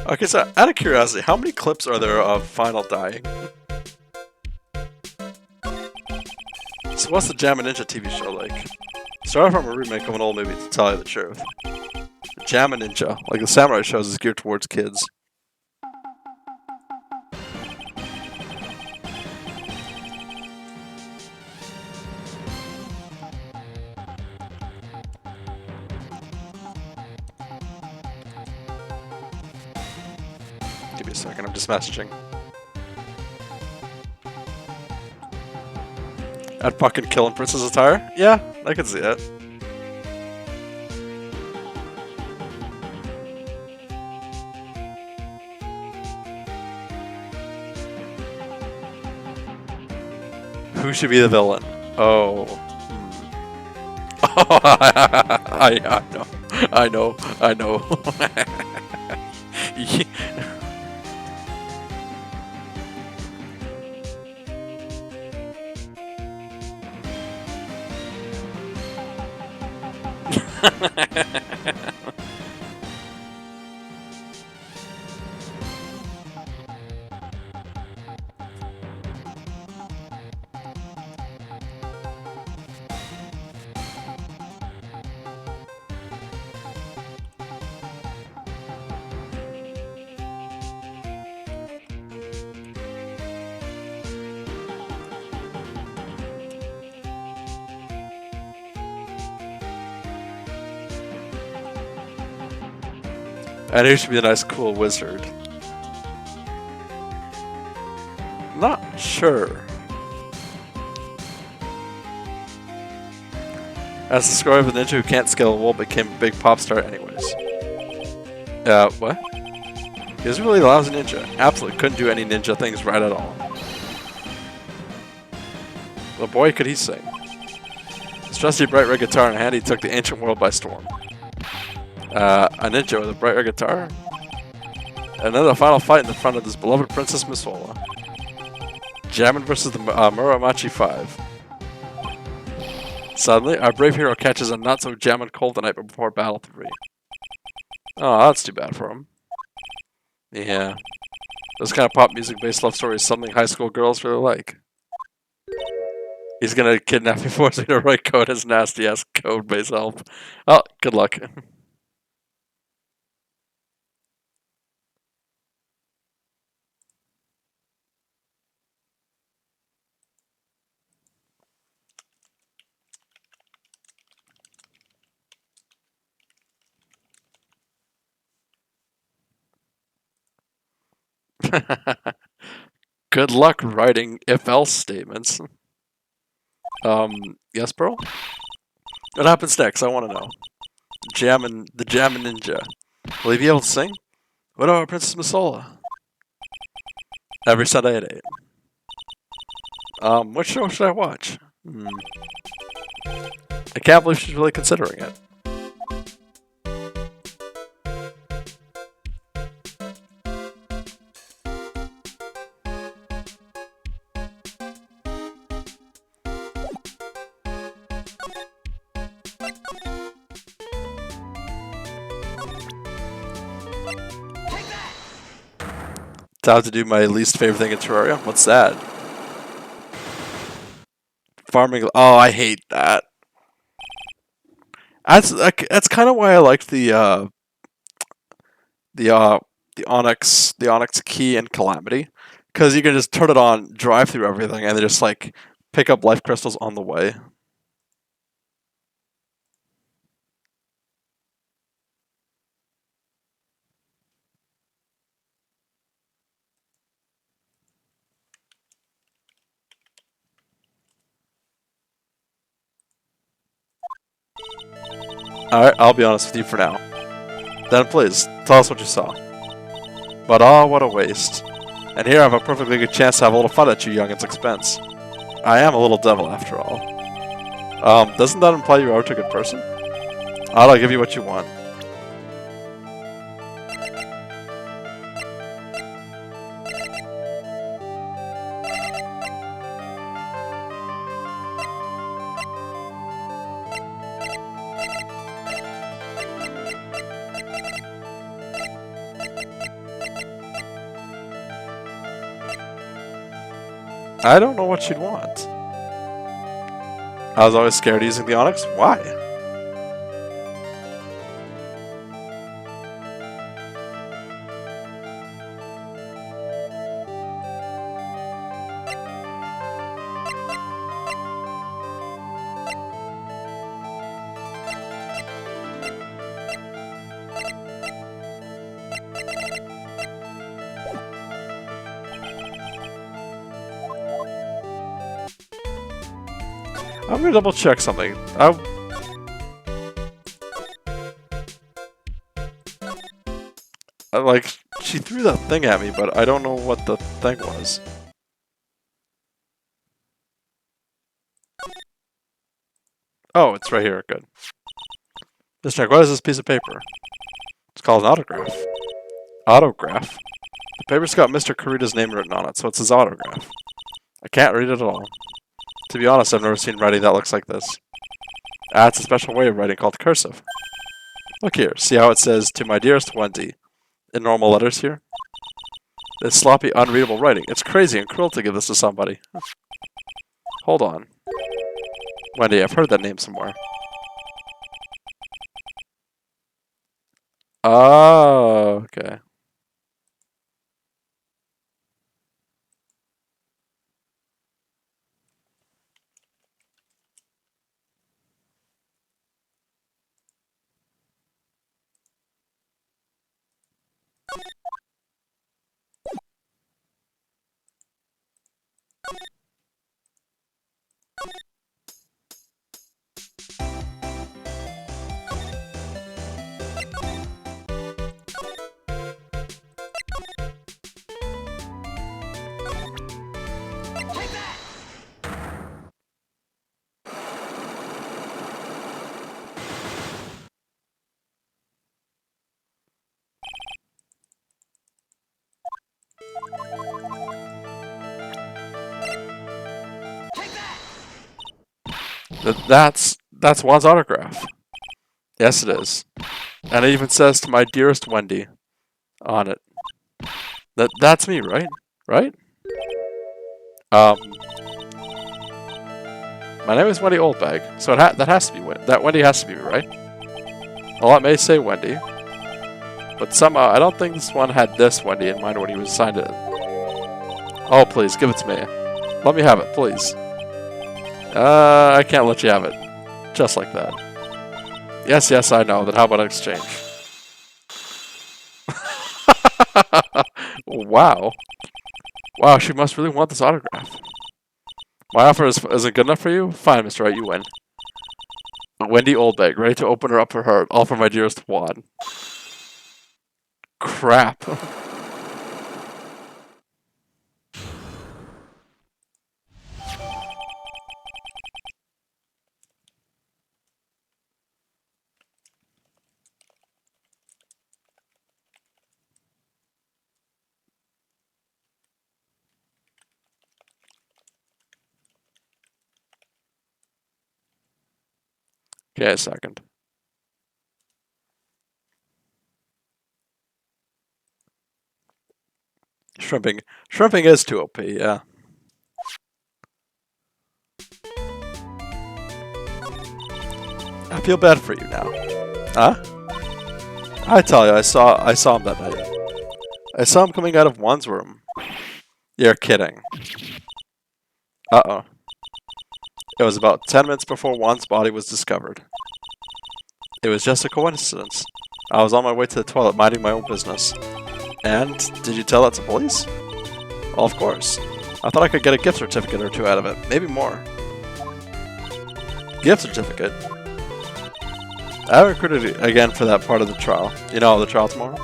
Okay, so out of curiosity, how many clips are there of Final dying? So what's the Jammin' Ninja TV show like? Started from a remake of an old movie, to tell you the truth. The Jammin' Ninja, like the samurai shows, is geared towards kids. Give me a second, I'm just messaging. I'd fucking kill in Princess attire? Yeah, I can see it. Who should be the villain? Oh. Oh, I know. And he should be a nice, cool wizard. Not sure. As the story of a ninja who can't scale a wall became a big pop star anyways. What? He was really a lousy ninja. Absolutely couldn't do any ninja things right at all. But boy, could he sing. His trusty bright red guitar in hand, he took the ancient world by storm. A ninja with a bright red guitar. And then the final fight in the front of his beloved Princess Misola. Jammin versus the Muromachi 5. Suddenly, our brave hero catches a not so jammin' cold the night before Battle 3. Oh, that's too bad for him. Yeah. Those kind of pop music based love stories is something high school girls really like. He's gonna kidnap me, force me to write code as nasty ass code based help. Oh, good luck. Good luck writing if-else statements. Yes, bro? What happens next? I want to know. The Jammin' Ninja. Will he be able to sing? What about Princess Misola? Every Sunday at 8. Which show should I watch? I can't believe she's really considering it. Time to do my least favorite thing in Terraria. What's that? Farming. Oh, I hate that. That's kind of why I liked the Onyx key in Calamity, because you can just turn it on, drive through everything, and then just like pick up life crystals on the way. Alright, I'll be honest with you for now. Then please, tell us what you saw. But oh, what a waste. And here I have a perfectly good chance to have a little fun at you youngin's expense. I am a little devil after all. Doesn't that imply you are a good person? I'll give you what you want. I don't know what she'd want. I was always scared of using the Onyx. Why? I'm gonna double check something. Like, she threw that thing at me, but I don't know what the thing was. Oh, it's right here. Good. Let's check. What is this piece of paper? It's called an autograph. Autograph? The paper's got Mr. Kurita's name written on it, so it's his autograph. I can't read it at all. To be honest, I've never seen writing that looks like this. It's a special way of writing called cursive. Look here, see how it says, "To my dearest Wendy," in normal letters here? This sloppy, unreadable writing. It's crazy and cruel to give this to somebody. Hold on. Wendy, I've heard that name somewhere. Oh, okay. That's Juan's autograph. Yes, it is. And it even says "to my dearest Wendy" on it. That's me, right? Right? Um, my name is Wendy Oldbag, so that has to be that Wendy has to be right. Well, it may say Wendy, but somehow I don't think this one had this Wendy in mind when he was signed it. Oh, please give it to me. Let me have it, please. I can't let you have it, just like that. Yes, yes, I know. Then how about an exchange? Wow. Wow, she must really want this autograph. My offer isn't good enough for you? Fine, Mr. Wright, you win. Wendy Oldbag, ready to open her up her heart, all for my dearest Juan. Crap. Okay, a second. Shrimping is too OP, yeah. I feel bad for you now. Huh? I tell you, I saw him that night. I saw him coming out of Juan's room. You're kidding. Uh-oh. It was about 10 minutes before Juan's body was discovered. It was just a coincidence. I was on my way to the toilet minding my own business. And, did you tell that to police? Well, of course. I thought I could get a gift certificate or two out of it. Maybe more. Gift certificate? I recruited again for that part of the trial. You know, the trial tomorrow?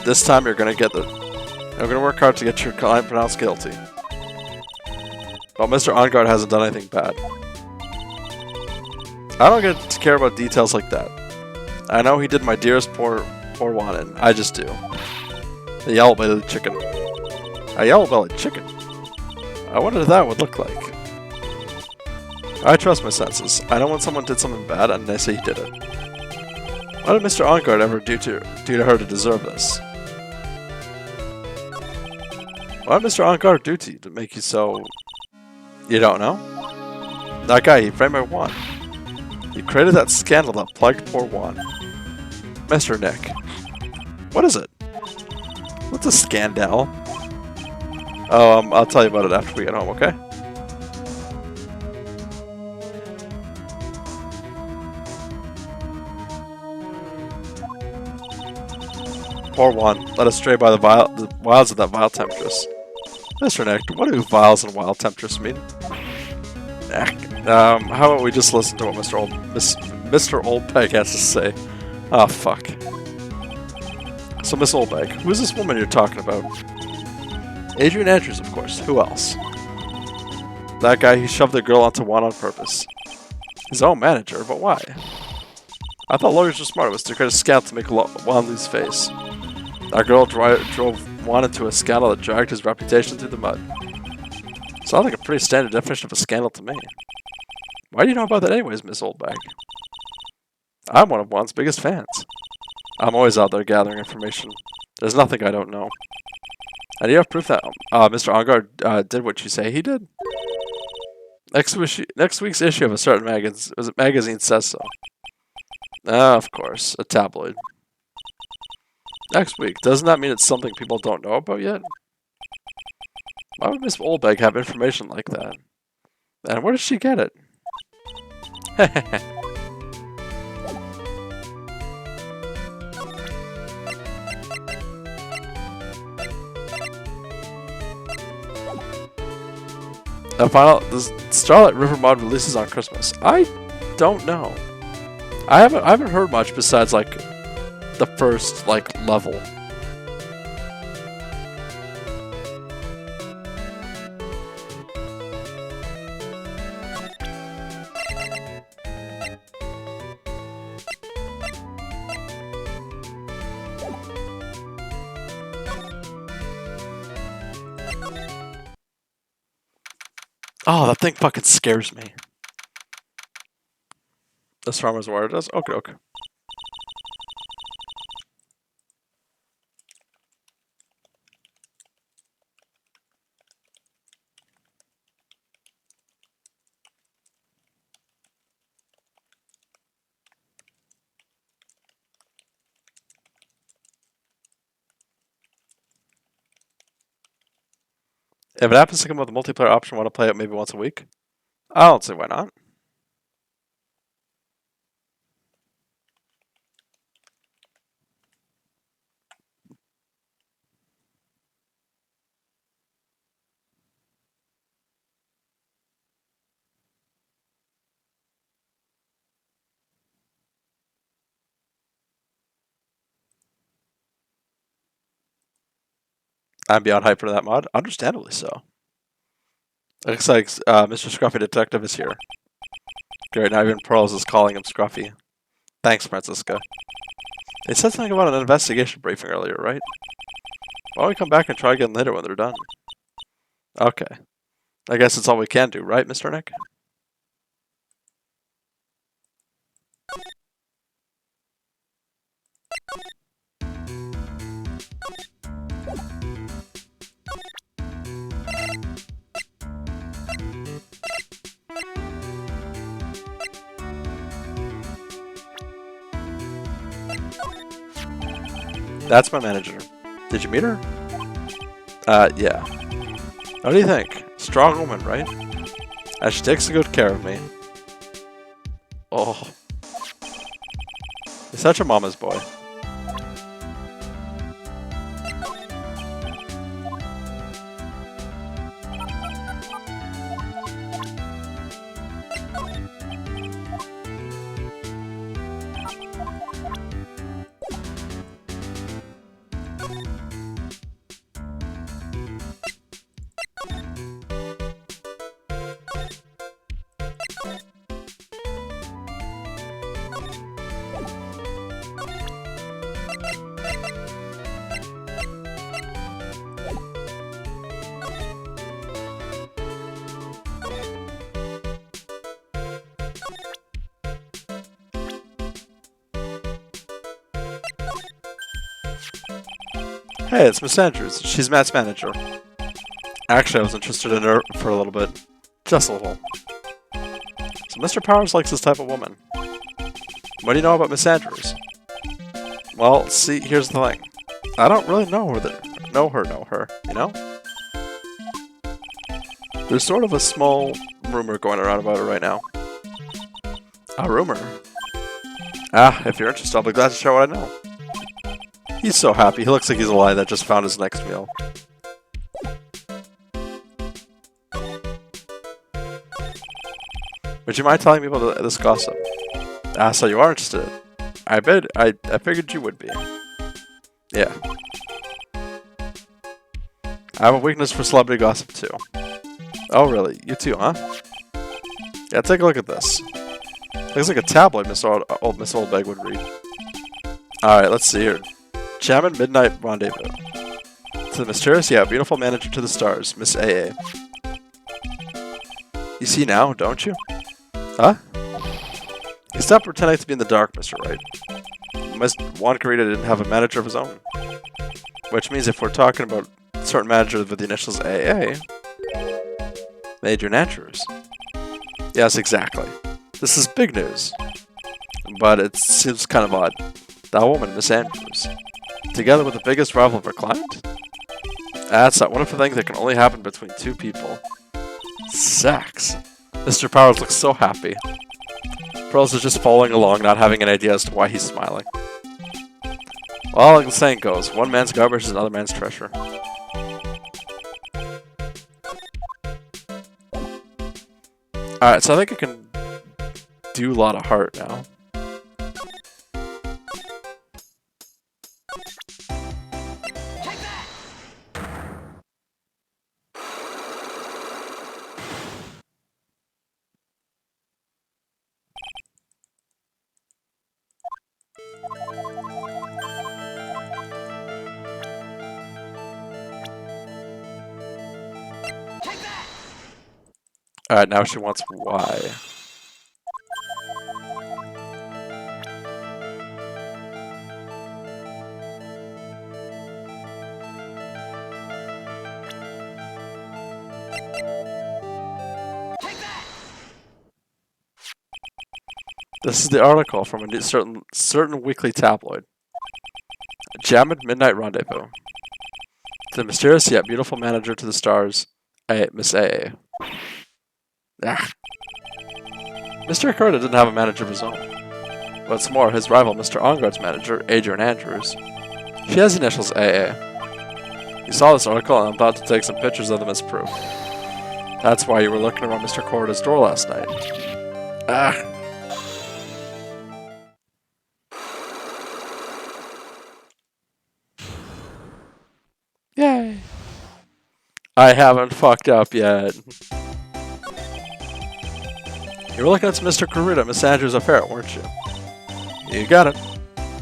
This time you're gonna work hard to get your client pronounced guilty. Well, Mr. Ongard hasn't done anything bad. I don't get to care about details like that. I know he did my dearest poor Juan in. I just do. The yellow-bellied chicken. A yellow-bellied chicken? I wonder what that would look like. I trust my senses. I know when someone did something bad and they say he did it. What did Mr. Ongard ever do to her to deserve this? What did Mr. Ongard do to you to make you so... You don't know? That guy, he framed my Juan. He created that scandal that plagued poor Juan. Mr. Nick. What is it? What's a scandal? Oh, I'll tell you about it after we get home, okay? Poor Juan, led astray by the wiles of that vile temptress. Mr. Nick, what do viles and wild temptress mean? How about we just listen to what Mr. Oldbag has to say? Ah, fuck. So, Miss Oldbag, who is this woman you're talking about? Adrian Andrews, of course. Who else? That guy who shoved the girl onto Juan on purpose. His own manager, but why? I thought lawyers were smart. It was to create a scandal to make Juan lose face. That girl drove Juan into a scandal that dragged his reputation through the mud. Sounds like a pretty standard definition of a scandal to me. Why do you know about that anyways, Miss Oldbag? I'm one of Juan's biggest fans. I'm always out there gathering information. There's nothing I don't know. And you have proof that Mr. Ongard did what you say he did? Next week's issue of a certain magazine says so. Ah, of course. A tabloid. Next week. Doesn't that mean it's something people don't know about yet? Why would Miss Oldbag have information like that? And where did she get it? The Starlight River mod releases on Christmas. I don't know. I haven't heard much besides like the first like level. Oh, that thing fucking scares me. This farmer's water does? Okay, okay. If it happens to come with a multiplayer option, want to play it maybe once a week? I don't see why not. I'm beyond hype for that mod. Understandably so. Looks like Mr. Scruffy Detective is here. Great, now even Pearls is calling him Scruffy. Thanks, Francisca. They said something about an investigation briefing earlier, right? Why don't we come back and try again later when they're done? Okay. I guess it's all we can do, right, Mr. Nick? That's my manager. Did you meet her? Yeah. What do you think? Strong woman, right? She takes good care of me. Oh. He's such a mama's boy. Hey, it's Miss Andrews. She's Matt's manager. Actually, I was interested in her for a little bit. Just a little. So Mr. Powers likes this type of woman. What do you know about Miss Andrews? Well, see, here's the thing. I don't really know her, you know? There's sort of a small rumor going around about her right now. A rumor? Ah, if you're interested, I'll be glad to share what I know. He's so happy. He looks like he's a lion that just found his next meal. Would you mind telling me about this gossip? Ah, so you are interested. I figured you would be. Yeah. I have a weakness for celebrity gossip too. Oh really? You too, huh? Yeah, take a look at this. Looks like a tabloid Miss Oldbag would read. Alright, let's see here. Jammin' Midnight Rendezvous. To the mysterious, beautiful manager to the stars, Miss AA. You see now, don't you? Huh? You stop pretending to be in the dark, Mr. Wright. Juan Carita didn't have a manager of his own. Which means if we're talking about certain managers with the initials AA, Major Naturers. Yes, exactly. This is big news. But it seems kind of odd. That woman, Miss Andrews, together with the biggest rival of her client? That's that wonderful thing that can only happen between two people. Sex. Mr. Powers looks so happy. Pearls is just following along, not having an idea as to why he's smiling. Well, like the saying goes, one man's garbage is another man's treasure. Alright, so I think I can do a lot of heart now. Alright, now she wants Y. This is the article from a certain weekly tabloid. Jammed Midnight Rendezvous. To the mysterious yet beautiful manager to the stars, Miss A. Ah. Mr. Kurta didn't have a manager of his own. What's more, his rival, Mr. Onguard's manager, Adrian Andrews, she has the initials AA. You saw this article, and I'm about to take some pictures of them as proof. That's why you were looking around Mr. Kurta's door last night. Ah. Yay. I haven't fucked up yet. You were looking at Mr. Kurita, Miss Andrews' affair, weren't you? You got it.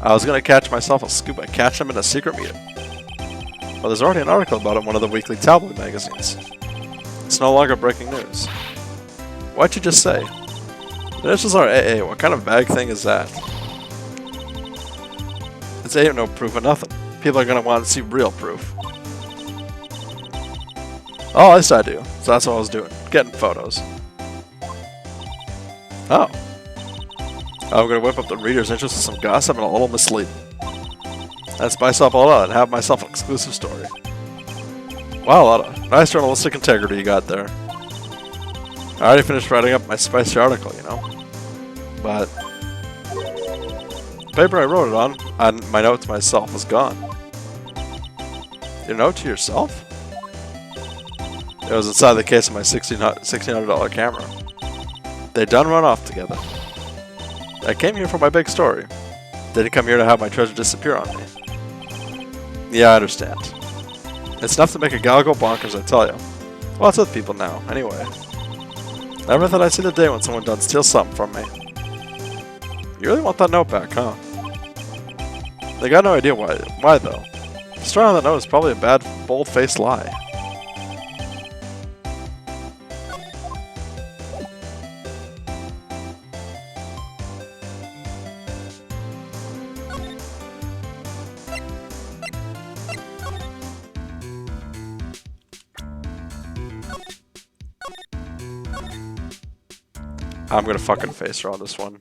I was gonna catch myself a scoop by catching him in a secret meeting. Well, there's already an article about it in one of the weekly tabloid magazines. It's no longer breaking news. What'd you just say? The initials are AA. What kind of bag thing is that? It's ain't no proof of nothing. People are gonna want to see real proof. Oh, at least I do. So that's what I was doing. Getting photos. Oh. I'm gonna whip up the reader's interest in some gossip and a little misleading. I'd spice up all that and have myself an exclusive story. Wow, a lot of nice journalistic integrity you got there. I already finished writing up my spicy article, you know. But the paper I wrote it on my note to myself was gone. Your note to yourself? It was inside the case of my $1,600 camera. They done run off together. I came here for my big story. Didn't come here to have my treasure disappear on me. Yeah, I understand. It's enough to make a gal go bonkers, I tell you. What's with people now, anyway? Never thought I'd see the day when someone done steal something from me. You really want that note back, huh? They got no idea why though. The story on that note is probably a bad, bold-faced lie. I'm gonna fucking face her on this one.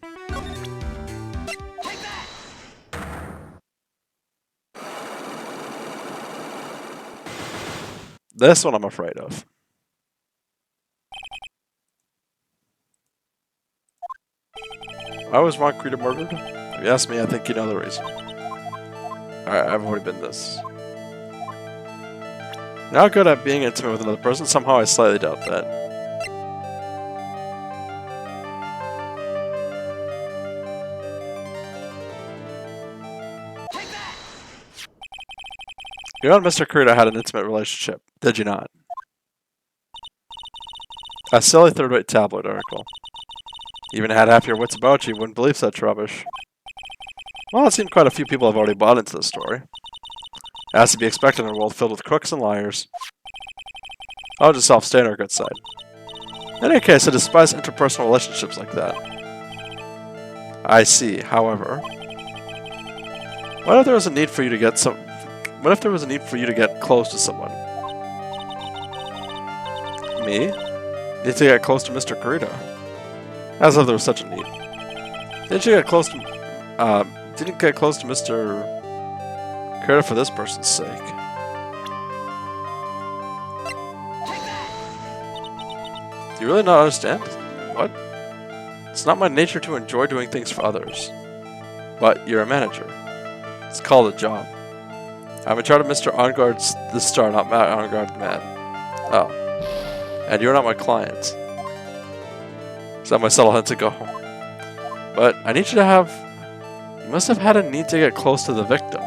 This one I'm afraid of. Why was Ron Creeder murdered? If you ask me, I think you know the reason. Alright, I've already been this. You're not good at being intimate with another person, somehow I slightly doubt that. You and Mr. Kurita had an intimate relationship, did you not? A silly third-rate tabloid article. Even had half your wits about you, wouldn't believe such rubbish. Well, it seemed quite a few people have already bought into this story. As to be expected in a world filled with crooks and liars. I'll just self-stay on our good side. In any case, I despise interpersonal relationships like that. I see, however. What if there was a need for you to get close to someone? Me? Need to get close to Mr. Kurita. As if there was such a need. Didn't get close to Mr. Kurita for this person's sake. Do you really not understand? What? It's not my nature to enjoy doing things for others. But you're a manager. It's called a job. I'm in charge of Mr. Onguard's the star, not Matt Onguard the man. Oh. And you're not my client. So I might settle him to go home. But I need you to have... You must have had a need to get close to the victim.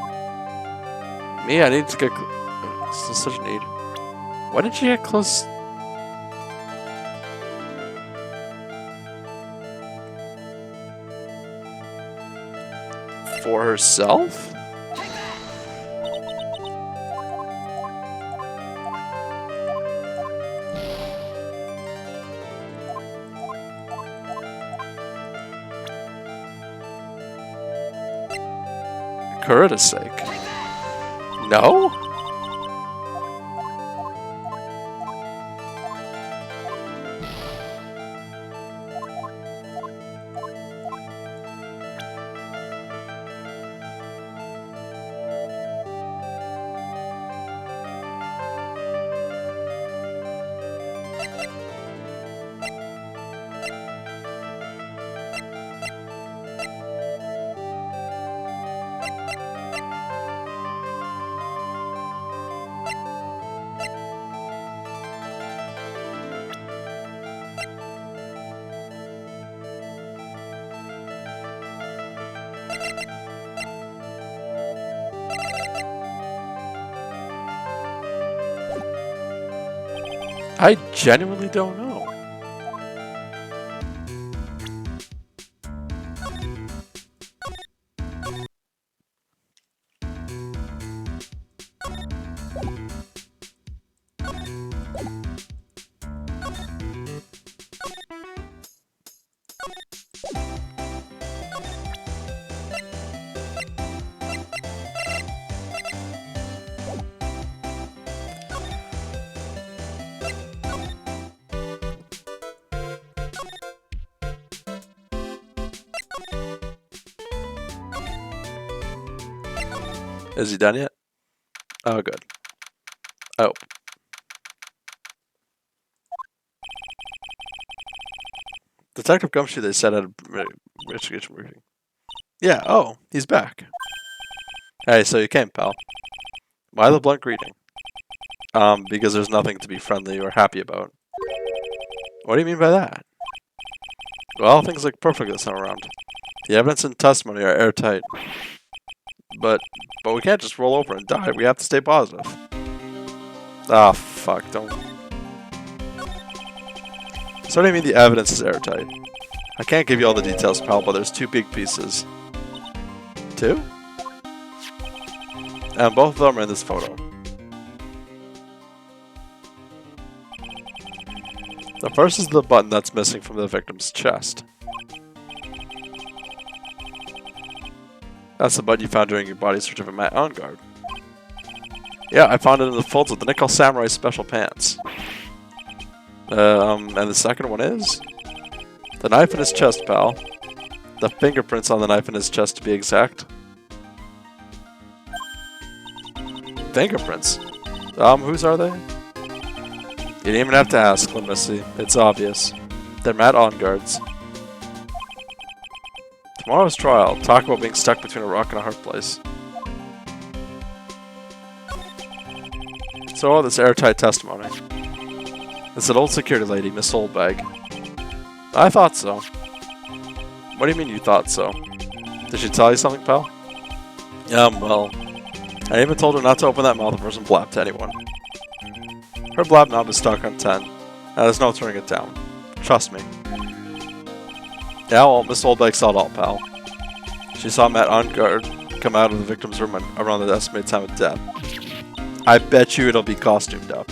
Me, I need to get... It's such a need. Why didn't you get close... For herself? Kurita's sake. No? I genuinely don't know. Is he done yet? Oh, good. Oh. Detective Gumshoe, they said at a investigation briefing. Yeah, oh, he's back. Hey, so you came, pal. Why the blunt greeting? Because there's nothing to be friendly or happy about. What do you mean by that? Well, things look perfect this time around. The evidence and testimony are airtight. But we can't just roll over and die. We have to stay positive. Ah, fuck, don't. So what do you mean the evidence is airtight? I can't give you all the details, pal, but there's two big pieces. Two? And both of them are in this photo. The first is the button that's missing from the victim's chest. That's the button you found during your body search of a Matt on guard. Yeah, I found it in the folds of the Nickel Samurai special pants. And the second one is the knife in his chest, pal. The fingerprints on the knife in his chest, to be exact. Fingerprints? Whose are they? You didn't even have to ask, let me see. It's obvious. They're Matt On-Guard's. Tomorrow's trial. Talk about being stuck between a rock and a hard place. So, this airtight testimony. It's an old security lady, Miss Oldbag. I thought so. What do you mean you thought so? Did she tell you something, pal? Well, I even told her not to open that mouth if person blabbed to anyone. Her blab knob is stuck on 10. Now there's no turning it down. Trust me. Yeah, well, Miss Oldbag saw it all, pal. She saw Matt on guard come out of the victim's room around the estimated time of death. I bet you it'll be costumed up.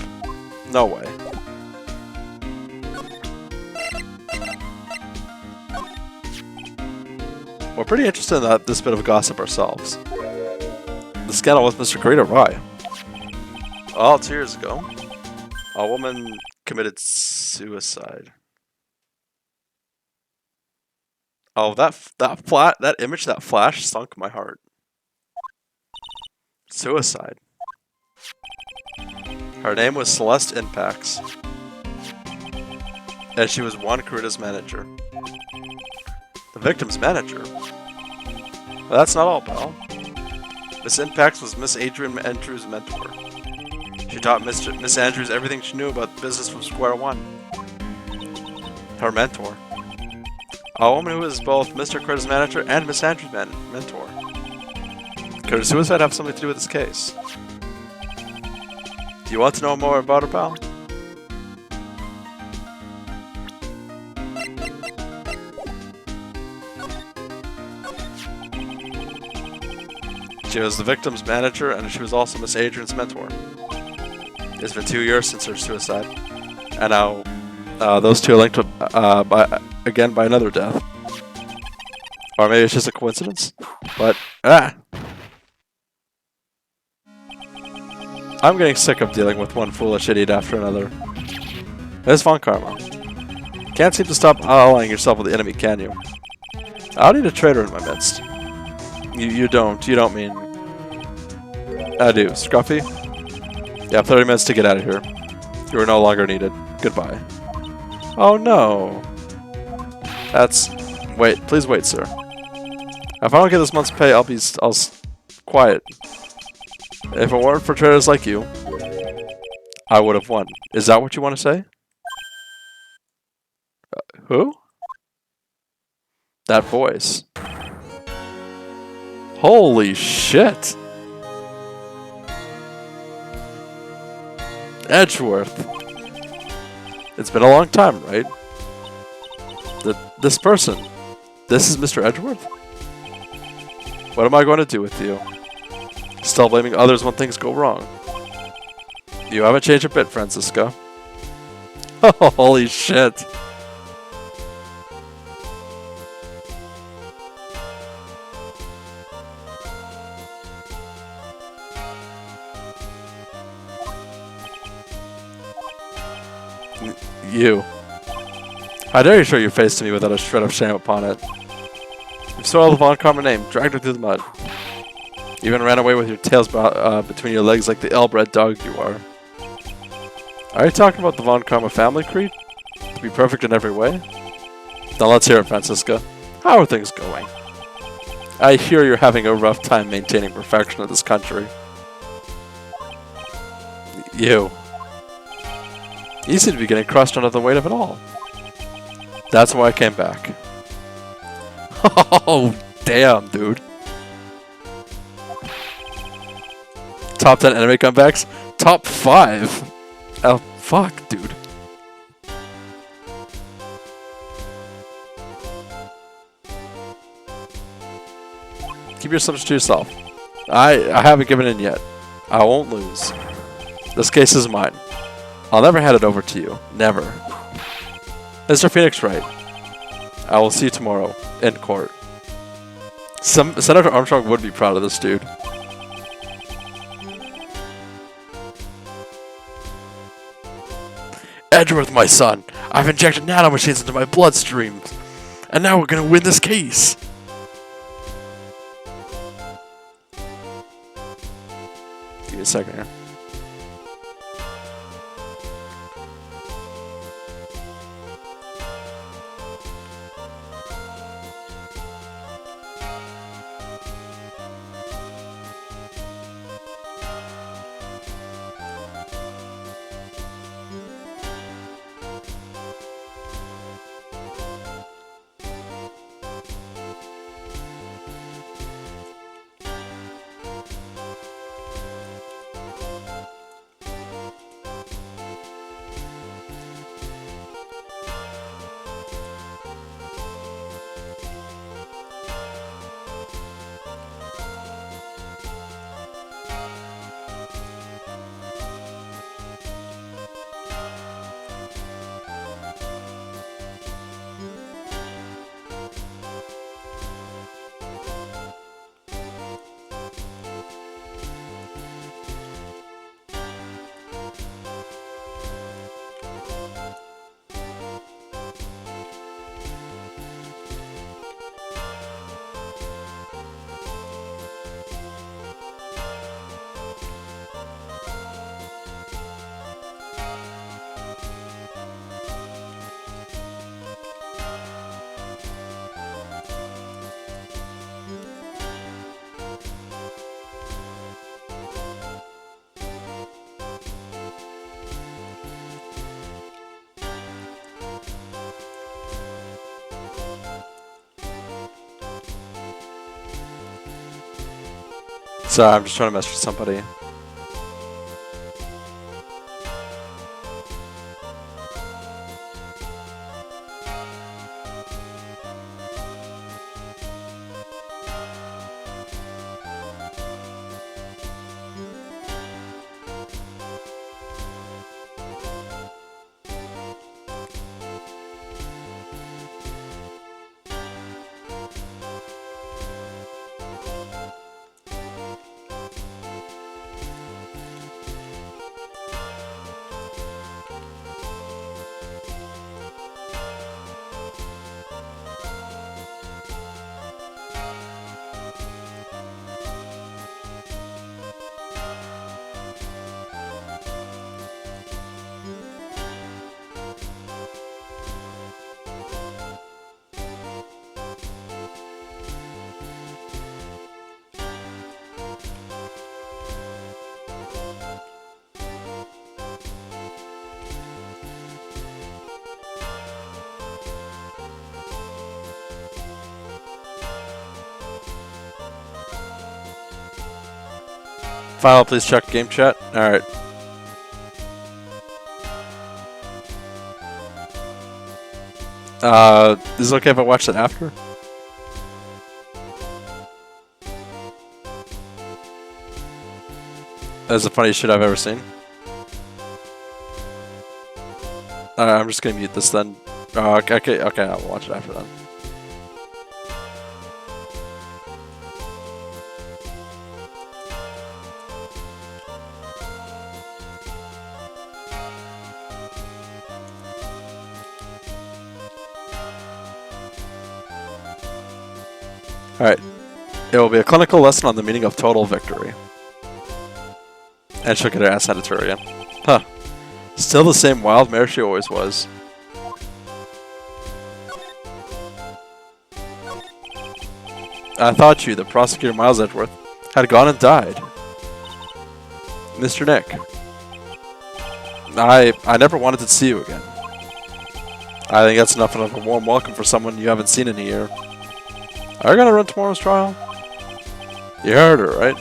No way. We're pretty interested in this bit of gossip ourselves. The scandal with Mr. Great awry. Well, 2 years ago, a woman committed suicide. Oh, that image, that flash sunk my heart. Suicide. Her name was Celeste Impax, and she was Juan Carita's manager. The victim's manager? Well, that's not all, pal. Miss Impax was Miss Adrian Andrews' mentor. She taught Miss Andrews everything she knew about business from square one. Her mentor. A woman who was both Mr. Carita's manager and Miss Andrews' mentor. Could her suicide have something to do with this case? Do you want to know more about her, pal? She was the victim's manager, and she was also Miss Adrian's mentor. It's been 2 years since her suicide, and now those two are linked by another death. Or maybe it's just a coincidence, but I'm getting sick of dealing with one foolish idiot after another. It's fun karma. Can't seem to stop allying yourself with the enemy, can you? I don't need a traitor in my midst. You don't mean... I do. Scruffy? You have 30 minutes to get out of here. You are no longer needed. Goodbye. Oh no. Wait, please wait, sir. If I don't get this month's pay, I'll quiet. If it weren't for traitors like you, I would have won. Is that what you want to say? Who? That voice. Holy shit! Edgeworth. It's been a long time, right? This person. This is Mr. Edgeworth? What am I going to do with you? Still blaming others when things go wrong. You haven't changed a bit, Francisca. Holy shit. You. How dare you show your face to me without a shred of shame upon it? You soiled the Von Karma name, dragged her through the mud. You even ran away with your tails between your legs like the ill-bred dog you are. Are you talking about the Von Karma family creed? To be perfect in every way? Now let's hear it, Francisca. How are things going? I hear you're having a rough time maintaining perfection in this country. You. You seem to be getting crushed under the weight of it all. That's why I came back. Oh, damn, dude. Top 10 anime comebacks? Top 5? Oh, fuck, dude. Keep your subject to yourself. I haven't given in yet. I won't lose. This case is mine. I'll never hand it over to you. Never. Mr. Phoenix Wright. I will see you tomorrow in court. Senator Armstrong would be proud of this dude. Edgeworth, my son. I've injected nanomachines into my bloodstream. And now we're gonna win this case. Give me a second here. Sorry, I'm just trying to mess with somebody. Final, please check game chat. Alright. Is it okay if I watch that after? That's the funniest shit I've ever seen. I'm just gonna mute this then. Okay, I'll watch it after then. Alright. It will be a clinical lesson on the meaning of total victory. And she'll get her ass handed to her again. Huh. Still the same wild mare she always was. I thought you, the prosecutor Miles Edgeworth, had gone and died. Mr. Nick. I never wanted to see you again. I think that's enough of a warm welcome for someone you haven't seen in a year. Are you gonna run tomorrow's trial? You heard her, right?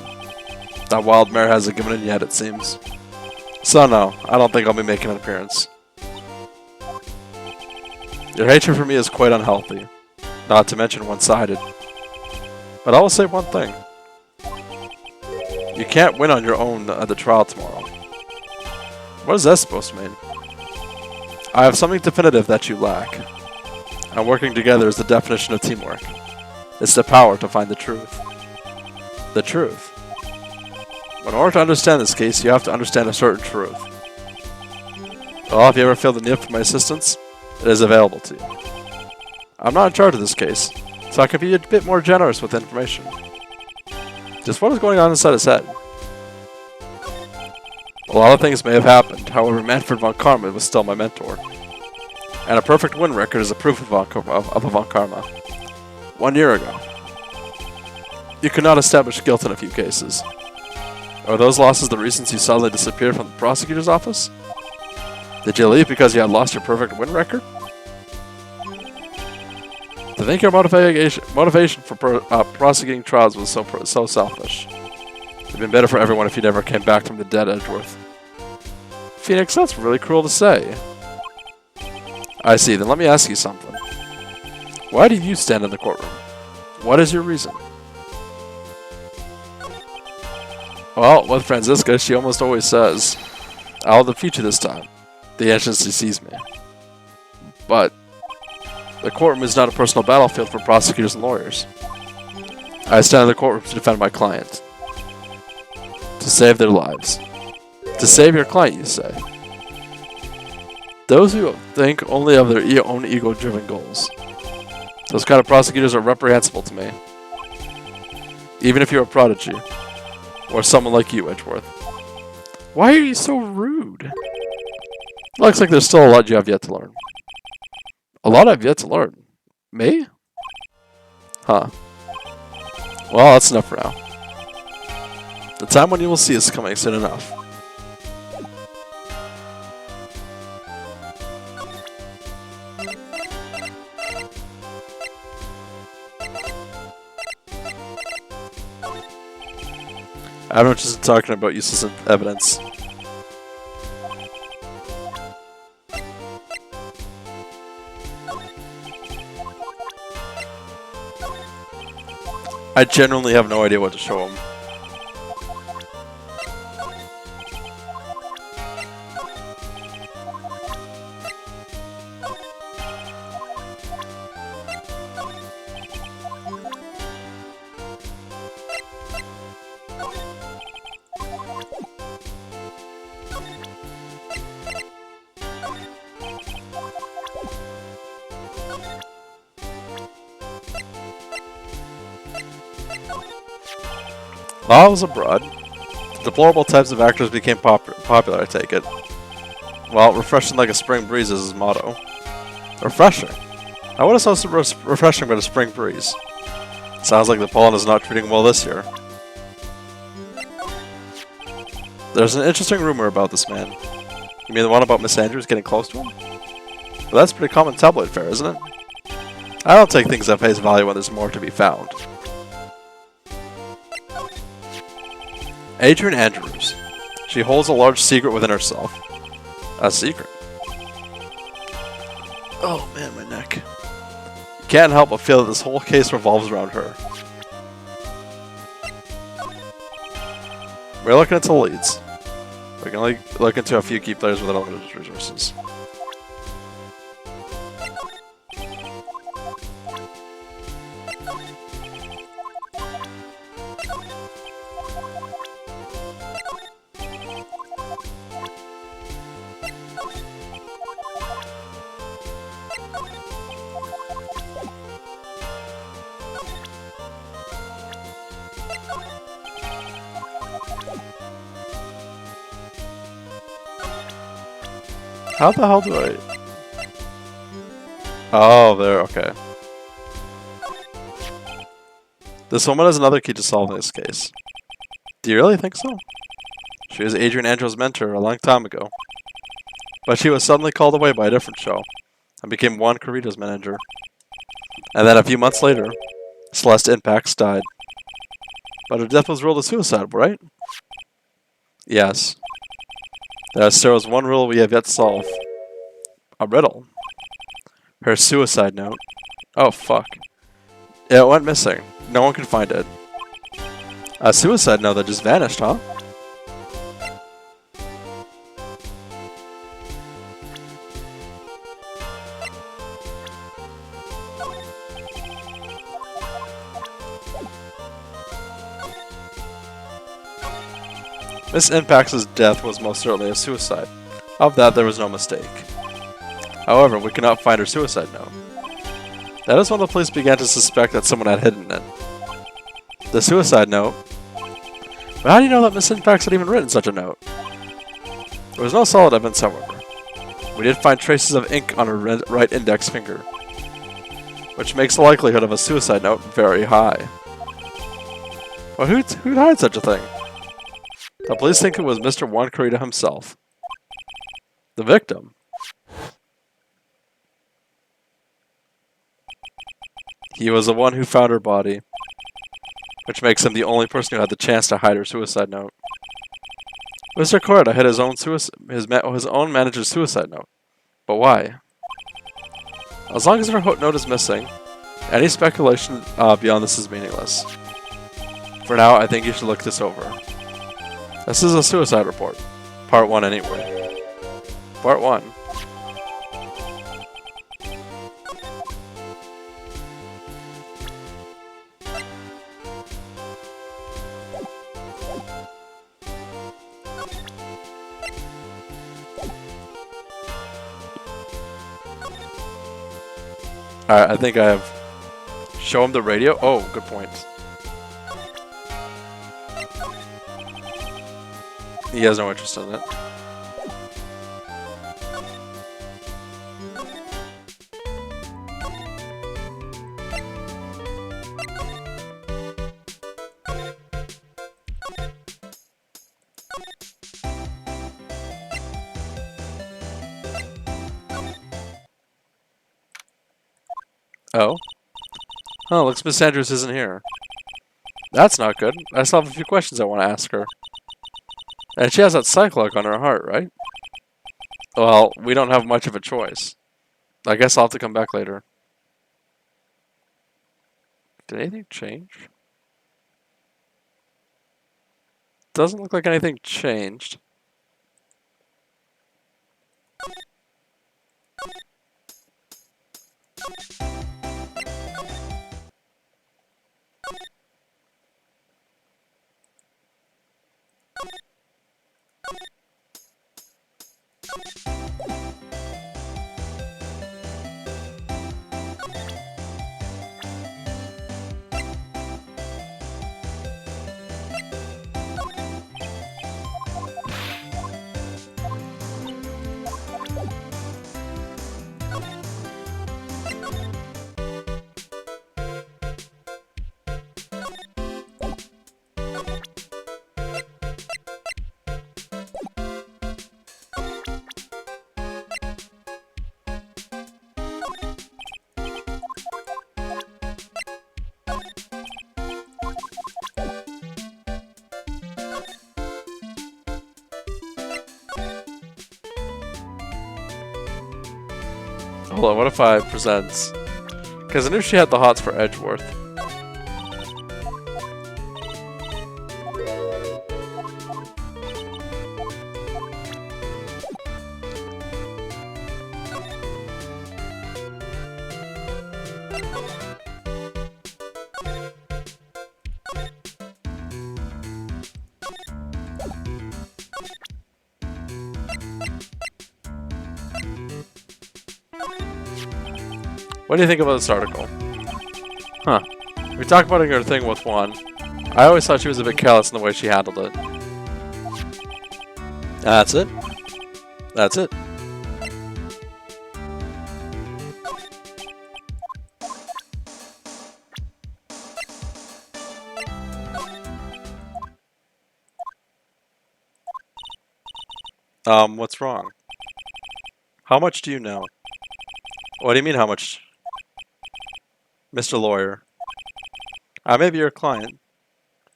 That wild mare hasn't given in yet, it seems. So no, I don't think I'll be making an appearance. Your hatred for me is quite unhealthy, not to mention one-sided. But I will say one thing. You can't win on your own at the trial tomorrow. What is that supposed to mean? I have something definitive that you lack. And working together is the definition of teamwork. It's the power to find the truth. The truth. In order to understand this case, you have to understand a certain truth. Well, if you ever feel the need for my assistance, it is available to you. I'm not in charge of this case, so I can be a bit more generous with information. Just what is going on inside his head? A lot of things may have happened, however Manfred von Karma was still my mentor. And a perfect win record is a proof of a von Karma. 1 year ago. You could not establish guilt in a few cases. Are those losses the reasons you suddenly disappeared from the prosecutor's office? Did you leave because you had lost your perfect win record? To think your motivation for prosecuting trials was so selfish. It would have been better for everyone if you never came back from the dead, Edgeworth. Phoenix, that's really cruel to say. I see, then let me ask you something. Why do you stand in the courtroom? What is your reason? Well, with Franziska, she almost always says, I'll defeat you this time. The agency sees me. But the courtroom is not a personal battlefield for prosecutors and lawyers. I stand in the courtroom to defend my client. To save their lives. To save your client, you say. Those who think only of their own ego-driven goals. Those kind of prosecutors are reprehensible to me. Even if you're a prodigy. Or someone like you, Edgeworth. Why are you so rude? Looks like there's still a lot you have yet to learn. A lot I've yet to learn. Me? Huh. Well, that's enough for now. The time when you will see is coming soon enough. I'm not just talking about useless evidence. I genuinely have no idea what to show him. While I was abroad, deplorable types of actors became popular, I take it. Well, refreshing like a spring breeze is his motto. Refreshing? I would have so refreshing but a spring breeze. Sounds like the pollen is not treating well this year. There's an interesting rumor about this man. You mean the one about Miss Andrews getting close to him? Well, that's pretty common tabloid fare, isn't it? I don't take things at face value when there's more to be found. Adrian Andrews. She holds a large secret within herself. A secret? Oh man, my neck. You can't help but feel that this whole case revolves around her. We're looking into leads. We can only look into a few key players with unlimited resources. How the hell do I... Oh, there, okay. This woman is another key to solving this case. Do you really think so? She was Adrian Andrew's mentor a long time ago. But she was suddenly called away by a different show, and became Juan Carrita's manager. And then a few months later, Celeste Impacts died. But her death was ruled a suicide, right? Yes. There still is one riddle we have yet to solve. A riddle. Her suicide note. Oh, fuck. It went missing. No one can find it. A suicide note that just vanished, huh? Miss Impacts' death was most certainly a suicide. Of that, there was no mistake. However, we cannot find her suicide note. That is when the police began to suspect that someone had hidden it. The suicide note? But how do you know that Miss Impacts had even written such a note? There was no solid evidence, however. We did find traces of ink on her right index finger, which makes the likelihood of a suicide note very high. But who'd hide such a thing? The police think it was Mr. Juan Carrita himself. The victim. He was the one who found her body, which makes him the only person who had the chance to hide her suicide note. Mr. Carrita hid his own manager's suicide note. But why? As long as her note is missing, any speculation beyond this is meaningless. For now, I think you should look this over. This is a suicide report. Part 1 anyway. Part 1. Alright, I think I have... Show him the radio? Oh, good point. He has no interest in it. Oh? Oh, looks Miss Andrews isn't here. That's not good. I still have a few questions I want to ask her. And she has that psych lock on her heart, right? Well, we don't have much of a choice. I guess I'll have to come back later. Did anything change? Doesn't look like anything changed. Hold on, what if I present? Because I knew she had the hots for Edgeworth. What do you think about this article? Huh. We talked about her thing with one. I always thought she was a bit careless in the way she handled it. That's it. That's it. What's wrong? How much do you know? What do you mean, how much? Mr. Lawyer. I may be your client,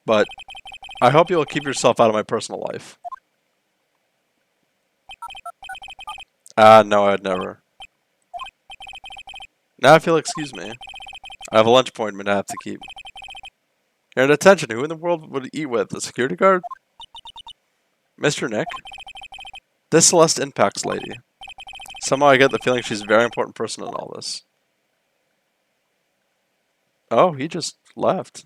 but I hope you'll keep yourself out of my personal life. No, I'd never. Now if you'll excuse me. I have a lunch appointment I have to keep. You're in detention. Who in the world would eat with? The security guard? Mr. Nick? This Celeste Impacts lady. Somehow I get the feeling she's a very important person in all this. Oh, he just left.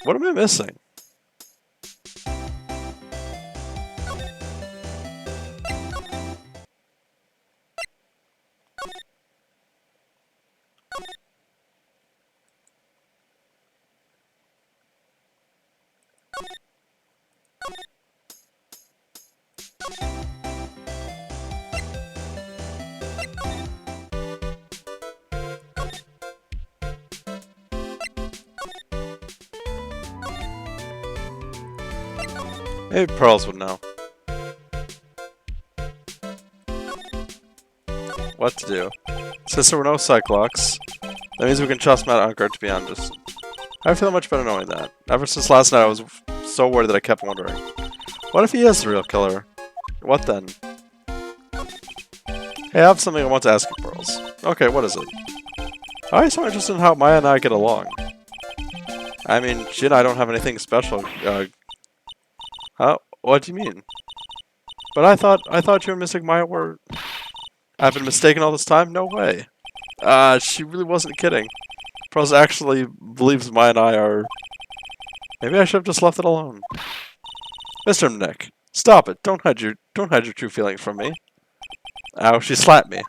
What am I missing? Maybe Pearls would know. What to do? Since there were no Cyclops, that means we can trust Matt Unkert to be honest. I feel much better knowing that. Ever since last night I was so worried that I kept wondering. What if he is the real killer? What then? Hey, I have something I want to ask you, Pearls. Okay, what is it? I'm so interested in how Maya and I get along. I mean, she and I don't have anything special, Huh? What do you mean? But I thought you and Mystic Maya were... I've been mistaken all this time? No way. She really wasn't kidding. Pearls actually believes Maya and I are... Maybe I should have just left it alone. Mr. Nick, stop it. Don't hide your true feelings from me. Ow, she slapped me.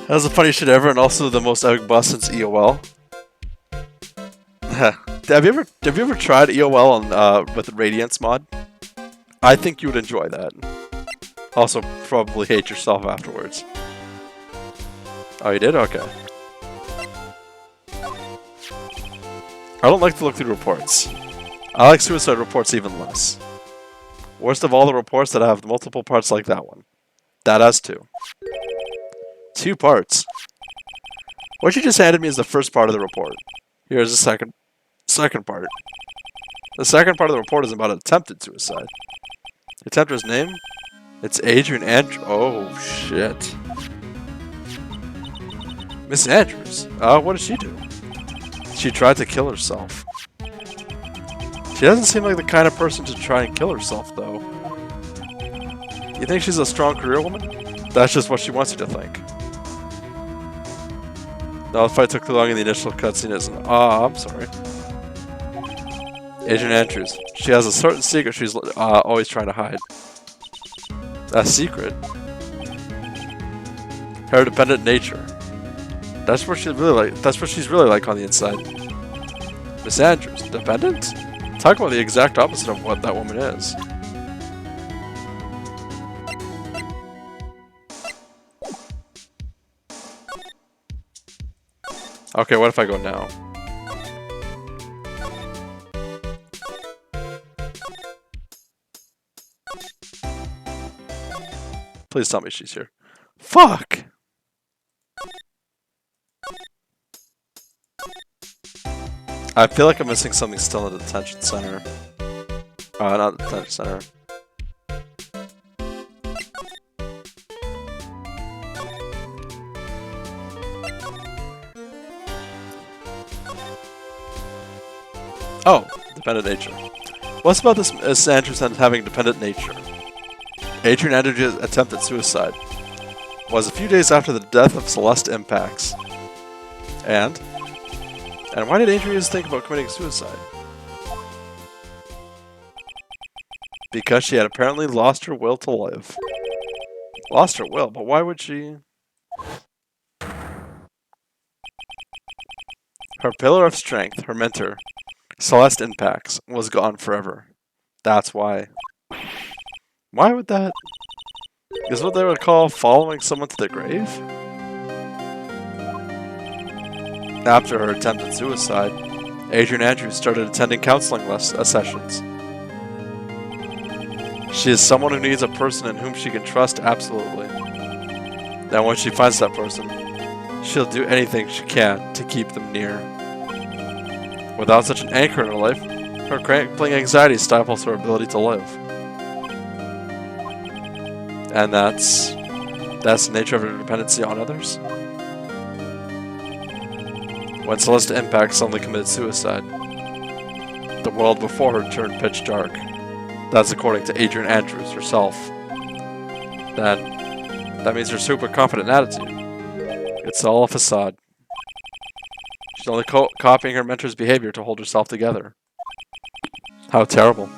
That was the funniest shit ever, and also the most epic boss since EOL. have you ever tried EOL on with the Radiance mod? I think you would enjoy that. Also, probably hate yourself afterwards. Oh, you did? Okay. I don't like to look through reports. I like suicide reports even less. Worst of all the reports that have multiple parts like that one. That has two. 2 parts. What you just handed me is the first part of the report. Here's the second part. The second part of the report is about attempted suicide. The attempter's name? It's Adrian Andrews. Oh, shit. Miss Andrews? What did she do? She tried to kill herself. She doesn't seem like the kind of person to try and kill herself, though. You think she's a strong career woman? That's just what she wants you to think. No, the fight took too long in the initial cutscene isn't. Ah, I'm sorry. Agent Andrews. She has a certain secret she's always trying to hide. A secret? Her dependent nature. That's what she's really like. That's what she's really like on the inside. Miss Andrews, dependent? Talk about the exact opposite of what that woman is. Okay, what if I go now? Please tell me she's here. Fuck! I feel like I'm missing something still in the detention center. Not the detention center. Oh, dependent nature. What's about this Miss Andrews having dependent nature? Adrian Andrews' attempted suicide was a few days after the death of Celeste Impacts. And why did Adrian think about committing suicide? Because she had apparently lost her will to live. Lost her will, but why would she? Her pillar of strength, her mentor, Celeste Impacts, was gone forever. That's why. Why would that? Is what they would call following someone to the grave? After her attempted suicide, Adrian Andrews started attending counseling sessions. She is someone who needs a person in whom she can trust absolutely. And when she finds that person, she'll do anything she can to keep them near. Without such an anchor in her life, her crippling anxiety stifles her ability to live. And that's the nature of her dependency on others. When Celeste Impact suddenly committed suicide, the world before her turned pitch dark. That's according to Adrian Andrews herself. That means her super confident attitude. It's all a facade. She's only copying her mentor's behavior to hold herself together. How terrible.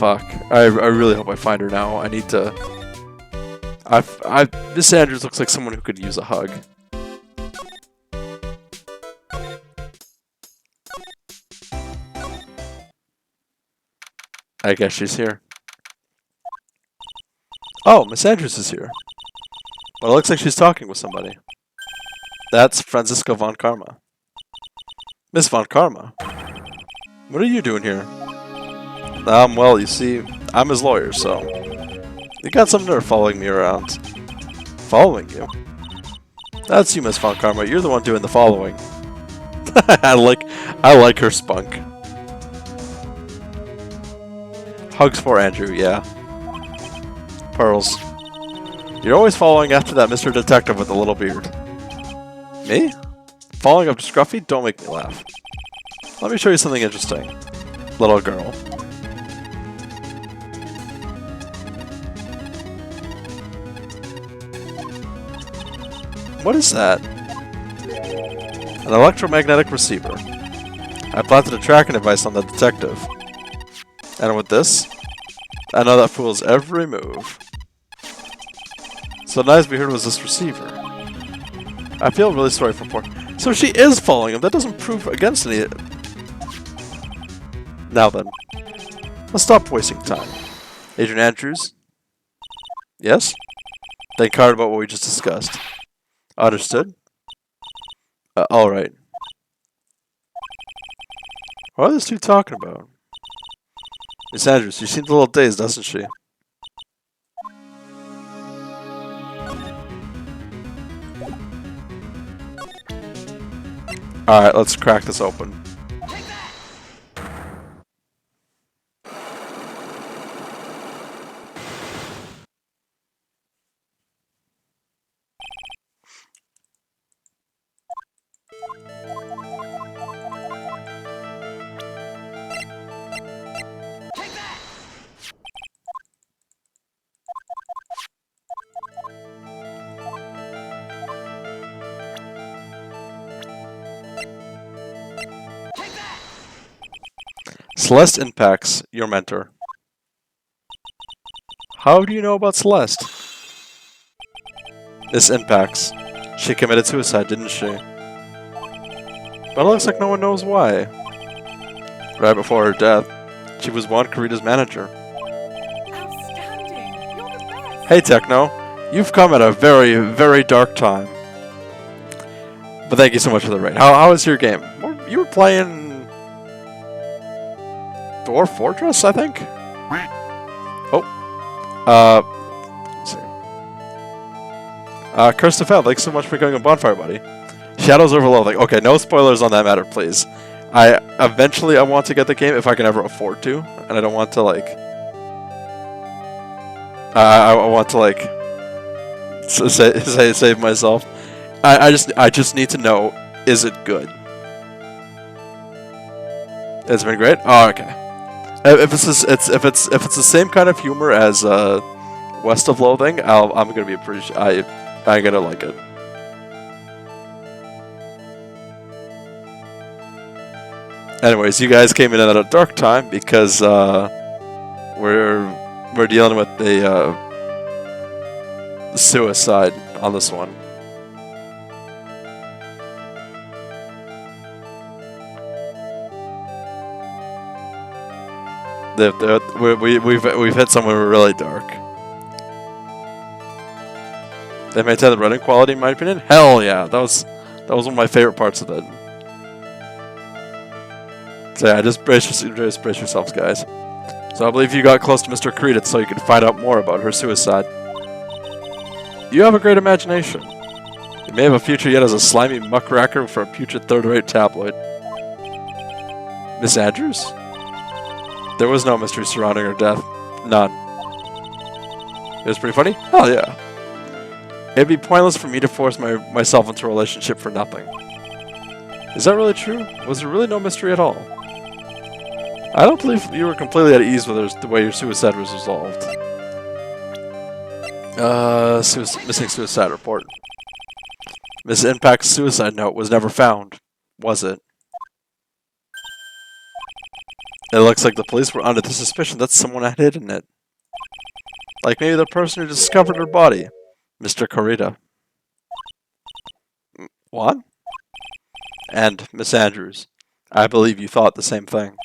Fuck. I really hope I find her now. I need to... Miss Andrews looks like someone who could use a hug. I guess she's here. Oh, Miss Andrews is here. Well, it looks like she's talking with somebody. That's Franziska von Karma. Miss von Karma? What are you doing here? Well, you see, I'm his lawyer, so... You got some nerve following me around. Following you? That's you, Miss von Karma. You're the one doing the following. I like her spunk. Hugs for Andrew, yeah. Pearls. You're always following after that Mr. Detective with the little beard. Me? Following up Scruffy? Don't make me laugh. Let me show you something interesting. Little girl. What is that? An electromagnetic receiver. I planted a tracking device on the detective. And with this, I know that fool's every move. So nice we heard was this receiver. I feel really sorry for poor... So she is following him. That doesn't prove against any... Now then. Let's stop wasting time. Adrian Andrews? Yes? Think hard about what we just discussed. Understood? Alright. What are these two talking about? Miss Andrews, she seems a little dazed, doesn't she? Alright, let's crack this open. Celeste Impacts, your mentor. How do you know about Celeste? Miss Impacts. She committed suicide, didn't she? But it looks like no one knows why. Right before her death, she was Juan Carita's manager. Outstanding. You're the best. Hey Techno, you've come at a very, very dark time. But thank you so much for the raid. How was your game? You were playing Dwarf Fortress, I think? Oh. Let's see. Curse to Fail, thanks so much for going on Bonfire, buddy. Shadows Overloading. Okay, no spoilers on that matter, please. Eventually I want to get the game if I can ever afford to, and I don't want to like I want to like save myself. I just need to know, is it good? It's been great. Oh, okay. If it's the same kind of humor as West of Loathing, I'm gonna be I gotta like it. Anyways, you guys came in at a dark time because we're dealing with the suicide on this one. We've hit somewhere really dark. They maintain the running quality, in my opinion. Hell yeah, that was one of my favorite parts of it. So yeah, just brace yourselves, guys. So I believe you got close to Mr. Carita so you could find out more about her suicide. You have a great imagination. You may have a future yet as a slimy muckracker for a putrid third-rate tabloid. Miss Andrews? There was no mystery surrounding her death. None. It was pretty funny? Hell yeah. It'd be pointless for me to force myself into a relationship for nothing. Is that really true? Was there really no mystery at all? I don't believe you were completely at ease with the way your suicide was resolved. Missing suicide report. Miss Impact's suicide note was never found, was it? It looks like the police were under the suspicion that someone had hidden it. Like maybe the person who discovered her body, Mr. Carita. What? And Miss Andrews, I believe you thought the same thing.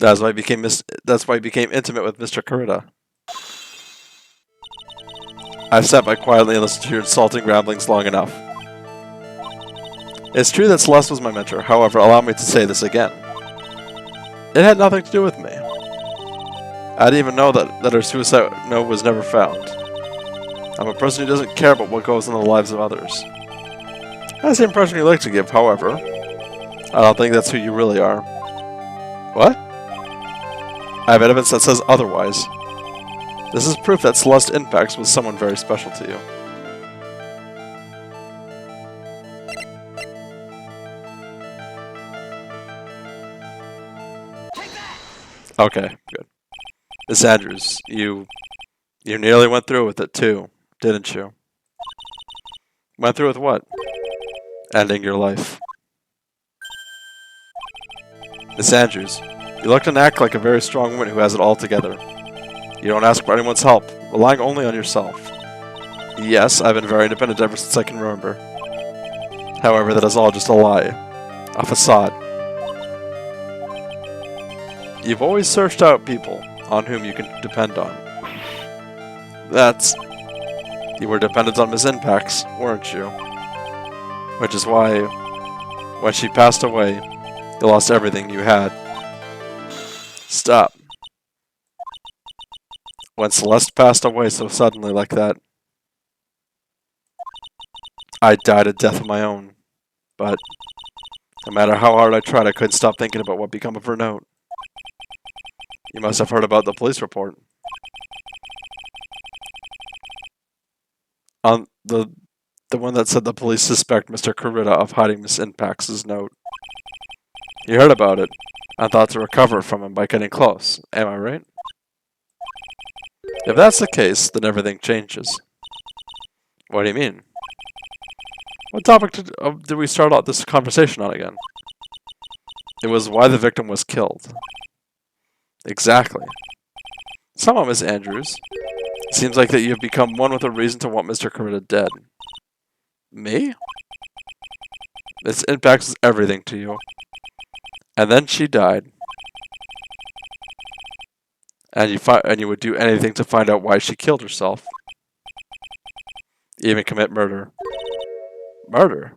That's why he became intimate with Mr. Carita. I've sat by quietly and listened to your insulting ramblings long enough. It's true that Celeste was my mentor, however, allow me to say this again. It had nothing to do with me. I didn't even know that her suicide note was never found. I'm a person who doesn't care about what goes in the lives of others. That's the impression you like to give, however. I don't think that's who you really are. What? I have evidence that says otherwise. This is proof that Celeste Impacts was someone very special to you. Okay, good. Miss Andrews, you nearly went through with it too, didn't you? Went through with what? Ending your life. Miss Andrews, you look and act like a very strong woman who has it all together. You don't ask for anyone's help, relying only on yourself. Yes, I've been very independent ever since I can remember. However, that is all just a lie. A facade. You've always searched out people on whom you can depend on. You were dependent on Miss Impacts, weren't you? Which is why, when she passed away, you lost everything you had. Stop. When Celeste passed away so suddenly like that, I died a death of my own. But no matter how hard I tried, I couldn't stop thinking about what became of her note. You must have heard about the police report. On the one that said the police suspect Mr. Carita of hiding Miss Impacts' note. You heard about it, and thought to recover from him by getting close. Am I right? If that's the case, then everything changes. What do you mean? What topic did we start out this conversation on again? It was why the victim was killed. Exactly. Somehow, Miss Andrews. It seems like that you have become one with a reason to want Mr. Carita dead. Me? This impacts everything to you. And then she died. And you would do anything to find out why she killed herself. Even commit murder. Murder?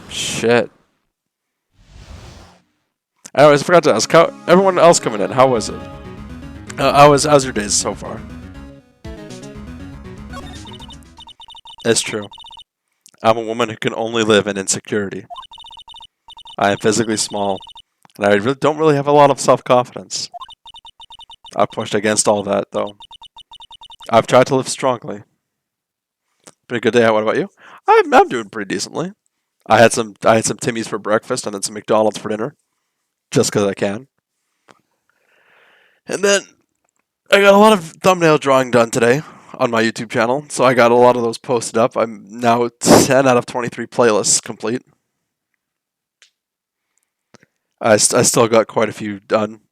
Shit. Anyways, I forgot to ask, how everyone else coming in, how was it? How's your days so far? It's true. I'm a woman who can only live in insecurity. I am physically small, and I don't really have a lot of self-confidence. I've pushed against all that, though. I've tried to live strongly. Been a good day. What about you? I'm doing pretty decently. I had some Timmy's for breakfast and then some McDonald's for dinner, just because I can. And then I got a lot of thumbnail drawing done today on my YouTube channel, so I got a lot of those posted up. I'm now 10 out of 23 playlists complete. I still got quite a few done,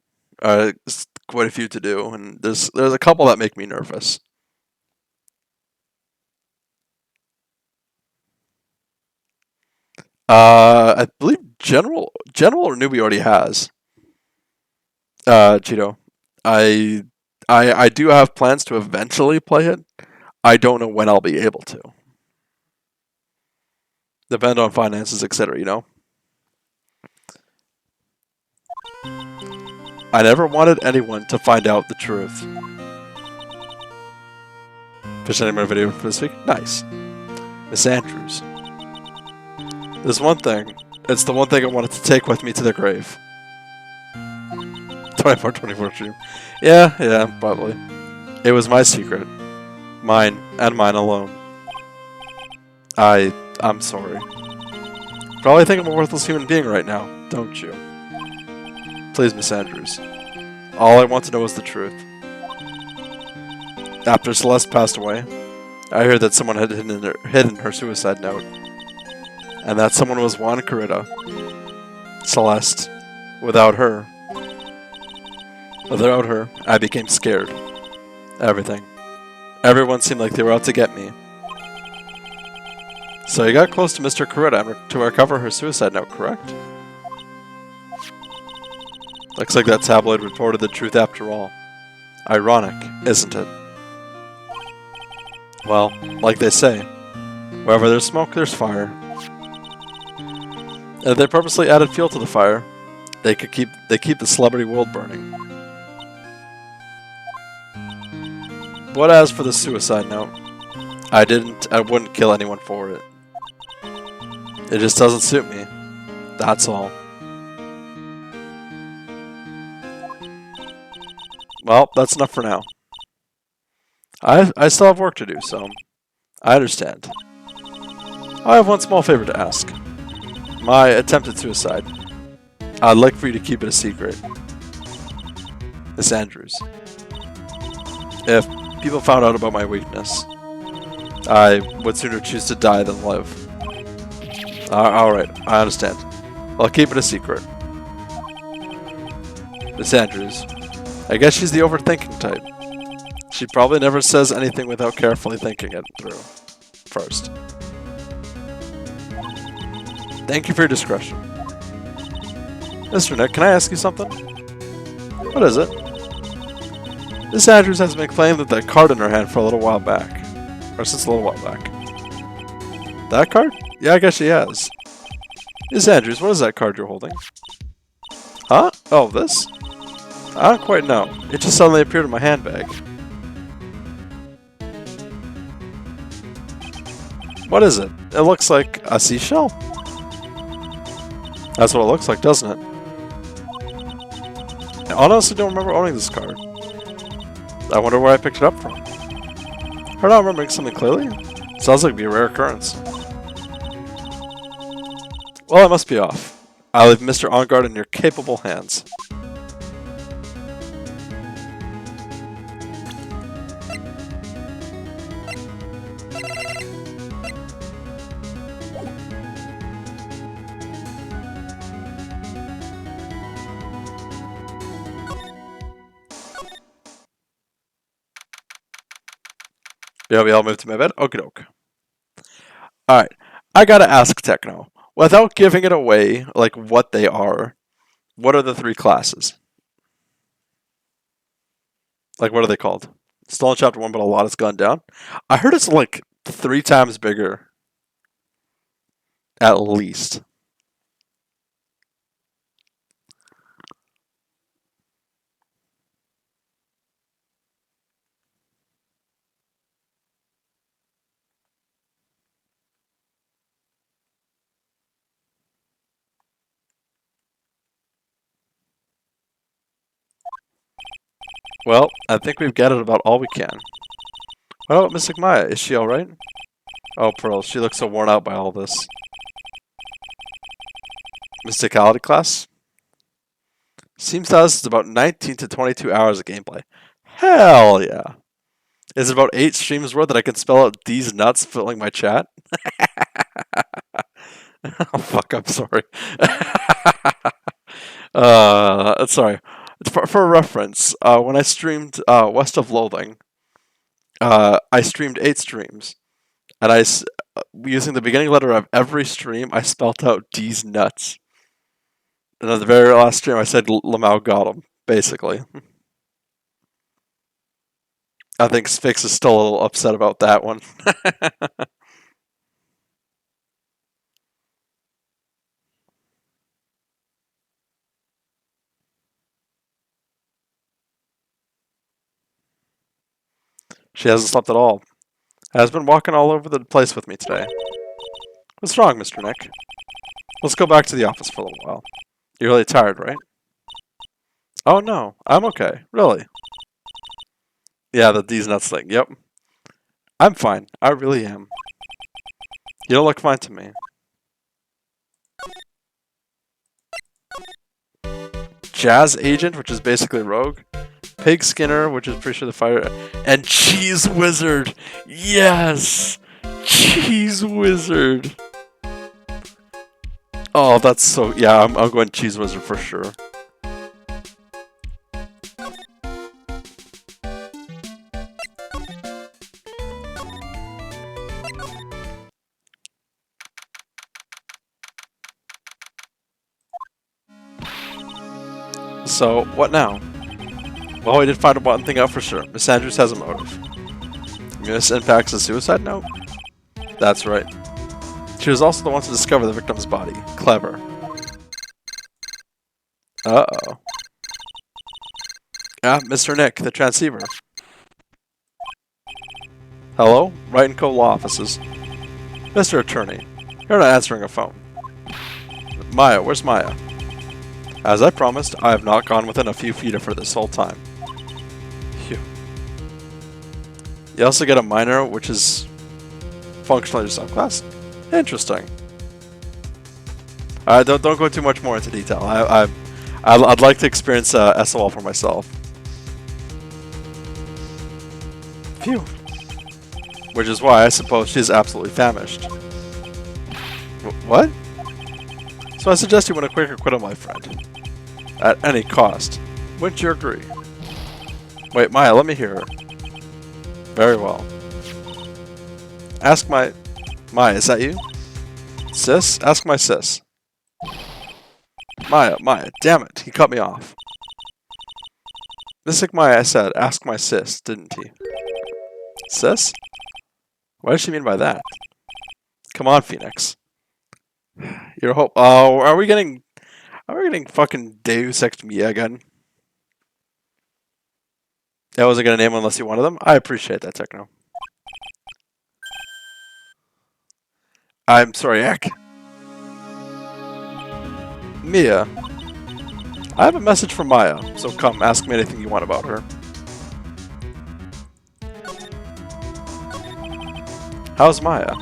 quite a few to do, and there's a couple that make me nervous. I believe General or Newbie already has. Cheeto. I do have plans to eventually play it. I don't know when I'll be able to. Depend on finances, etc., you know? I never wanted anyone to find out the truth. Presenting my video for this week? Nice. Miss Andrews. There's one thing. It's the one thing I wanted to take with me to the grave. 24 stream. Yeah, probably. It was my secret. Mine, and mine alone. I'm sorry. Probably think I'm a worthless human being right now, don't you? Please, Miss Andrews. All I want to know is the truth. After Celeste passed away, I heard that someone had hidden her suicide note. And that someone was Juan Carita. Celeste. Without her, I became scared. Everything. Everyone seemed like they were out to get me. So you got close to Mr. Carita to recover her suicide note, correct? Looks like that tabloid reported the truth after all. Ironic, isn't it? Well, like they say, wherever there's smoke, there's fire. And if they purposely added fuel to the fire, they keep the celebrity world burning. But as for the suicide note, I wouldn't kill anyone for it. It just doesn't suit me. That's all. Well, that's enough for now. I still have work to do, so I understand. I have one small favor to ask. My attempted suicide. I'd like for you to keep it a secret. Miss Andrews. If people found out about my weakness, I would sooner choose to die than live. Alright, I understand. I'll keep it a secret. Miss Andrews. I guess she's the overthinking type. She probably never says anything without carefully thinking it through first. Thank you for your discretion. Mr. Nick, can I ask you something? What is it? Miss Andrews has been claiming that that card in her hand for a little while back. Or since a little while back. That card? Yeah, I guess she has. Miss Andrews, what is that card you're holding? Huh? Oh, this? I don't quite know. It just suddenly appeared in my handbag. What is it? It looks like a seashell? That's what it looks like, doesn't it? I honestly don't remember owning this card. I wonder where I picked it up from. Or not remembering something clearly? Sounds like it'd be a rare occurrence. Well, I must be off. I'll leave Mr. OnGuard in your capable hands. Yeah, we all moved to my bed? Okie doke. Alright. I gotta ask Techno. Without giving it away, like what they are, what are the three classes? Like, what are they called? Still in chapter 1, but a lot has gone down. I heard it's like 3 times bigger. At least. Well, I think we've gathered about all we can. What about Mystic Maya? Is she alright? Oh, Pearl, she looks so worn out by all this. Mysticality class? Seems to us it's about 19 to 22 hours of gameplay. Hell yeah. Is it about 8 streams worth that I can spell out these nuts filling my chat? Oh, fuck, I'm sorry. Sorry. For reference, when I streamed West of Loathing, I streamed 8 streams. And using the beginning letter of every stream, I spelt out D's nuts. And at the very last stream, I said LMAO got him, basically. I think Spix is still a little upset about that one. She hasn't slept at all. Has been walking all over the place with me today. What's wrong, Mr. Nick? Let's go back to the office for a little while. You're really tired, right? Oh no, I'm okay. Really? Yeah, the D's nuts thing. Yep. I'm fine. I really am. You don't look fine to me. Jazz Agent, which is basically Rogue. Pig Skinner, which is pretty sure the fighter. And Cheese Wizard! Yes! Cheese Wizard! Oh, that's so... Yeah, I'm going Cheese Wizard for sure. So, what now? Well, we did find one thing out for sure. Miss Andrews has a motive. Miss Impact's a suicide note? That's right. She was also the one to discover the victim's body. Clever. Uh-oh. Ah, Mr. Nick, the transceiver. Hello? Wright & Co. Law Offices. Mr. Attorney, you're not answering a phone. Maya, where's Maya? As I promised, I have not gone within a few feet of her this whole time. Phew. You also get a minor, which is functionally your subclass. Interesting. Don't go too much more into detail. I'd like to experience SOL for myself. Phew. Which is why I suppose she's absolutely famished. What? So I suggest you win a quick acquittal, my friend. At any cost. Wouldn't you agree? Wait, Maya, let me hear her. Very well. Ask my... Maya, is that you? Sis? Ask my sis. Maya, damn it, he cut me off. Mystic Maya, I said, ask my sis, didn't he? Sis? What does she mean by that? Come on, Phoenix. Your hope. Oh, are we getting fucking Deus Ex Mia again? I wasn't gonna name them unless you wanted them. I appreciate that, Techno. I'm sorry, Ek. Mia. I have a message from Maya, so come, ask me anything you want about her. How's Maya?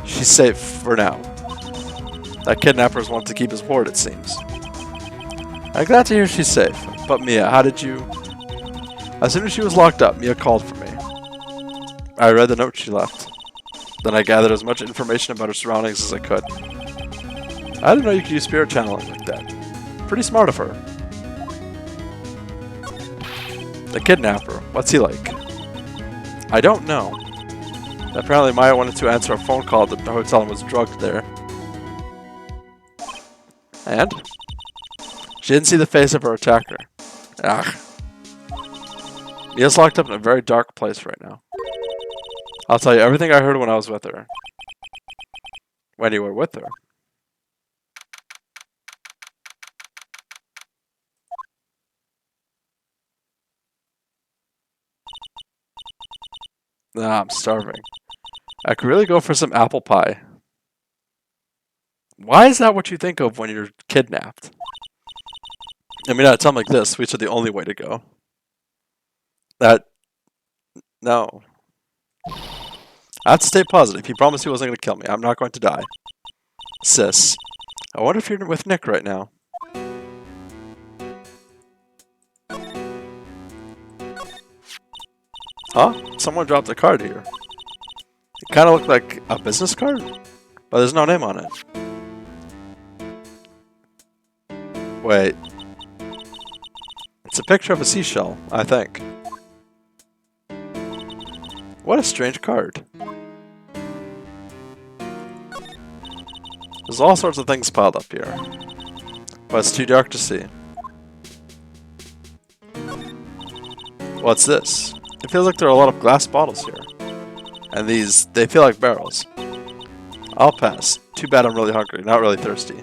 She's safe for now. That kidnappers want to keep his word, it seems. I'm glad to hear she's safe. But Mia, how did you... As soon as she was locked up, Mia called for me. I read the note she left. Then I gathered as much information about her surroundings as I could. I didn't know you could use spirit channeling like that. Pretty smart of her. The kidnapper, what's he like? I don't know. Apparently Maya wanted to answer a phone call at the hotel and was drugged there. And? She didn't see the face of her attacker. Ugh. Mia's locked up in a very dark place right now. I'll tell you everything I heard when I was with her. When you were with her. Nah, I'm starving. I could really go for some apple pie. Why is that what you think of when you're kidnapped? I mean, at a time like this, sweets are the only way to go. No. I have to stay positive. He promised he wasn't going to kill me. I'm not going to die. Sis. I wonder if you're with Nick right now. Huh? Someone dropped a card here. It kind of looked like a business card, but there's no name on it. Wait. It's a picture of a seashell, I think. What a strange card. There's all sorts of things piled up here, but it's too dark to see. What's this? It feels like there are a lot of glass bottles here. And these, they feel like barrels. I'll pass. Too bad I'm really hungry, not really thirsty.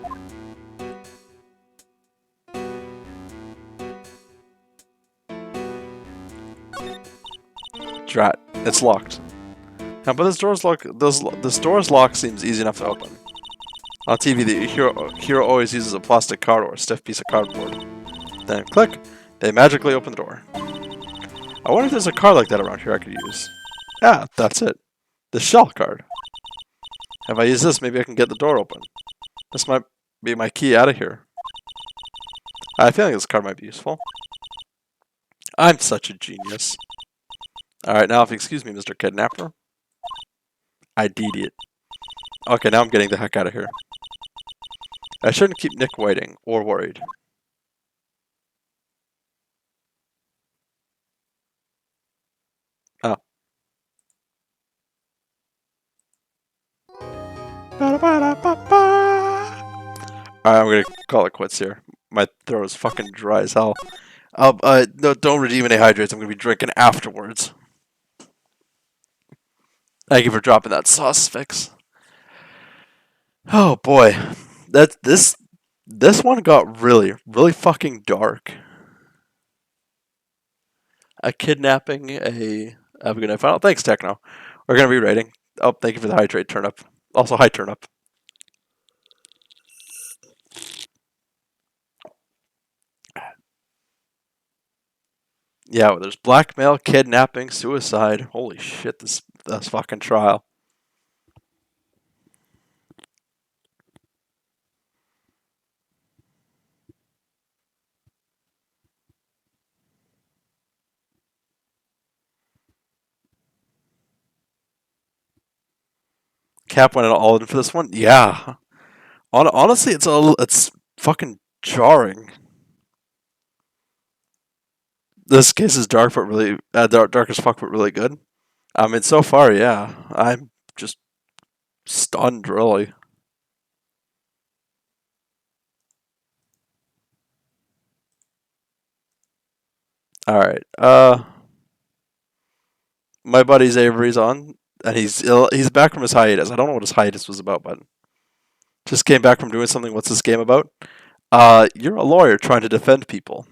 Drat. It's locked. But this door's lock seems easy enough to open. On TV, the hero always uses a plastic card or a stiff piece of cardboard. Then click, they magically open the door. I wonder if there's a card like that around here I could use. Yeah, that's it. The shell card. If I use this, maybe I can get the door open. This might be my key out of here. I have a feeling this card might be useful. I'm such a genius. Alright, now if you excuse me, Mr. Kidnapper. I did it. Okay, now I'm getting the heck out of here. I shouldn't keep Nick waiting, or worried. Oh. Alright, I'm gonna call it quits here. My throat is fucking dry as hell. No, don't redeem any hydrates. I'm gonna be drinking afterwards. Thank you for dropping that sauce fix. Oh boy, this one got really fucking dark. A kidnapping, have a good night. Final. Thanks, Techno. We're gonna be rating. Oh, thank you for the hydrate turnip. Also, hi turnip. Yeah, well, there's blackmail, kidnapping, suicide. Holy shit, this fucking trial. Cap went all in for this one. Yeah, honestly, it's fucking jarring. This case is dark, but really dark as fuck, but really good. I mean, so far, yeah, I'm just stunned, really. All right, my buddy's Avery's on, and he's back from his hiatus. I don't know what his hiatus was about, but just came back from doing something. What's this game about? You're a lawyer trying to defend people.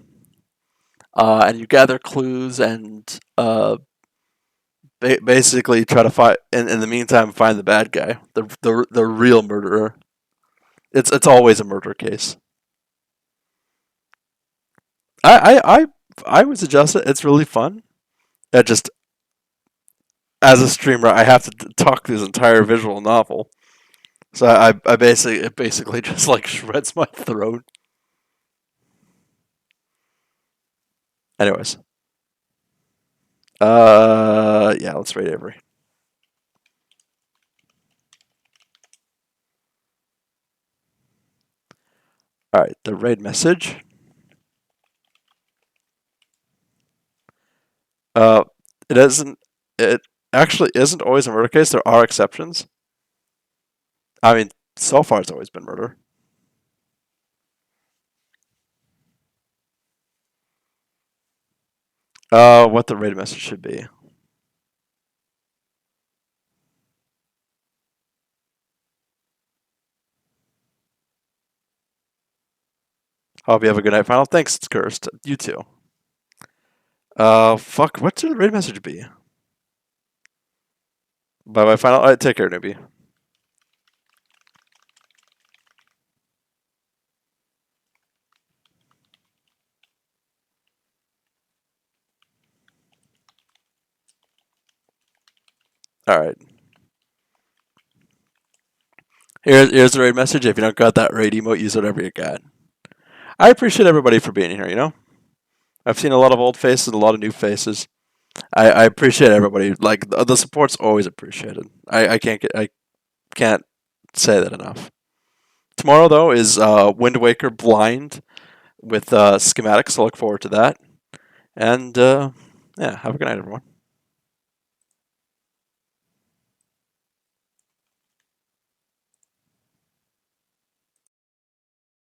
And you gather clues and basically try to find. In the meantime, find the bad guy, the real murderer. It's always a murder case. I would suggest it. It's really fun. It just as a streamer, I have to talk this entire visual novel. So I basically it basically just like shreds my throat. Anyways. Yeah, let's rate Avery. Alright, the raid message. It isn't it actually isn't always a murder case. There are exceptions. I mean, so far it's always been murder. What the raid message should be. Hope you have a good night, final. Thanks, it's cursed. You too. Fuck, what should the raid message be? Bye bye, final. Alright, take care, newbie. Alright. Here's the raid message. If you don't got that raid emote, use whatever you got. I appreciate everybody for being here, you know? I've seen a lot of old faces, a lot of new faces. I appreciate everybody. Like the support's always appreciated. I can't say that enough. Tomorrow though is Wind Waker Blind with schematics, so look forward to that. And yeah, have a good night, everyone.